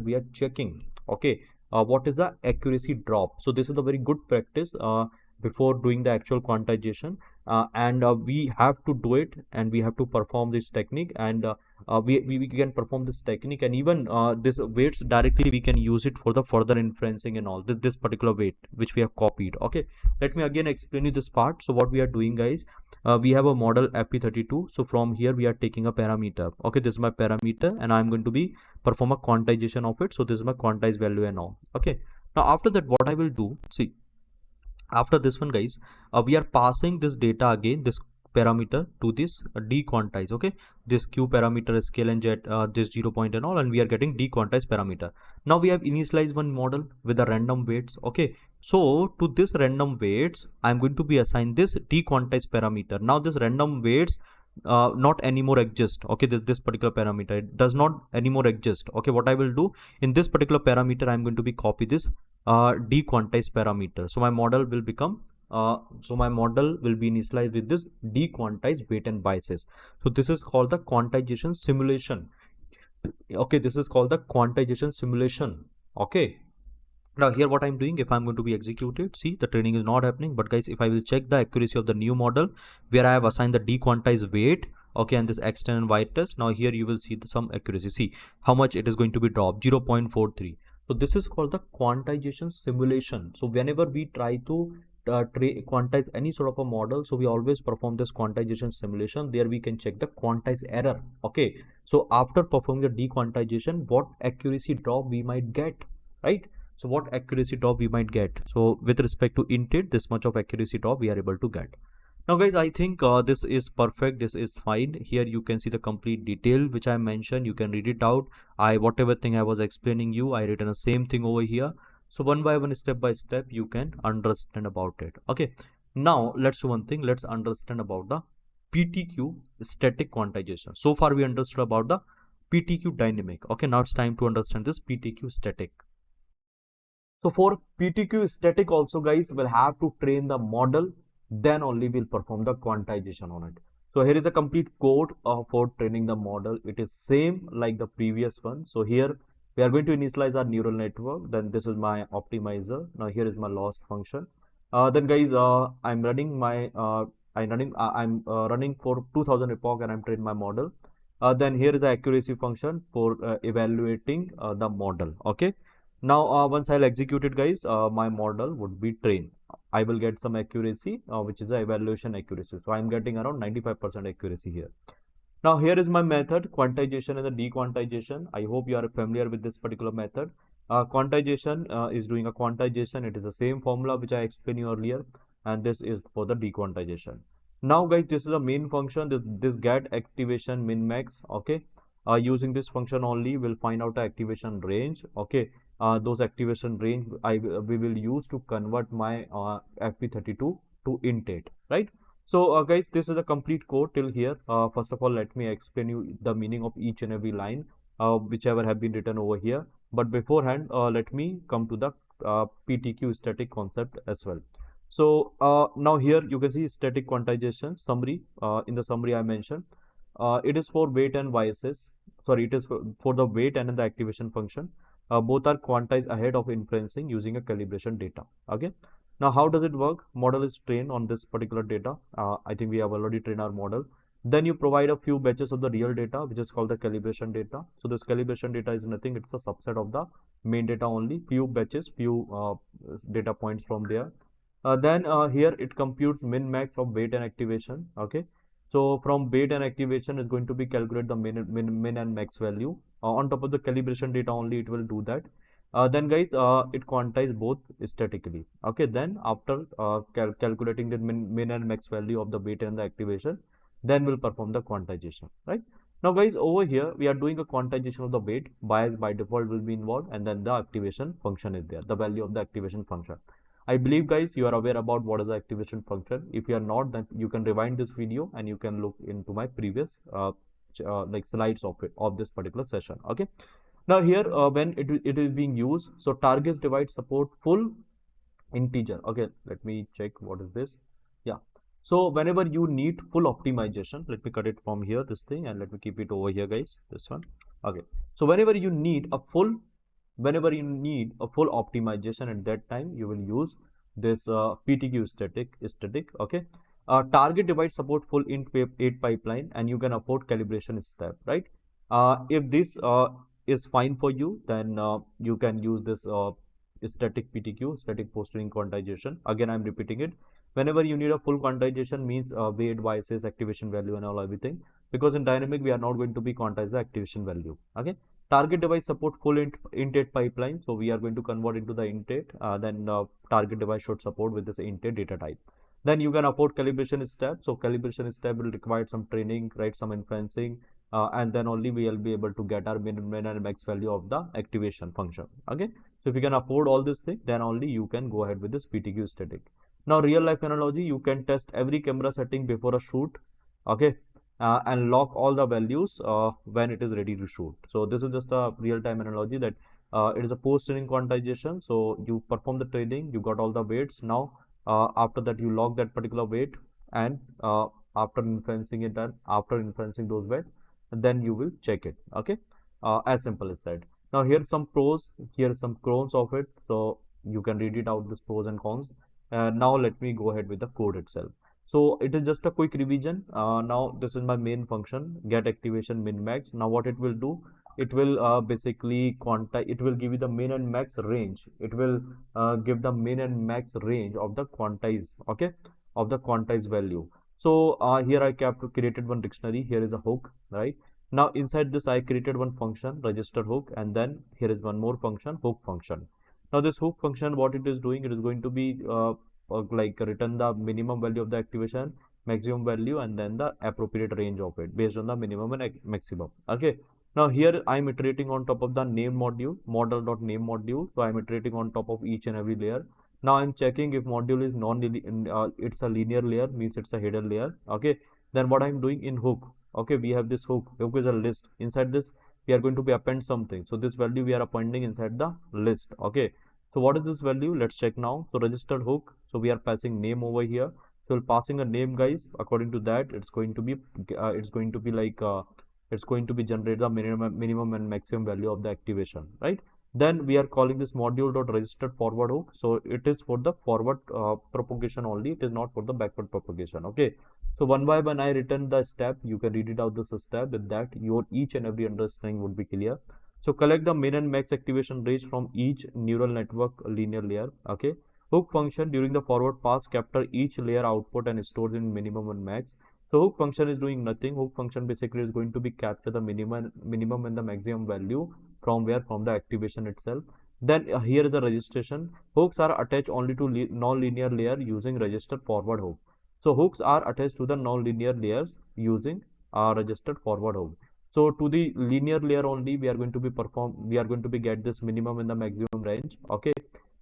we are checking, okay, what is the accuracy drop. So this is a very good practice before doing the actual quantization, and we have to do it, and we have to perform this technique, and we can perform this technique, and even this weights directly we can use it for the further inferencing and all. This particular weight which we have copied. Okay, let me again explain you this part. So what we are doing, guys, we have a model fp32. So from here we are taking a parameter. Okay, this is my parameter, and I'm going to be perform a quantization of it. So this is my quantized value and all. Okay, now after that, what I will do, see, after this one, guys, we are passing this data again, this parameter, to this dequantize. Okay, this q parameter, scale and jet, this 0 point and all, and we are getting dequantized parameter. Now we have initialized one model with the random weights. Okay, so to this random weights, I'm going to be assigned this dequantized parameter. Now this random weights not anymore exist. Okay, this particular parameter, it does not anymore exist. Okay, what I will do, in this particular parameter, I'm going to be copy this dequantized parameter. So my model will become be initialized with this dequantized weight and biases. So this is called the quantization simulation. Okay, this is called the quantization simulation. Okay, now here what I'm doing, if I'm going to be executed, see, the training is not happening, but guys, if I will check the accuracy of the new model where I have assigned the dequantized weight, okay, and this x10 and y test, now here you will see some accuracy. See how much it is going to be dropped, 0.43. So this is called the quantization simulation. So whenever we try to quantize any sort of a model, so we always perform this quantization simulation. There we can check the quantize error. Okay, so after performing the dequantization, what accuracy drop we might get, right? So what accuracy drop we might get. So with respect to intent, this much of accuracy drop we are able to get. Now guys, I think this is perfect, this is fine. Here you can see the complete detail which I mentioned. You can read it out. Whatever thing I was explaining you, I written the same thing over here. So one by one, step by step, you can understand about it. Okay, now let's do one thing. Let's understand about the PTQ static quantization. So far we understood about the PTQ dynamic. Okay, now it's time to understand this PTQ static. So for PTQ static also, guys, we'll have to train the model, then only we'll perform the quantization on it. So here is a complete code for training the model. It is same like the previous one. So here we are going to initialize our neural network. Then this is my optimizer. Now here is my loss function. Then guys, I'm running my I'm running for 2000 epoch, and I'm training my model. Then here is the accuracy function for evaluating the model. Okay. Now once I'll execute it, guys, my model would be trained. I will get some accuracy, which is the evaluation accuracy. So I'm getting around 95% accuracy here. Now here is my method, quantization and the dequantization. I hope you are familiar with this particular method. Quantization is doing a quantization. It is the same formula which I explained you earlier, and this is for the dequantization. Now guys, this is a main function, this get activation min max. Okay, using this function only, we'll find out the activation range. Okay, those activation range we will use to convert my FP32 to int 8, right? So guys, this is a complete code till here. First of all, let me explain you the meaning of each and every line, whichever have been written over here. But beforehand, let me come to the PTQ static concept as well. So now here you can see static quantization summary. In the summary I mentioned, it is for weight and biases. Sorry, it is for the weight and the activation function. Both are quantized ahead of inferencing using a calibration data. Okay. Now, how does it work? Model is trained on this particular data. I think we have already trained our model. Then you provide a few batches of the real data, which is called the calibration data. So this calibration data is nothing. It's a subset of the main data only. Few batches, few data points from there. Then here it computes min max of weight and activation. Okay. So from weight and activation is going to be calculate the min and max value. On top of the calibration data only it will do that. Then guys, it quantize both statically. Okay, then after calculating the min and max value of the weight and the activation, then we'll perform the quantization, right? Now guys, over here we are doing a quantization of the weight. Bias by default will be involved, and then the activation function is there, the value of the activation function. I believe guys you are aware about what is the activation function. If you are not, then you can rewind this video and you can look into my previous like slides of this particular session. Okay. Now here when it is being used, so targets divide support full integer. Okay, let me check what is this. Yeah. So whenever you need full optimization, let me cut it from here, this thing, and let me keep it over here, guys, this one. Okay. So whenever you need a full optimization, at that time you will use this PTQ static. Okay. Target divide support full int 8 pipeline, and you can afford calibration step, right? If this is fine for you, then you can use this static PTQ, static post-training quantization. Again, I'm repeating it. Whenever you need a full quantization, means weight, biases, activation value, and all everything. Because in dynamic, we are not going to be quantize the activation value. Okay. Target device support full int 8 pipeline. So we are going to convert into the int 8. Then target device should support with this int 8 data type. Then you can afford calibration step. So calibration step will require some training, right? Some inferencing, and then only we will be able to get our min and max value of the activation function. Okay. So if you can afford all this thing, then only you can go ahead with this PTQ static. Now real life analogy, you can test every camera setting before a shoot. Okay. And lock all the values when it is ready to shoot. So this is just a real-time analogy that it is a post-training quantization. So you perform the training, you got all the weights. Now after that you log that particular weight, and after inferencing it, and after inferencing those weights, then you will check it. Okay, as simple as that. Now here's some pros, here's some cons of it. So you can read it out, this pros and cons. Now let me go ahead with the code itself. So it is just a quick revision. Now this is my main function, get activation min max. Now what it will do, it will basically quantize, it will give you the min and max range. It will give the min and max range of the quantize, okay, of the quantize value. So here I created one dictionary. Here is a hook, right? Now inside this I created one function, register hook, and then here is one more function, hook function. Now this hook function, what it is doing, it is going to be like return the minimum value of the activation, maximum value, and then the appropriate range of it based on the minimum and maximum. Okay. Now here I'm iterating on top of the name module, model.name module. So I'm iterating on top of each and every layer. Now I'm checking if module is it's a linear layer, means it's a hidden layer. Okay. Then what I'm doing in hook. Okay, we have this hook. Hook is a list. Inside this, we are going to be append something. So this value we are appending inside the list. Okay. So what is this value? Let's check now. So registered hook. So we are passing name over here. So passing a name, guys. According to that, it's going to be it's going to be generate the minimum and maximum value of the activation, right? Then we are calling this module dot registered forward hook. So it is for the forward propagation only. It is not for the backward propagation. Okay. So one by one I written the step. You can read it out this step. With that, your each and every understanding would be clear. So collect the min and max activation range from each neural network linear layer. Okay. Hook function during the forward pass capture each layer output and stores in minimum and max. So hook function is doing nothing. Hook function basically is going to be capture the minimum and the maximum value from where, from the activation itself. Then here is the registration. Hooks are attached only to non-linear layer using registered forward hook. So hooks are attached to the non-linear layers using registered forward hook. So to the linear layer only, we are going to be get this minimum and the maximum range. Okay,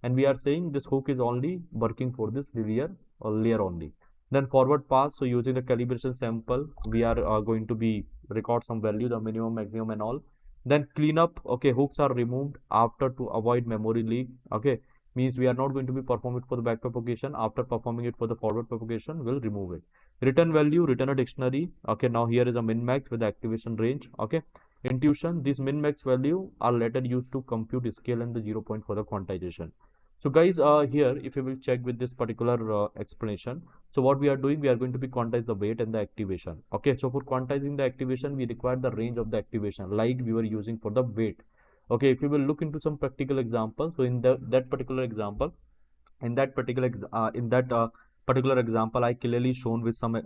and we are saying this hook is only working for this linear layer only. Then forward pass. So using the calibration sample, we are going to be record some value, the minimum, maximum, and all. Then cleanup. Okay, hooks are removed after to avoid memory leak. Okay, means we are not going to be perform it for the back propagation. After performing it for the forward propagation, we'll remove it. Return value, return a dictionary. Okay, now here is a min max with the activation range. Okay, intuition, these min max value are later used to compute scale and the 0 point for the quantization. So guys, here if you will check with this particular explanation, so what we are doing, we are going to be quantize the weight and the activation. Okay, so for quantizing the activation, we require the range of the activation like we were using for the weight. Okay, if you will look into some practical example, so in that particular example, in that particular example, I clearly shown with some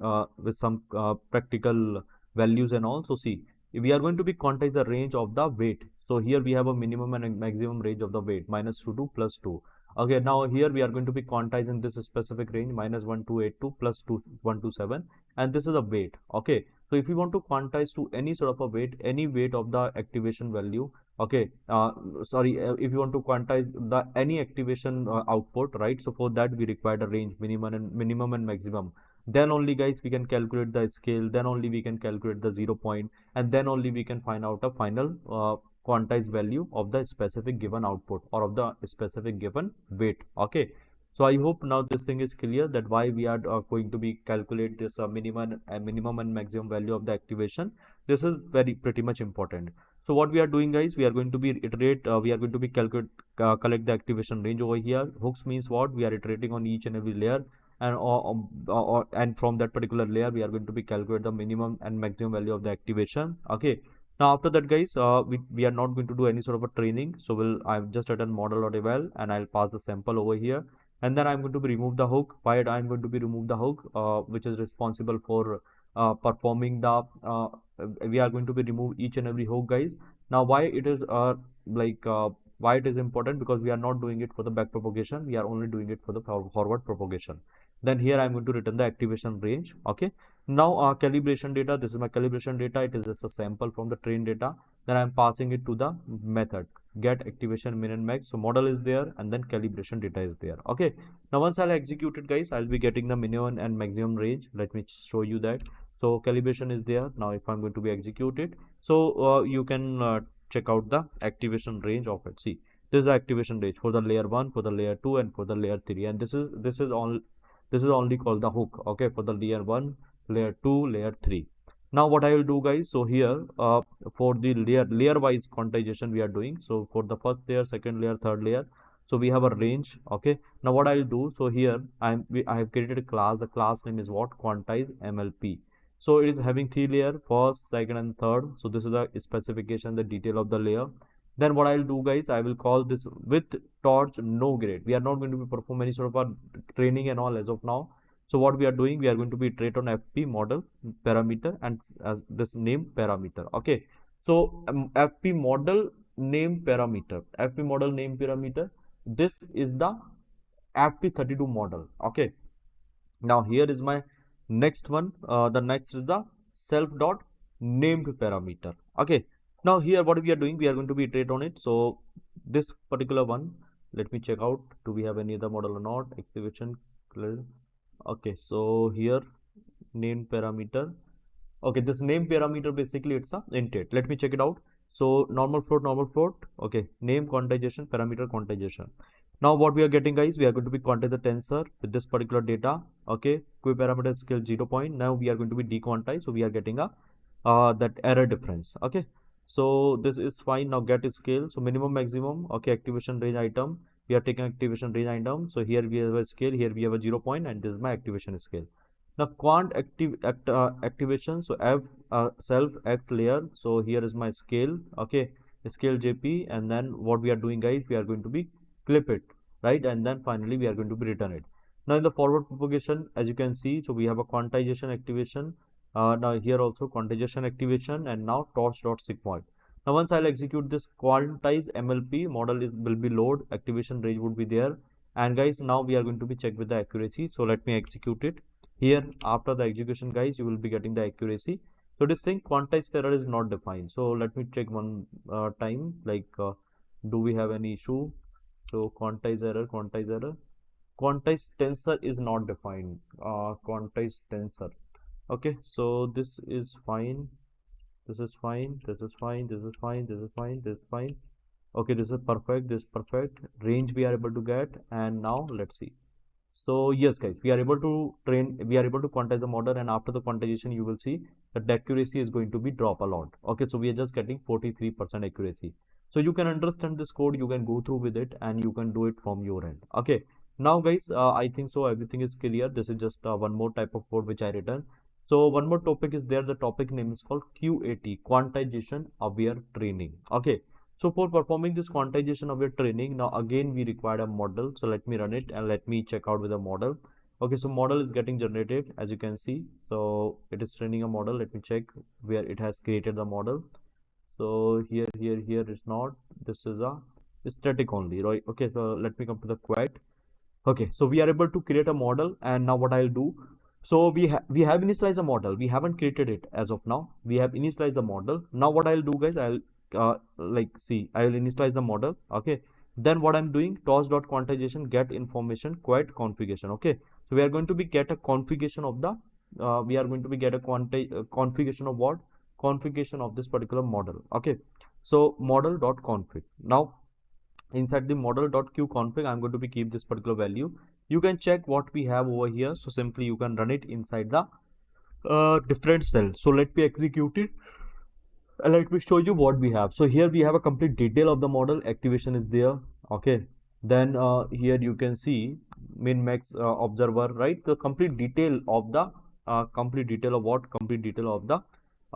practical values and all. So see, we are going to be quantize the range of the weight. So here we have a minimum and a maximum range of the weight, -2 to +2. Okay, now here we are going to be quantizing this specific range, -1282 plus 2127, and this is a weight. Okay, so if you want to quantize to any sort of a weight, any weight of the activation value, okay, if you want to quantize the any activation output, right? So for that we require a range, minimum and maximum. Then only guys we can calculate the scale, then only we can calculate the 0 point, and then only we can find out a final quantized value of the specific given output or of the specific given weight. Okay, so I hope now this thing is clear that why we are going to be calculate this minimum and maximum value of the activation. This is very pretty much important. So what we are doing, guys, we are going to be iterate, we are going to be collect the activation range over here. Hooks means what? We are iterating on each and every layer, and and from that particular layer we are going to be calculate the minimum and maximum value of the activation. Okay, now after that, guys, we are not going to do any sort of a training. So I've just written model.eval and I'll pass the sample over here, and then I'm going to be remove the hook. Why I'm going to be remove the hook, which is responsible for performing the we are going to be remove each and every hook, guys. Now why it is like why it is important? Because we are not doing it for the back propagation, we are only doing it for the forward propagation. Then here I'm going to return the activation range. Okay, now calibration data, this is my calibration data, it is just a sample from the train data. Then I'm passing it to the method get activation min and max. So model is there and then calibration data is there. Okay, now once I'll execute it, guys, I'll be getting the minimum and maximum range. Let me show you that. So calibration is there. Now if I'm going to be executed, so you can check out the activation range of it. See, this is the activation range for the layer 1, for the layer 2, and for the layer 3, and this is only called the hook. Okay, for the layer 1, layer 2, layer 3. Now what I will do, guys, so here for the layer wise quantization we are doing. So for the first layer, second layer, third layer, so we have a range. Okay, now what I'll do, so here I have created a class. The class name is what? Quantize MLP. So it is having 3 layer, first, second, and third. So this is the specification, the detail of the layer. Then what I'll do, guys, I will call this with torch no grade. We are not going to be perform any sort of a training and all as of now. So what we are doing, we are going to be iterate on FP model parameter and as this name parameter. Okay, so FP model name parameter, FP model name parameter, this is the FP32 model. Okay, now here is my next one. The next is the self dot named parameter. Okay, now here what we are doing, we are going to be iterate on it. So this particular one, let me check out, do we have any other model or not? Activation. Okay, so here named parameter. Okay, this name parameter basically it's a intent. Let me check it out. So normal float. Okay, name quantization, parameter quantization. Now what we are getting, guys, we are going to be quantize the tensor with this particular data. Okay, Q parameter scale 0 point. Now we are going to be dequantize, so we are getting a that error difference. Okay, so this is fine. Now get scale, so minimum maximum. Okay, activation range item, we are taking activation range item. So here we have a scale, here we have a 0 point, and this is my activation scale. Now quant activation, so f self x layer. So here is my scale. Okay, scale JP, and then what we are doing, guys, we are going to be clip it, right, and then finally we are going to be return it. Now in the forward propagation, as you can see, so we have a quantization activation. Now here also quantization activation, and now torch dot sigmoid. Now once I'll execute this quantize MLP model will be load, activation range would be there, and guys, now we are going to be check with the accuracy. So let me execute it. Here after the execution, guys, you will be getting the accuracy. So it is saying quantized error is not defined. So let me check one time, like do we have any issue? So quantized error, quantized tensor is not defined. Quantized tensor. Okay, so this is fine. This is fine. This is fine. This is fine. This is fine. This is fine. Okay, this is perfect. This is perfect. Range we are able to get, and now let's see. So yes, guys, we are able to quantize the model, and after the quantization, you will see that the accuracy is going to be drop a lot. Okay, so we are just getting 43% accuracy. So you can understand this code, you can go through with it, and you can do it from your end. Okay, now guys, I think so everything is clear. This is just one more type of code which I written. So one more topic is there. The topic name is called QAT, Quantization-Aware Training. Okay. So for performing this quantization of your training, now again we require a model. So let me run it and let me check out with a model. Okay, so model is getting generated as you can see. So it is training a model. Let me check where it has created the model. So here it's not. This is a static only, right? Okay, so let me come to the QAT. Okay, so we are able to create a model, and now what I'll do. So we have initialized a model. We haven't created it as of now. We have initialized the model. Now what I'll do, guys, like see, I will initialize the model. Okay. Then what I'm doing, toss.quantization get information quite configuration. Okay. So we are going to be get a configuration of the we are going to be get a configuration of what? Configuration of this particular model. Okay. So model.config. Now inside the model.qconfig, I'm going to be keep this particular value. You can check what we have over here. So simply you can run it inside the different cell. So let me execute it and let me show you what we have. So here we have a complete detail of the model. Activation is there. Okay. Then here you can see min max observer, right? The complete detail of the complete detail of what? Complete detail of the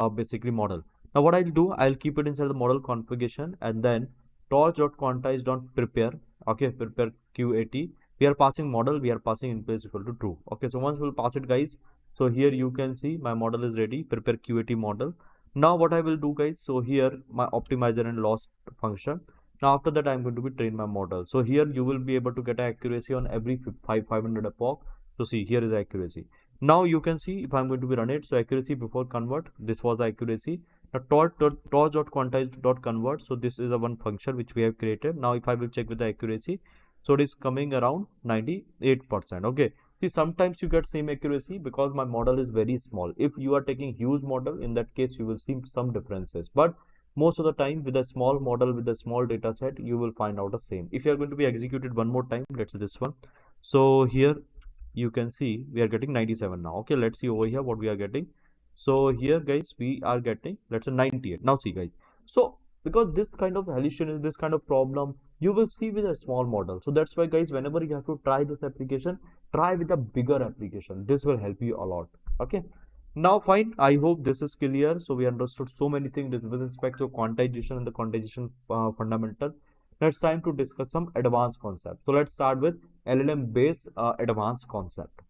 basically model. Now what I'll do, I'll keep it inside the model configuration, and then torch.quantize.prepare. Okay, prepare QAT. We are passing model, we are passing in place equal to true. Okay, so once we'll pass it, guys. So here you can see my model is ready. Prepare QAT model. Now what I will do, guys, so here my optimizer and loss function. Now after that I'm going to be train my model. So here you will be able to get accuracy on every 500 epoch. So see, here is accuracy. Now you can see if I'm going to be run it. So accuracy before convert, this was the accuracy. Now torch.quantize.convert. So this is a one function which we have created. Now if I will check with the accuracy, so it is coming around 98%. Okay. See, sometimes you get same accuracy because my model is very small. If you are taking huge model, in that case you will see some differences. But most of the time with a small model, with a small data set, you will find out the same. If you are going to be executed one more time, let's say this one. So here you can see we are getting 97 now. Okay, let's see over here what we are getting. So here, guys, we are getting, let's say 98. Now see, guys. So because this kind of hallucination, this kind of problem, you will see with a small model. So that's why, guys, whenever you have to try this application, try with a bigger application. This will help you a lot. Okay. Now fine, I hope this is clear. So we understood so many things with respect to quantization and the quantization fundamental. Now it's time to discuss some advanced concepts. So let's start with LLM based advanced concept.